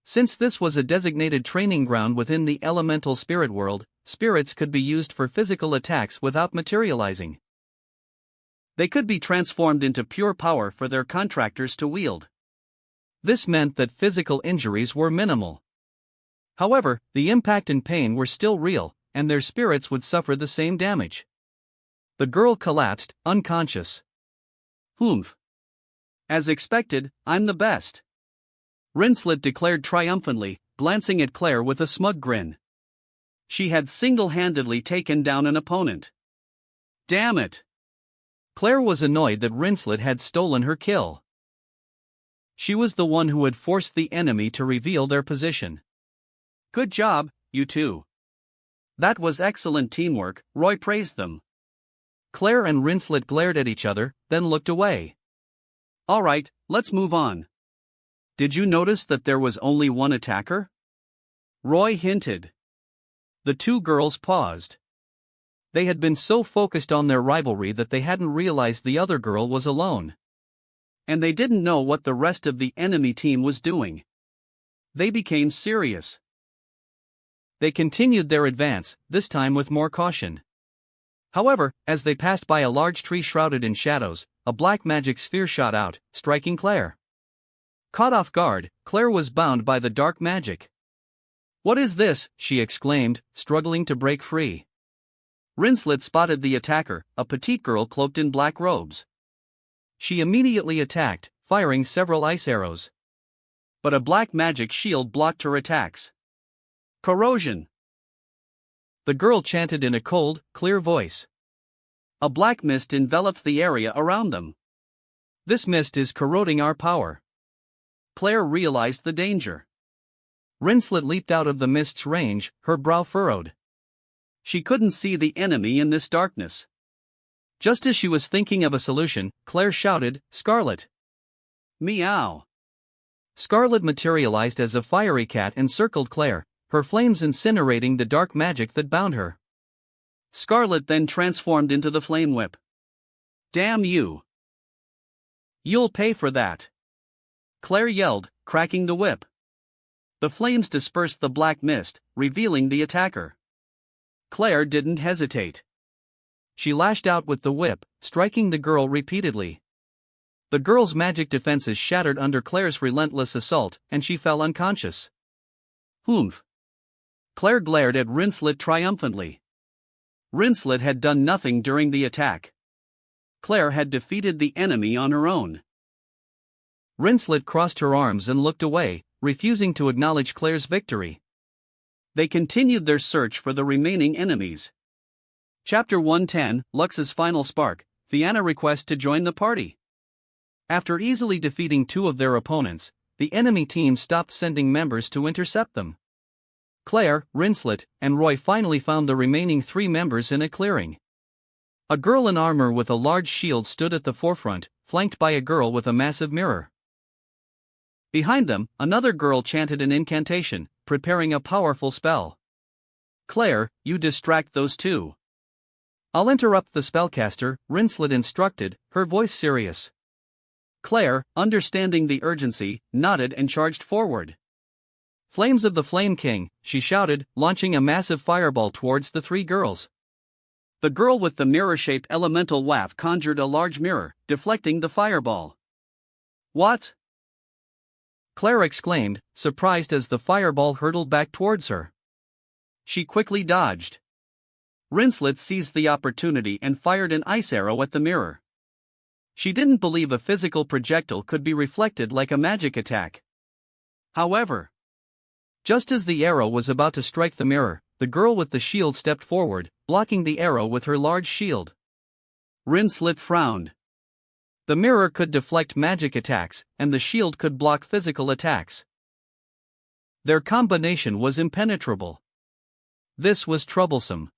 Since this was a designated training ground within the elemental spirit world, spirits could be used for physical attacks without materializing. They could be transformed into pure power for their contractors to wield. This meant that physical injuries were minimal. However, the impact and pain were still real, and their spirits would suffer the same damage. The girl collapsed, unconscious. Humph. As expected, I'm the best. Rinslet declared triumphantly, glancing at Claire with a smug grin. She had single-handedly taken down an opponent. Damn it! Claire was annoyed that Rinslet had stolen her kill. She was the one who had forced the enemy to reveal their position. Good job, you two. That was excellent teamwork, Roy praised them. Claire and Rinslet glared at each other, then looked away. Alright, let's move on. Did you notice that there was only one attacker? Roy hinted. The two girls paused. They had been so focused on their rivalry that they hadn't realized the other girl was alone. And they didn't know what the rest of the enemy team was doing. They became serious. They continued their advance, this time with more caution. However, as they passed by a large tree shrouded in shadows, a black magic sphere shot out, striking Claire. Caught off guard, Claire was bound by the dark magic. What is this? She exclaimed, struggling to break free. Rinslet spotted the attacker, a petite girl cloaked in black robes. She immediately attacked, firing several ice arrows. But a black magic shield blocked her attacks. Corrosion! The girl chanted in a cold, clear voice. A black mist enveloped the area around them. This mist is corroding our power. Claire realized the danger. Rinslet leaped out of the mist's range, her brow furrowed. She couldn't see the enemy in this darkness. Just as she was thinking of a solution, Claire shouted, Scarlet! Meow! Scarlet materialized as a fiery cat and circled Claire, her flames incinerating the dark magic that bound her. Scarlet then transformed into the flame whip. Damn you! You'll pay for that! Claire yelled, cracking the whip. The flames dispersed the black mist, revealing the attacker. Claire didn't hesitate. She lashed out with the whip, striking the girl repeatedly. The girl's magic defenses shattered under Claire's relentless assault, and she fell unconscious. Humph! Claire glared at Rinslet triumphantly. Rinslet had done nothing during the attack. Claire had defeated the enemy on her own. Rinslet crossed her arms and looked away, refusing to acknowledge Claire's victory. They continued their search for the remaining enemies. Chapter 110, Lux's Final Spark, Fianna requests to join the party. After easily defeating two of their opponents, the enemy team stopped sending members to intercept them. Claire, Rinslet, and Roy finally found the remaining three members in a clearing. A girl in armor with a large shield stood at the forefront, flanked by a girl with a massive mirror. Behind them, another girl chanted an incantation, preparing a powerful spell. Claire, you distract those two. I'll interrupt the spellcaster, Rinslet instructed, her voice serious. Claire, understanding the urgency, nodded and charged forward. Flames of the Flame King, she shouted, launching a massive fireball towards the three girls. The girl with the mirror-shaped elemental waff conjured a large mirror, deflecting the fireball. What? Claire exclaimed, surprised as the fireball hurtled back towards her. She quickly dodged. Rinslet seized the opportunity and fired an ice arrow at the mirror. She didn't believe a physical projectile could be reflected like a magic attack. However, just as the arrow was about to strike the mirror, the girl with the shield stepped forward, blocking the arrow with her large shield. Rinslet frowned. The mirror could deflect magic attacks, and the shield could block physical attacks. Their combination was impenetrable. This was troublesome.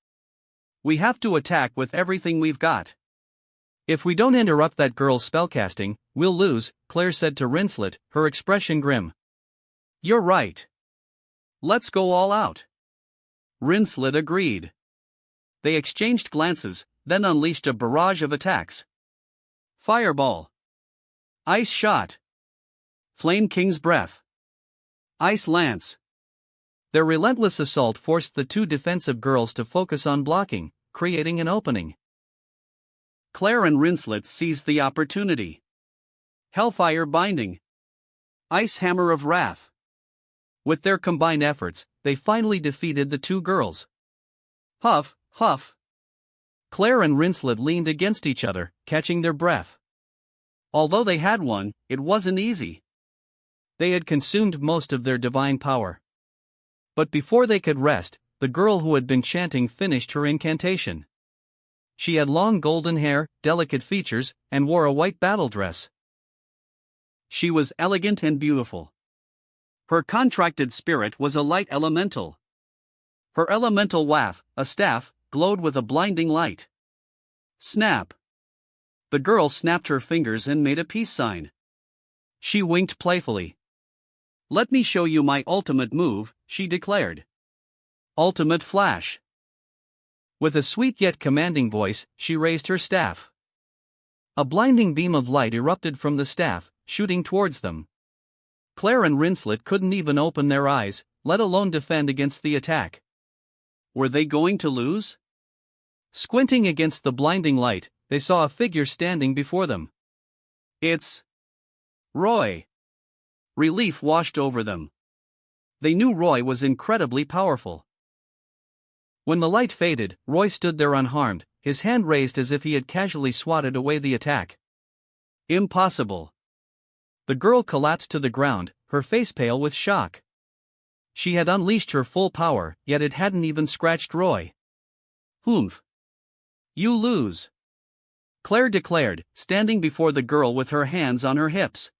We have to attack with everything we've got. If we don't interrupt that girl's spellcasting, we'll lose, Claire said to Rinslet, her expression grim. You're right. Let's go all out. Rinslet agreed. They exchanged glances, then unleashed a barrage of attacks. Fireball. Ice shot. Flame King's breath. Ice lance. Their relentless assault forced the two defensive girls to focus on blocking, creating an opening. Claire and Rinslet seized the opportunity. Hellfire binding. Ice hammer of wrath. With their combined efforts, they finally defeated the two girls. Huff, huff. Claire and Rinslet leaned against each other, catching their breath. Although they had won, it wasn't easy. They had consumed most of their divine power. But before they could rest, the girl who had been chanting finished her incantation. She had long golden hair, delicate features, and wore a white battle dress. She was elegant and beautiful. Her contracted spirit was a light elemental. Her elemental waff, a staff, glowed with a blinding light. Snap. The girl snapped her fingers and made a peace sign. She winked playfully. "Let me show you my ultimate move," she declared. Ultimate flash. With a sweet yet commanding voice, she raised her staff. A blinding beam of light erupted from the staff, shooting towards them. Claire and Rinslet couldn't even open their eyes, let alone defend against the attack. Were they going to lose? Squinting against the blinding light, they saw a figure standing before them. It's Roy. Relief washed over them. They knew Roy was incredibly powerful. When the light faded, Roy stood there unharmed, his hand raised as if he had casually swatted away the attack. Impossible. The girl collapsed to the ground, her face pale with shock. She had unleashed her full power, yet it hadn't even scratched Roy. "Humph. You lose," Claire declared, standing before the girl with her hands on her hips.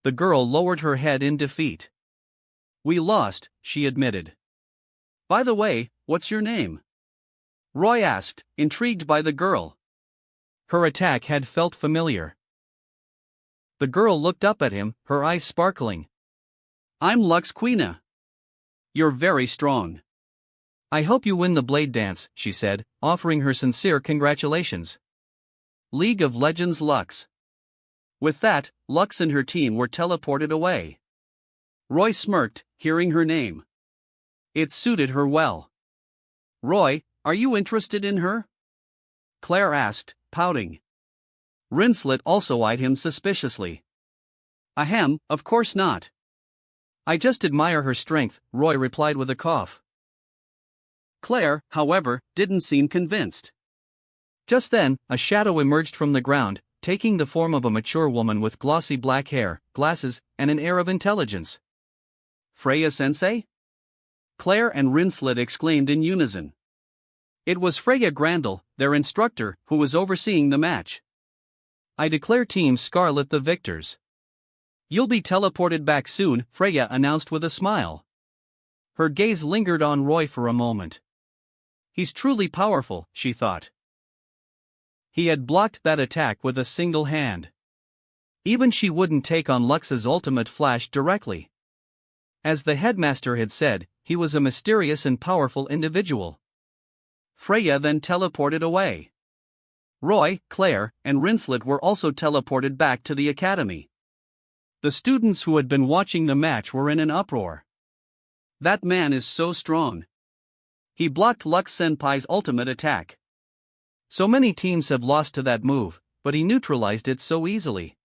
The girl lowered her head in defeat. "We lost," she admitted. "By the way, what's your name?" Roy asked, intrigued by the girl. Her attack had felt familiar. The girl looked up at him, her eyes sparkling. "I'm Lux Quina. You're very strong. I hope you win the blade dance," she said, offering her sincere congratulations. League of Legends Lux. With that, Lux and her team were teleported away. Roy smirked, hearing her name. It suited her well. "Roy, are you interested in her?" Claire asked, pouting. Rinslet also eyed him suspiciously. "Ahem, of course not. I just admire her strength," Roy replied with a cough. Claire, however, didn't seem convinced. Just then, a shadow emerged from the ground, taking the form of a mature woman with glossy black hair, glasses, and an air of intelligence. "Freya-sensei?" Claire and Rinslet exclaimed in unison. It was Freya Grandel, their instructor, who was overseeing the match. "I declare Team Scarlet the victors." "You'll be teleported back soon," Freya announced with a smile. Her gaze lingered on Roy for a moment. He's truly powerful, she thought. He had blocked that attack with a single hand. Even she wouldn't take on Lux's ultimate flash directly. As the headmaster had said, he was a mysterious and powerful individual. Freya then teleported away. Roy, Claire, and Rinslet were also teleported back to the academy. The students who had been watching the match were in an uproar. "That man is so strong. He blocked Lux Senpai's ultimate attack. So many teams have lost to that move, but he neutralized it so easily.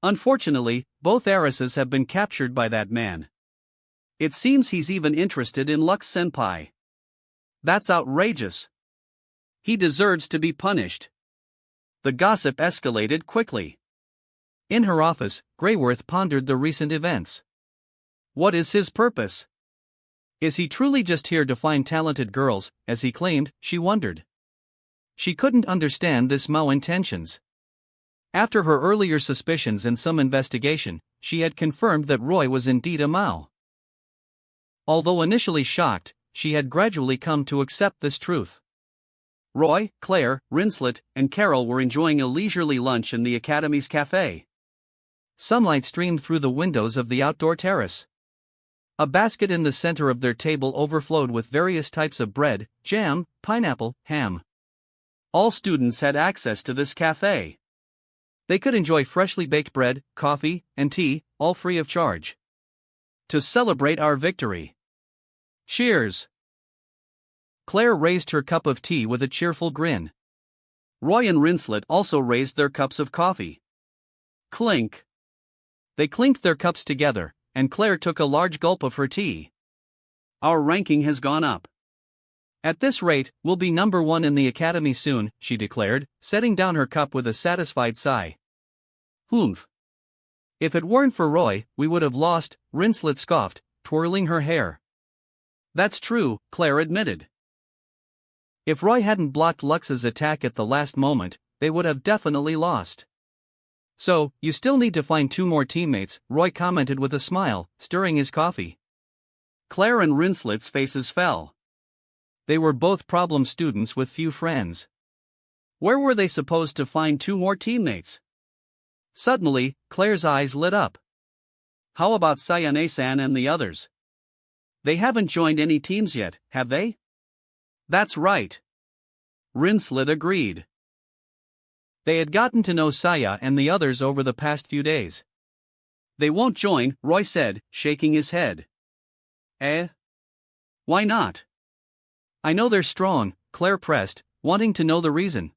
Unfortunately, both heiresses have been captured by that man. It seems he's even interested in Lux Senpai. That's outrageous. He deserves to be punished." The gossip escalated quickly. In her office, Greyworth pondered the recent events. What is his purpose? Is he truly just here to find talented girls, as he claimed, she wondered. She couldn't understand this malintentions. After her earlier suspicions and some investigation, she had confirmed that Roy was indeed a Mao. Although initially shocked, she had gradually come to accept this truth. Roy, Claire, Rinslet, and Carol were enjoying a leisurely lunch in the Academy's cafe. Sunlight streamed through the windows of the outdoor terrace. A basket in the center of their table overflowed with various types of bread, jam, pineapple, ham. All students had access to this cafe. They could enjoy freshly baked bread, coffee, and tea, all free of charge. To celebrate our victory. Cheers! Claire raised her cup of tea with a cheerful grin. Roy and Rinslet also raised their cups of coffee. Clink! They clinked their cups together, and Claire took a large gulp of her tea. Our ranking has gone up. At this rate, we'll be number 1 in the academy soon, she declared, setting down her cup with a satisfied sigh. Humph. If it weren't for Roy, we would have lost, Rinslet scoffed, twirling her hair. That's true, Claire admitted. If Roy hadn't blocked Lux's attack at the last moment, they would have definitely lost. So, you still need to find 2 more teammates, Roy commented with a smile, stirring his coffee. Claire and Rinslet's faces fell. They were both problem students with few friends. Where were they supposed to find 2 more teammates? Suddenly, Claire's eyes lit up. How about Sayane-san and the others? They haven't joined any teams yet, have they? That's right. Rinslet agreed. They had gotten to know Saya and the others over the past few days. They won't join, Roy said, shaking his head. Eh? Why not? I know they're strong, Claire pressed, wanting to know the reason.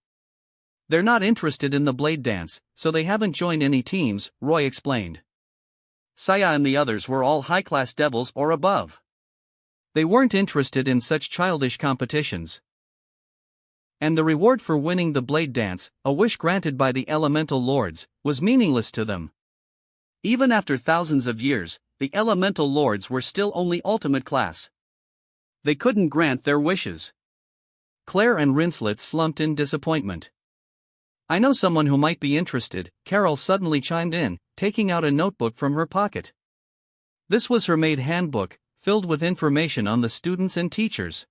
They're not interested in the blade dance, so they haven't joined any teams, Roy explained. Saya and the others were all high-class devils or above. They weren't interested in such childish competitions. And the reward for winning the blade dance, a wish granted by the elemental lords, was meaningless to them. Even after thousands of years, the elemental lords were still only ultimate class. They couldn't grant their wishes. Claire and Rinslet slumped in disappointment. I know someone who might be interested, Carol suddenly chimed in, taking out a notebook from her pocket. This was her maid handbook, filled with information on the students and teachers.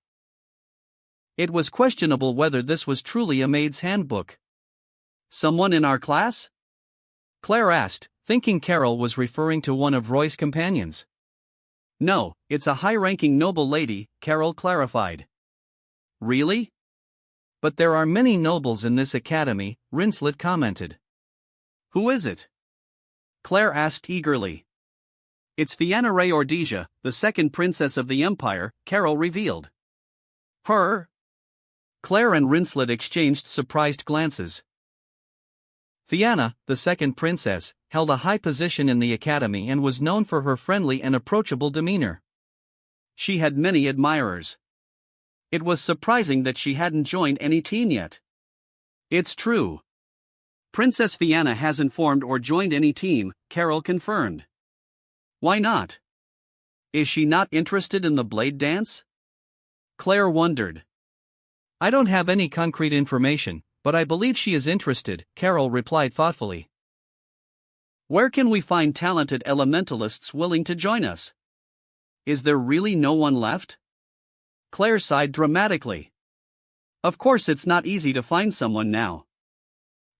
It was questionable whether this was truly a maid's handbook. Someone in our class? Claire asked, thinking Carol was referring to one of Roy's companions. No, it's a high-ranking noble lady, Carol clarified. Really? But there are many nobles in this academy, Rinslet commented. Who is it? Claire asked eagerly. It's Fianna Ray Ordesia, the second princess of the Empire, Carol revealed. Her? Claire and Rinslet exchanged surprised glances. Fianna, the second princess, held a high position in the academy and was known for her friendly and approachable demeanor. She had many admirers. It was surprising that she hadn't joined any team yet. It's true. Princess Fianna hasn't formed or joined any team, Carol confirmed. Why not? Is she not interested in the blade dance? Claire wondered. I don't have any concrete information, but I believe she is interested, Carol replied thoughtfully. Where can we find talented elementalists willing to join us? Is there really no one left? Claire sighed dramatically. Of course it's not easy to find someone now.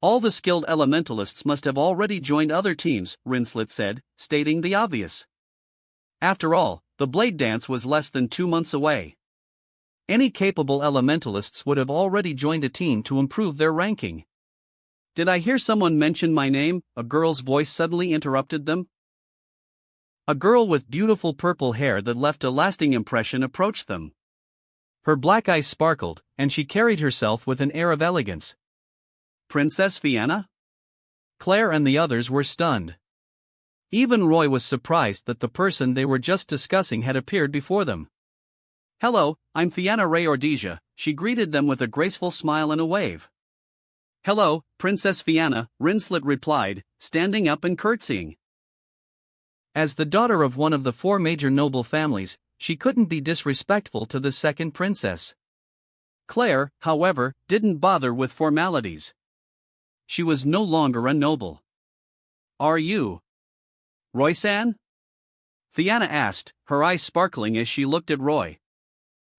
All the skilled elementalists must have already joined other teams, Rinslet said, stating the obvious. After all, the blade dance was less than 2 months away. Any capable elementalists would have already joined a team to improve their ranking. Did I hear someone mention my name? A girl's voice suddenly interrupted them. A girl with beautiful purple hair that left a lasting impression approached them. Her black eyes sparkled, and she carried herself with an air of elegance. Princess Fianna? Claire and the others were stunned. Even Roy was surprised that the person they were just discussing had appeared before them. Hello, I'm Fianna Ray Ordesia, she greeted them with a graceful smile and a wave. Hello, Princess Fianna, Rinslet replied, standing up and curtsying. As the daughter of one of the 4 major noble families, she couldn't be disrespectful to the second princess. Claire, however, didn't bother with formalities. She was no longer a noble. Are you Roy-san? Fianna asked, her eyes sparkling as she looked at Roy.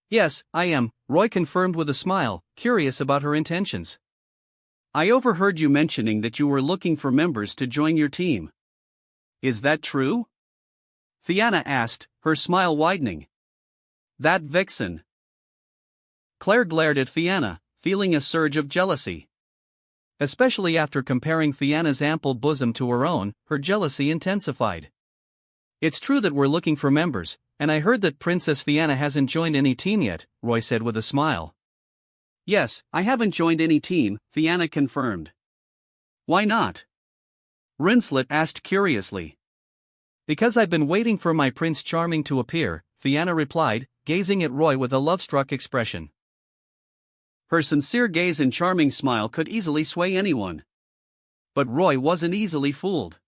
Yes, I am, Roy confirmed with a smile, curious about her intentions. I overheard you mentioning that you were looking for members to join your team. Is that true? Fianna asked, her smile widening. That vixen. Claire glared at Fianna, feeling a surge of jealousy. Especially after comparing Fianna's ample bosom to her own, her jealousy intensified. "It's true that we're looking for members, and I heard that Princess Fianna hasn't joined any team yet," Roy said with a smile. "Yes, I haven't joined any team," Fianna confirmed. "Why not?" Rinslet asked curiously. "Because I've been waiting for my Prince Charming to appear," Fianna replied, gazing at Roy with a love-struck expression. Her sincere gaze and charming smile could easily sway anyone. But Roy wasn't easily fooled.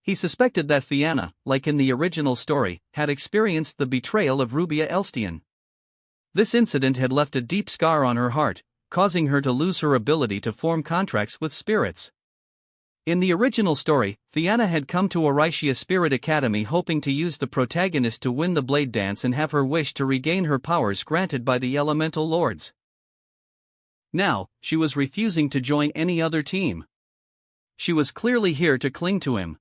He suspected that Fianna, like in the original story, had experienced the betrayal of Rubia Elstian. This incident had left a deep scar on her heart, causing her to lose her ability to form contracts with spirits. In the original story, Fianna had come to Oryshia Spirit Academy hoping to use the protagonist to win the blade dance and have her wish to regain her powers granted by the elemental lords. Now, she was refusing to join any other team. She was clearly here to cling to him.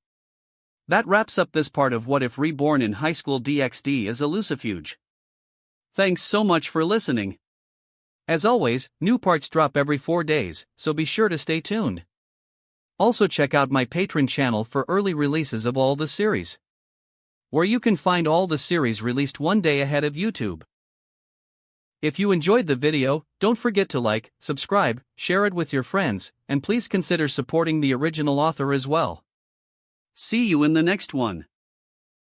That wraps up this part of What If Reborn in Highschool DxD as a Lucifuge. Thanks so much for listening. As always, new parts drop every 4 days, so be sure to stay tuned. Also check out my Patreon channel for early releases of all the series, where you can find all the series released one day ahead of YouTube. If you enjoyed the video, don't forget to like, subscribe, share it with your friends, and please consider supporting the original author as well. See you in the next one.